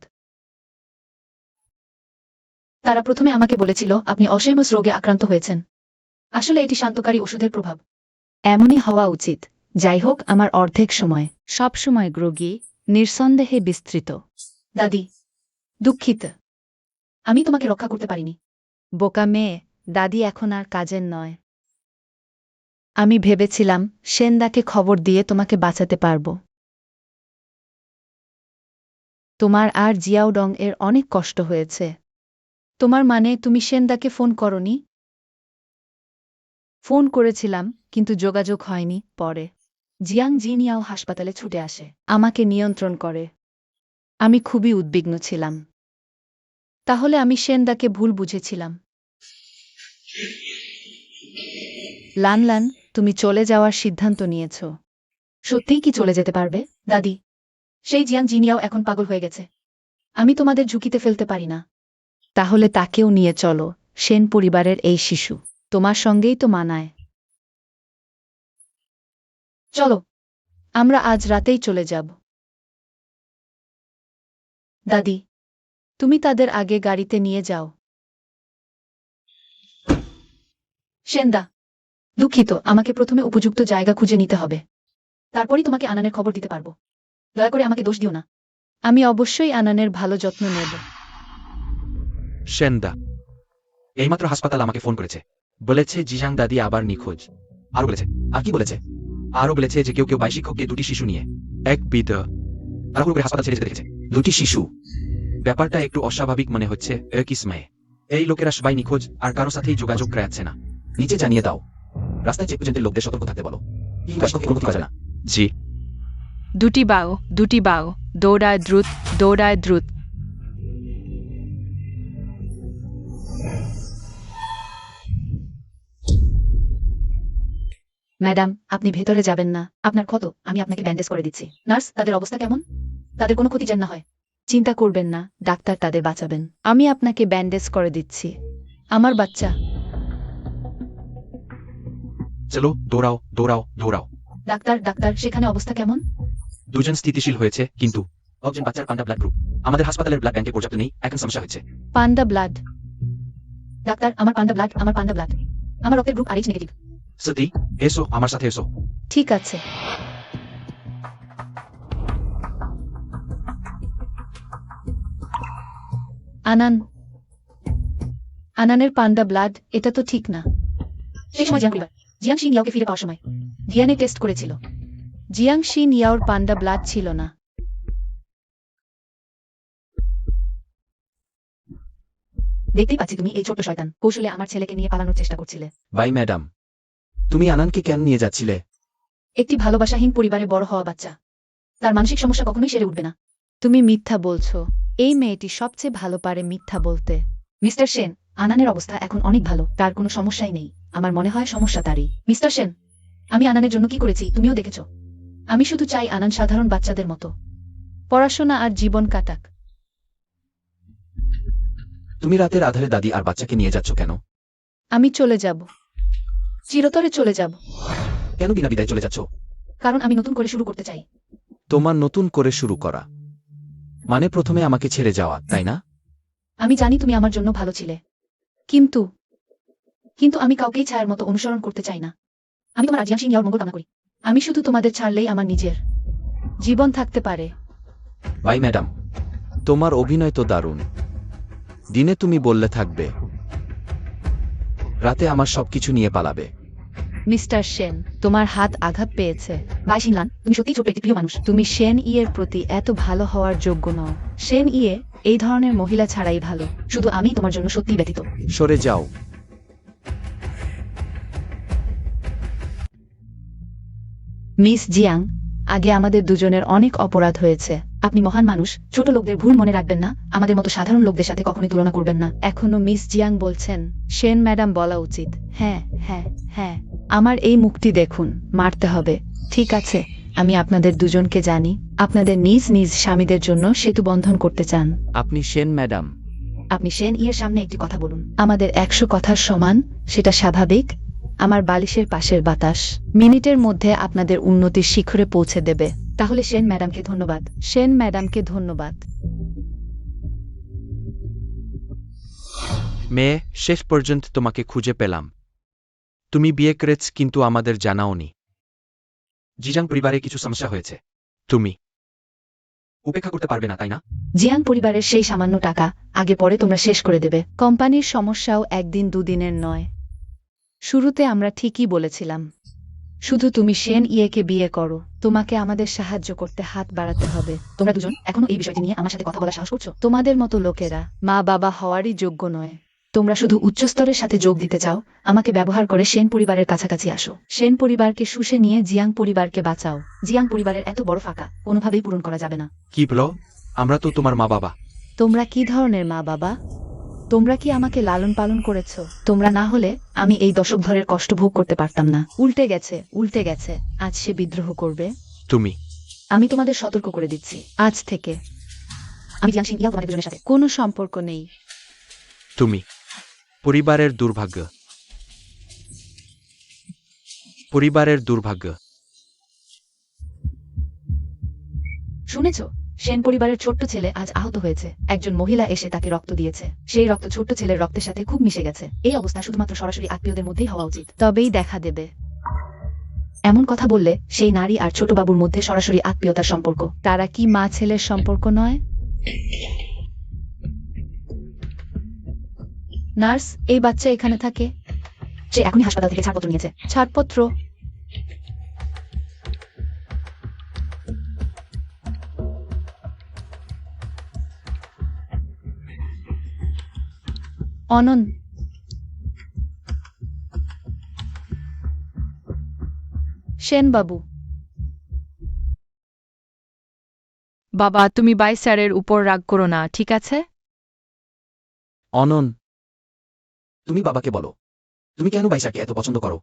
S4: তারা প্রথমে আমাকে বলেছিল আপনি অলসেইমার্স রোগে আক্রান্ত হয়েছেন। আসলে এটি শান্তকারী ওষুধের প্রভাব।
S3: এমনই হওয়া উচিত। যাই হোক, আমার অর্ধেক সময় সবসময় গ্রোগী, নিঃসন্দেহে বিস্তৃত।
S4: দাদি, দুঃখিত, আমি তোমাকে রক্ষা করতে পারিনি।
S3: বোকা মেয়ে, দাদি এখন আর কাজের নয়। আমি ভেবেছিলাম সেনদাকে খবর দিয়ে তোমাকে বাঁচাতে পারব। তোমার আর জিয়াওডং এর অনেক কষ্ট হয়েছে। তোমার মানে তুমি সেনদাকে ফোন করনি? ফোন করেছিলাম, কিন্তু যোগাযোগ হয়নি। পরে
S4: জিয়াং জিনিয়াও হাসপাতালে ছুটে আসে।
S3: আমাকে নিয়ন্ত্রণ করে। আমি খুবই উদ্বিগ্ন ছিলাম। তাহলে আমি সেনদাকে ভুল বুঝেছিলাম। লানলান, তুমি চলে যাওয়ার সিদ্ধান্ত নিয়েছ।
S4: সত্যিই কি চলে যেতে পারবে, দাদি? সেই জিয়াং জিনিয়াও এখন পাগল হয়ে গেছে। আমি তোমাদের ঝুঁকিতে ফেলতে পারি না।
S3: তাহলে তাকেও নিয়ে চলো। সেন পরিবারের এই শিশু তোমার সঙ্গেই তো মানায়।
S4: চলো।
S3: আমরা আজ রাতেই চলে যাব।
S4: দাদি,
S3: তুমি তাদের আগে গাড়িতে নিয়ে যাও।
S4: সেনদা, দুঃখিত, আমাকে প্রথমে উপযুক্ত জায়গা খুঁজে নিতে হবে। তারপরই তোমাকে আনানের খবর দিতে পারবো। দয়া করে আমাকে দোষ দিও না।
S3: আমি অবশ্যই আনানের ভালো যত্ন নেব।
S2: সেনদা এইমাত্র হাসপাতাল আমাকে ফোন করেছে, বলেছে জিজাং দাদি আবার নিখোঁজ। আরো বলেছে।
S1: আর কি বলেছে?
S2: আরো বলেছে যে কেউ কেউ 22 শিক্ষককে 2টি শিশু নিয়ে এক বিদ তাড়াহুড়ো করে হাসপাতাল ছেড়ে যেতে দেখেছে।
S1: 2টি শিশু?
S2: ব্যাপারটা একটু অস্বাভাবিক মনে হচ্ছে। কিসময়ে এই লোকেরা সবাই নিখোঁজ আর কারো সাথেই যোগাযোগ রাখছে না।
S1: নিচে জানিয়ে দাও। রাস্তায় চেকপোস্টের লোকদের সতর্ক থাকতে বলো। কোনো ক্ষতি করা যায় না।
S2: জি।
S5: দুটি বাও, দৌড়ায় দ্রুত।
S4: ম্যাডাম, আপনি ভেতরে যাবেন না। আপনার ক্ষত, আমি আপনাকে ব্যান্ডেজ করে দিচ্ছি। নার্স, তাদের অবস্থা কেমন? তাদের কোনো ক্ষতি যেন না হয়।
S3: চিন্তা করবেন না, ডাক্তার তাদের বাঁচাবেন। আমি আপনাকে ব্যান্ডেজ করে দিচ্ছি। আমার বাচ্চা।
S2: চলো, দৌড়াও।
S4: ডাক্তার, সেখানে অবস্থা কেমন?
S2: দুজন স্থিতিশীল হয়েছে, কিন্তু একজন বাচ্চার পান্ডা ব্লাড গ্রুপ। আমাদের হাসপাতালের ব্লাড ব্যাংকে পর্যাপ্ত নেই, এখন সমস্যা হচ্ছে।
S3: পান্ডা ব্লাড?
S4: ডাক্তার, আমার পান্ডা ব্লাড। আমার রক্তের গ্রুপ RH নেগেটিভ।
S2: সত্যি? এসো, আমার সাথে এসো।
S3: ঠিক আছে। আনানের পান্ডা ব্লাড, এটা তো ঠিক না।
S4: সেই সময় জিয়াং শিনিয়াওকে ফিরে পাওয়ার সময় ডিএনএ টেস্ট করেছিল।
S3: জিয়াং শিন ইয়াওর পান্ডা ব্লাড ছিল না।
S4: দেখতেই পাচ্ছি তুমি এই ছোট্ট শয়তান কৌশলে আমার ছেলেকে নিয়ে পালানোর চেষ্টা করছিলে।
S1: বাই ম্যাডাম, তুমি আনানকে কেন নিয়ে যাচ্ছিলে?
S4: একটি ভালোবাসাহীন পরিবারে বড় হওয়া বাচ্চা, তার মানসিক সমস্যা কখনোই সেরে উঠবে না।
S3: তুমি মিথ্যা বলছো। এই মেয়েটি সবচেয়ে ভালো পারে মিথ্যা বলতে।
S4: মিস্টার সেন, আনানের অবস্থা এখন অনেক ভালো, তার কোনো সমস্যাই নেই। আমার মনে হয় সমস্যা তারই। মিস্টার সেন, আমি আনানের জন্য কি করেছি তুমিও দেখেছ। আমি শুধু চাই আনান সাধারণ বাচ্চাদের মতো
S3: পড়াশোনা আর জীবন কাটাক।
S1: তুমি রাতের আধারে দাদি আর বাচ্চাকে নিয়ে যাচ্ছ কেন?
S3: আমি চলে যাব।
S4: চিরতরে চলে যাব,
S1: কেন বিনা বিদায় চলে যাচ্ছ?
S4: কারণ আমি নতুন করে শুরু করতে চাই।
S1: তোমার নতুন করে শুরু করা মানে প্রথমে আমাকে ছেড়ে যাওয়া, তাই না?
S4: আমি জানি তুমি আমার জন্য ভালো ছিলে,
S3: কিন্তু
S4: কিন্তু আমি কাউকেই ছায়ার মতো অনুসরণ করতে চাই না। আমি তোমার আজিয়ান সিং ইয়াওর মঙ্গল কামনা করি। আমি শুধু তোমাদের ছাড়লেই আমার নিজের
S3: জীবন থাকতে পারে।
S1: বাই ম্যাডাম, তোমার অভিনয় তো দারুণ। দিনে তুমি বললে থাকবে, রাতে আমার সবকিছু নিয়ে পালাবে।
S3: মিস্টার সেন, তোমার হাত আঘাত পেয়েছে।
S4: বাই শিনলান, তুমি সত্যিই ছোট একটি প্রিয় মানুষ।
S3: তুমি সেন ইয়ের প্রতি এত ভালো হওয়ার যোগ্য নও। সেন ইয়ে এই ধরনের মহিলা ছাড়াই ভালো।
S4: শুধু আমি তোমার জন্য সত্যিই ব্যথিত।
S1: সরে যাও।
S3: মিস জিয়াং, আগে আমাদের দুজনের অনেক অপরাধ হয়েছে।
S4: আপনি মহান মানুষ, ছোট লোকদের ভুল মনে রাখবেন না, আমাদের মতো সাধারণ লোকদের সাথে কখনোই তুলনা করবেন না।
S3: এখনো মিস জিয়াং বলছেন সেন ম্যাডাম বলা উচিত। হ্যাঁ হ্যাঁ হ্যাঁ, আমার এই মুখটি দেখুন, মারতে হবে। ঠিক আছে, আমি আপনাদের দুজনকে জানি। আপনাদের নিজ নিজ স্বামীদের জন্য সেতু বন্ধন করতে চান।
S1: আপনি সেন ম্যাডাম।
S4: আপনি সেন ইয়ের সামনে একটি কথা বলুন।
S3: আমাদের 100 কথার সমান, সেটা স্বাভাবিক। আমার বালিশের পাশের বাতাস মিনিটের মধ্যে আপনাদের উন্নতির শিখরে পৌঁছে দেবে।
S4: তাহলে সেন ম্যাডামকে ধন্যবাদ।
S3: সেন ম্যাডামকে ধন্যবাদ।
S2: মেয়ে, শেষ পর্যন্ত তোমাকে খুঁজে পেলাম। তুমি বিয়ে করেছ কিন্তু আমাদের জানাওনি। জিজাং পরিবারে কিছু সমস্যা হয়েছে, তুমি উপেক্ষা করতে পারবে না, তাই না?
S4: জিয়াং পরিবারের সেই সামান্য টাকা আগে পরে তোমরা শেষ করে দেবে।
S3: কোম্পানির সমস্যাও একদিন দুদিনের নয়। শুরুতে আমরা ঠিকই বলেছিলাম, শুধু তুমি সেন ইয়েকে বিয়ে করো। তোমাকে আমাদের সাহায্য করতে হাত বাড়াতে হবে।
S4: তোমরা দুজন এখনো এই বিষয়টি নিয়ে আমার সাথে কথা বলার সাহস করছো?
S3: তোমাদের মতো লোকেরা মা বাবা হওয়ারই যোগ্য নয়।
S4: তোমরা শুধু উচ্চস্তরের সাথে যোগ দিতে চাও, আমাকে ব্যবহার করে সেন পরিবারের কাছাকাছি আসো।
S3: সেন পরিবারকে শুষে নিয়ে জিয়াং পরিবারকে বাঁচাও।
S4: জিয়াং পরিবারের এত বড় ফাঁকা কোনোভাবেই পূরণ করা যাবে না।
S2: কি বলো? আমরা তো তোমার মা বাবা।
S3: তোমরা কি ধরনের মা বাবা? তোমরা কি আমাকে লালন পালন করেছো?
S4: তোমরা না হলে আমি এই দশক ধরের কষ্ট ভোগ করতে পারতাম না।
S3: উল্টে গেছে, উল্টে গেছে। আজ সে বিদ্রোহ করবে।
S2: তুমি
S4: আমি তোমাদের সতর্ক করে দিচ্ছি,
S3: আজ থেকে
S4: আমি জিয়াং সিং ইয়াও তোমাদের দুজনের সাথে
S3: কোনো সম্পর্ক নেই।
S2: তুমি পরিবারের দুর্ভাগ্য। পরিবারের দুর্ভাগ্য।
S4: শুনেছ? সেন পরিবারের ছোট্ট ছেলে আজ আহত হয়েছে। একজন মহিলা এসে তাকে রক্ত দিয়েছে। সেই রক্ত ছোট্ট ছেলের রক্তের সাথে খুব মিশে গেছে। এই অবস্থা শুধুমাত্র সরাসরি আত্মীয়দের মধ্যেই হওয়া উচিত।
S3: তবেই দেখা দেবে।
S4: এমন কথা বললে সেই নারী আর ছোট বাবুর মধ্যে সরাসরি আত্মীয়তার সম্পর্ক।
S3: তারা কি মা ছেলের সম্পর্ক নয়? নার্স, এই বাচ্চা এখানে থাকে।
S4: সে এখনই হাসপাতাল থেকে ছাড়পত্র নিয়েছে।
S3: ছাড়পত্র? অনন, সেন বাবু।
S5: বাবা, তুমি বাই স্যারের উপর রাগ করো না, ঠিক আছে?
S1: অনন, তুমি বাবাকে বলো, তুমি কেন বাইসাকে এত পছন্দ করো?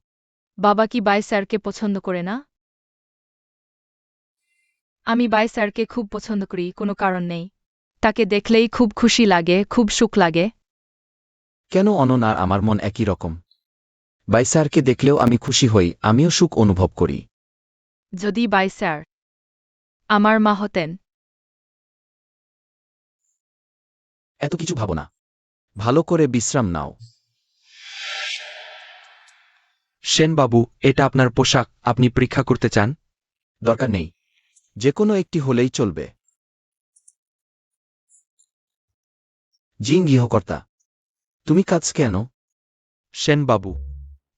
S5: বাবা কি বাই স্যারকে পছন্দ করে না? আমি বাই স্যারকে খুব পছন্দ করি, কোনো কারণ নেই। তাকে দেখলেই খুব খুশি লাগে, খুব সুখ লাগে।
S1: কেন অনন আর আমার মন একই রকম। বাইসারকে দেখলেও আমি খুশি হই, আমিও সুখ অনুভব করি।
S5: যদি বাই স্যার আমার মা হতেন।
S1: এত কিছু ভাবো না, ভালো করে বিশ্রাম নাও।
S2: সেন বাবু, এটা আপনার পোশাক, আপনি পরীক্ষা করতে চান?
S1: দরকার নেই, যে কোনো একটি হলেই চলবে। জিন গৃহকর্তা, তুমি কাজ কেন?
S2: সেন বাবু,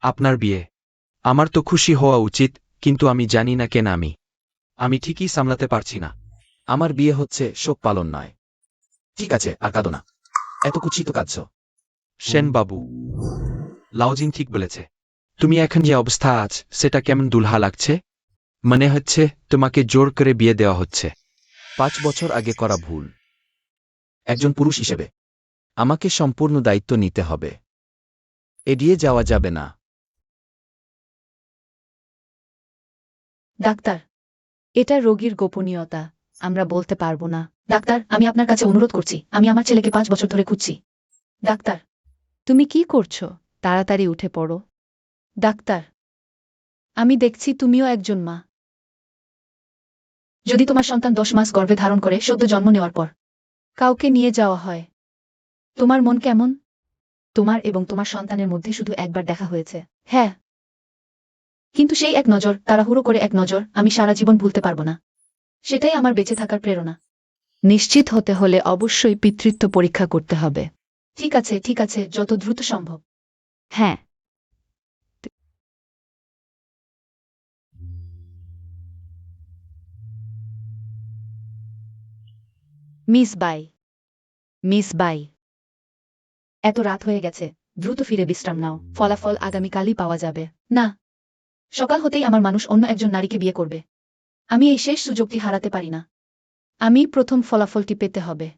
S2: আপনার বিয়ে। আমার তো খুশি হওয়া উচিত, কিন্তু আমি জানি না কেন আমি ঠিকই সামলাতে পারছি না।
S1: আমার বিয়ে হচ্ছে, শোক পালন নয়। ঠিক আছে, আর কাঁদো না, এত কুচিত কাঁদছ।
S2: সেন বাবু, লাউজিন ঠিক বলেছে। তুমি এখন যে অবস্থা আছ সেটা কেমন দুলহা লাগছে। মনে হচ্ছে তোমাকে জোর করে বিয়ে দেওয়া হচ্ছে।
S1: 5 বছর আগে করা ভুল। একজন পুরুষ হিসেবে আমাকে সম্পূর্ণ দায়িত্ব নিতে হবে। এড়িয়ে যাওয়া যাবে না।
S4: ডাক্তার, এটা রোগীর গোপনীয়তা, আমরা বলতে পারবো না। ডাক্তার, আমি আপনার কাছে অনুরোধ করছি, আমি আমার ছেলেকে 5 বছর ধরে খুঁজছি। ডাক্তার,
S3: তুমি কি করছো? তাড়াতাড়ি উঠে পড়ো।
S4: ডাক্তার, আমি দেখছি তুমিও একজন মা। যদি তোমার সন্তান 10 মাস গর্ভে ধারণ করে সদ্য জন্ম নেওয়ার পর কাউকে নিয়ে যাওয়া হয়, তোমার মন কেমন? তোমার এবং তোমার সন্তানের মধ্যে শুধু একবার দেখা হয়েছে। হ্যাঁ, কিন্তু সেই এক নজর, তাড়াহুড়ো করে এক নজর, আমি সারা জীবন ভুলতে পারবো না। সেটাই আমার বেঁচে থাকার প্রেরণা।
S3: নিশ্চিত হতে হলে অবশ্যই পিতৃত্ব পরীক্ষা করতে হবে।
S4: ঠিক আছে, যত দ্রুত সম্ভব।
S3: হ্যাঁ। মিস বাই, মিস বাই,
S4: এত রাত হয়ে গেছে, দ্রুত ফিরে বিশ্রাম নাও। ফলাফল আগামীকালই পাওয়া যাবে। না, সকাল হতেই আমার মানুষ অন্য একজন নারীকে বিয়ে করবে। আমি এই শেষ সুযোগটি হারাতে পারি না।
S3: আমি প্রথম ফলাফলটি পেতে হবে।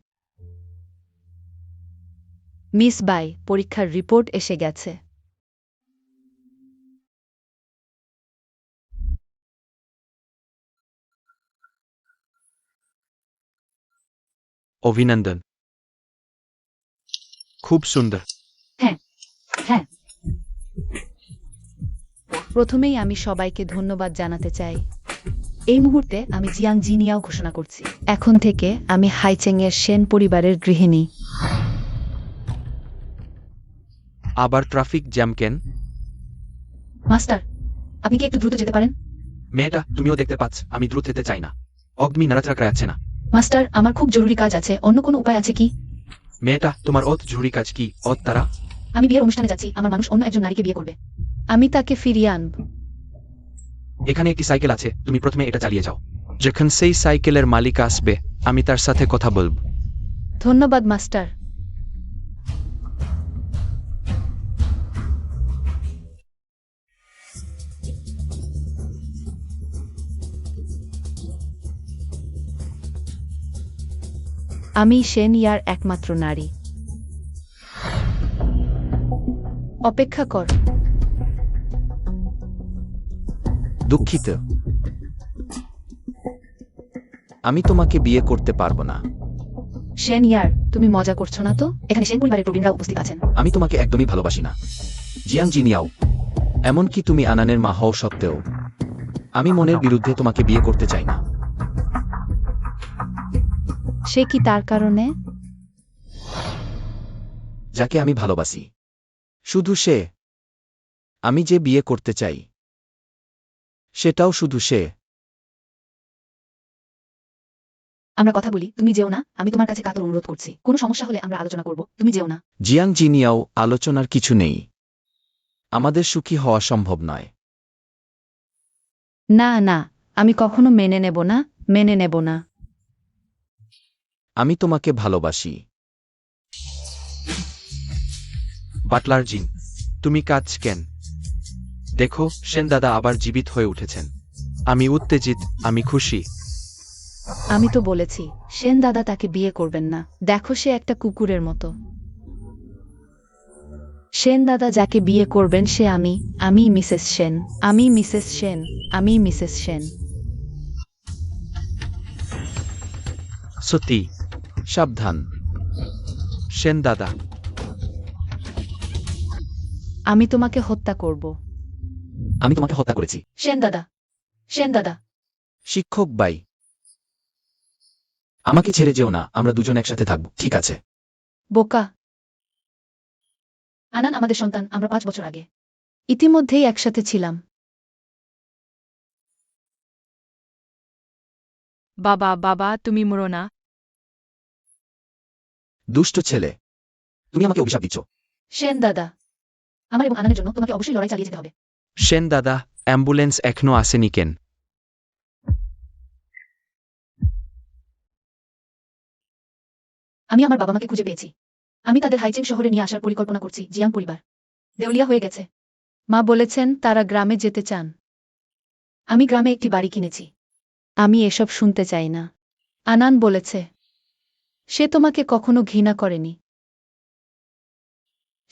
S3: মিস বাই, পরীক্ষার রিপোর্ট এসে গেছে।
S2: অভিনন্দন। খুব সুন্দর।
S4: হ্যাঁ,
S3: প্রথমেই আমি সবাইকে ধন্যবাদ জানাতে চাই।
S4: এই মুহূর্তে আমি জিয়াং জিনিয়াও ঘোষণা করছি।
S3: এখন থেকে আমি হাইচেংয়ের সেন পরিবারের গৃহিণী।
S2: আবার ট্রাফিক জ্যাম কেন?
S4: মাস্টার, আপনি কি একটু দ্রুত যেতে পারেন?
S2: মেয়েটা, তুমিও দেখতে পাচ্ছ আমি দ্রুত যেতে চাই না। অগ্নি নাড়াচাড়া যাচ্ছে না।
S4: মাস্টার, আমার খুব জরুরি কাজ আছে, অন্য কোনো উপায় আছে কি?
S2: মেয়েটা, তোমার জরুরি কাজ কি? তারা?
S4: আমি বিয়ের অনুষ্ঠানে যাচ্ছি, আমার মানুষ অন্য একজন নারীকে বিয়ে করবে।
S3: আমি তাকে ফিরিয়ে আনব।
S2: এখানে একটি সাইকেল আছে, তুমি প্রথমে এটা চালিয়ে যাও। যখন সেই সাইকেলের মালিক আসবে, আমি তার সাথে কথা বলব।
S3: ধন্যবাদ মাস্টার। আমি সেন ইয়ার একমাত্র নারী। অপেক্ষা কর।
S1: দুঃখিত, আমি তোমাকে বিয়ে করতে পারবো না।
S4: শেন ইয়ার, তুমি মজা করছো না তো? এখানে সেন পরিবারের প্রবীণরা উপস্থিত আছেন।
S1: আমি তোমাকে একদমই ভালোবাসি না, জিয়াং জিনিয়াও। এমনকি তুমি আনানের মা হও সত্ত্বেও আমি মনের বিরুদ্ধে তোমাকে বিয়ে করতে চাই না।
S3: সে কি তার কারণে?
S1: যাকে আমি ভালোবাসি, শুধু সে। আমি যে বিয়ে করতে চাই, সেটাও শুধু সে।
S4: আমরা কথা বলি, তুমি যেও না, আমি তোমার কাছে কাতর অনুরোধ করছি। কোনো সমস্যা হলে আমরা আলোচনা করব, তুমি যেও না।
S1: জিয়াং জিনিয়াও, আলোচনার কিছু নেই। আমাদের সুখী হওয়া সম্ভব নয়।
S3: না না, আমি কখনো মেনে নেব না, মেনে নেব না।
S1: আমি তোমাকে ভালোবাসি।
S2: বাটলার জিন, তুমি কাজ কেন? দেখো, সেন দাদা আবার জীবিত হয়ে উঠেছেন। আমি উত্তেজিত, আমি খুশি।
S3: আমি তো বলেছি, সেন দাদা তাকে বিয়ে করবেন না। দেখো, সে একটা কুকুরের মতো। সেন দাদা যাকে বিয়ে করবেন সে আমি মিসেস সেন, আমি মিসেস সেন, আমি মিসেস সেন।
S2: সত্যি?
S1: সাবধান।
S2: সেন দাদা,
S3: আমি তোমাকে হত্যা করব।
S1: আমি তোমাকে হত্যা করেছি।
S4: শেন দাদা, শেন দাদা।
S1: শিক্ষক বাই, আমাকে ছেড়ে যেও না, আমরা দুজন একসাথে থাকব, ঠিক আছে?
S3: বোকা।
S4: আনান আমাদের সন্তান, আমরা 5 বছর আগে
S3: ইতিমধ্যেই একসাথে ছিলাম।
S5: বাবা বাবা, তুমি মরো না।
S1: দুষ্ট ছেলে, তুমি আমাকে অভিশাপ দিচ্ছ।
S4: শেন দাদা, আমার এবং আনানের জন্য তোমাকে অবশ্যই লড়াই চালিয়ে যেতে হবে।
S2: সেন দাদা, অ্যাম্বুলেন্স এখনো আসেনি কেন?
S4: আমি আমার বাবা মাকে খুঁজে পেয়েছি। আমি তাদের হাইচেং শহরে নিয়ে আসার পরিকল্পনা করছি। জিয়াং পরিবার দেউলিয়া হয়ে গেছে।
S3: মা বলেছেন তারা গ্রামে যেতে চান।
S4: আমি গ্রামে একটি বাড়ি কিনেছি।
S3: আমি এসব শুনতে চাই না। আনান বলেছে সে তোমাকে কখনো ঘৃণা করেনি।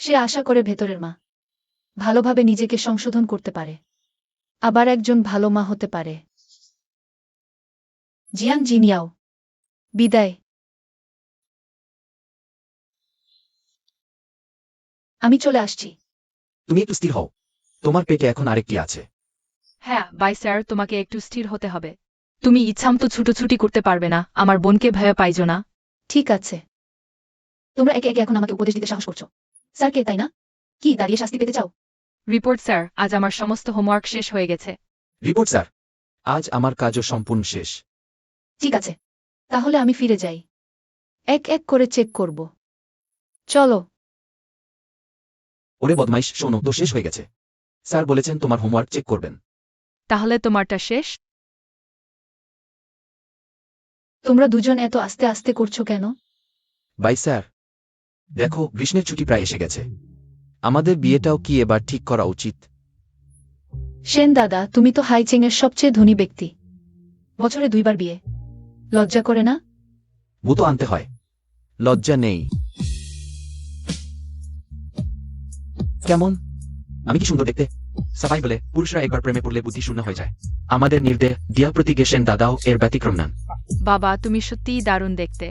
S4: সে আশা করে ভেতরের মা ভালোভাবে নিজেকে সংশোধন করতে পারে, ভালোভাবে নিজেকে সংশোধন করতে পারে, আবার একজন ভালো মা হতে পারে। জিয়াং জিনিয়াও, বিদায়। আমি চলে আসছি।
S1: তুমি একটু স্থির হও, তোমার পেটে এখন আরেকটি আছে।
S5: হ্যাঁ বাই স্যার, তোমাকে একটু স্থির হতে হবে। তুমি ইচ্ছামতো ছুটোছুটি করতে পারবে না, আমার বোনকে ভয় পাইজো না।
S4: ঠিক আছে। তোমরা একে একে এখন আমাকে উপদেশ দিতে সাহস করছো। স্যারকে, তাই না? কি দাঁড়িয়ে শাস্তি পেতে চাও?
S5: রিপোর্ট স্যার, আজ আমার সমস্ত হোমওয়ার্ক শেষ হয়ে গেছে।
S1: রিপোর্ট স্যার, আজ আমার কাজও সম্পূর্ণ শেষ।
S4: ঠিক আছে, তাহলে আমি ফিরে যাই। এক এক করে চেক করব। চলো।
S1: ওরে বদমাইশ, শোনো তো, শেষ হয়ে গেছে। স্যার বলেছেন তোমার হোমওয়ার্ক চেক করবেন।
S5: তাহলে তোমারটা শেষ?
S4: তোমরা দুজন এত আস্তে আস্তে করছো কেন?
S1: বাই স্যার, দেখো গ্রীষ্মের ছুটি প্রায় এসে গেছে, আমাদের বিয়েটাও কি এবার ঠিক করা উচিত?
S4: সেন দাদা, তুমি তো হাইচেং এর সবচেয়ে ধনী ব্যক্তি, বছরে 2 বার বিয়ে, লজ্জা করে না?
S1: ভূত আনতে হয়, লজ্জা নেই। কেমন, আমি কি সুন্দর দেখতে? সাফাই বলে পুরুষরা একবার প্রেমে পড়লে বুদ্ধি শূন্য হয়ে যায়। আমাদের নির্দে দিয়া প্রতি গেছেন দাদাও এর ব্যতিক্রম নেন।
S5: বাবা, তুমি সত্যিই দারুণ দেখতে।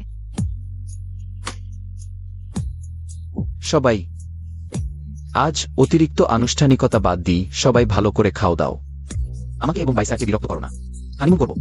S1: সবাই আজ অতিরিক্ত আনুষ্ঠানিকতা বাদ দিই, সবাই ভালো করে খাও দাও। আমাকে এবং বাইসাকে বিরক্ত করো না, হানিমুন করবো।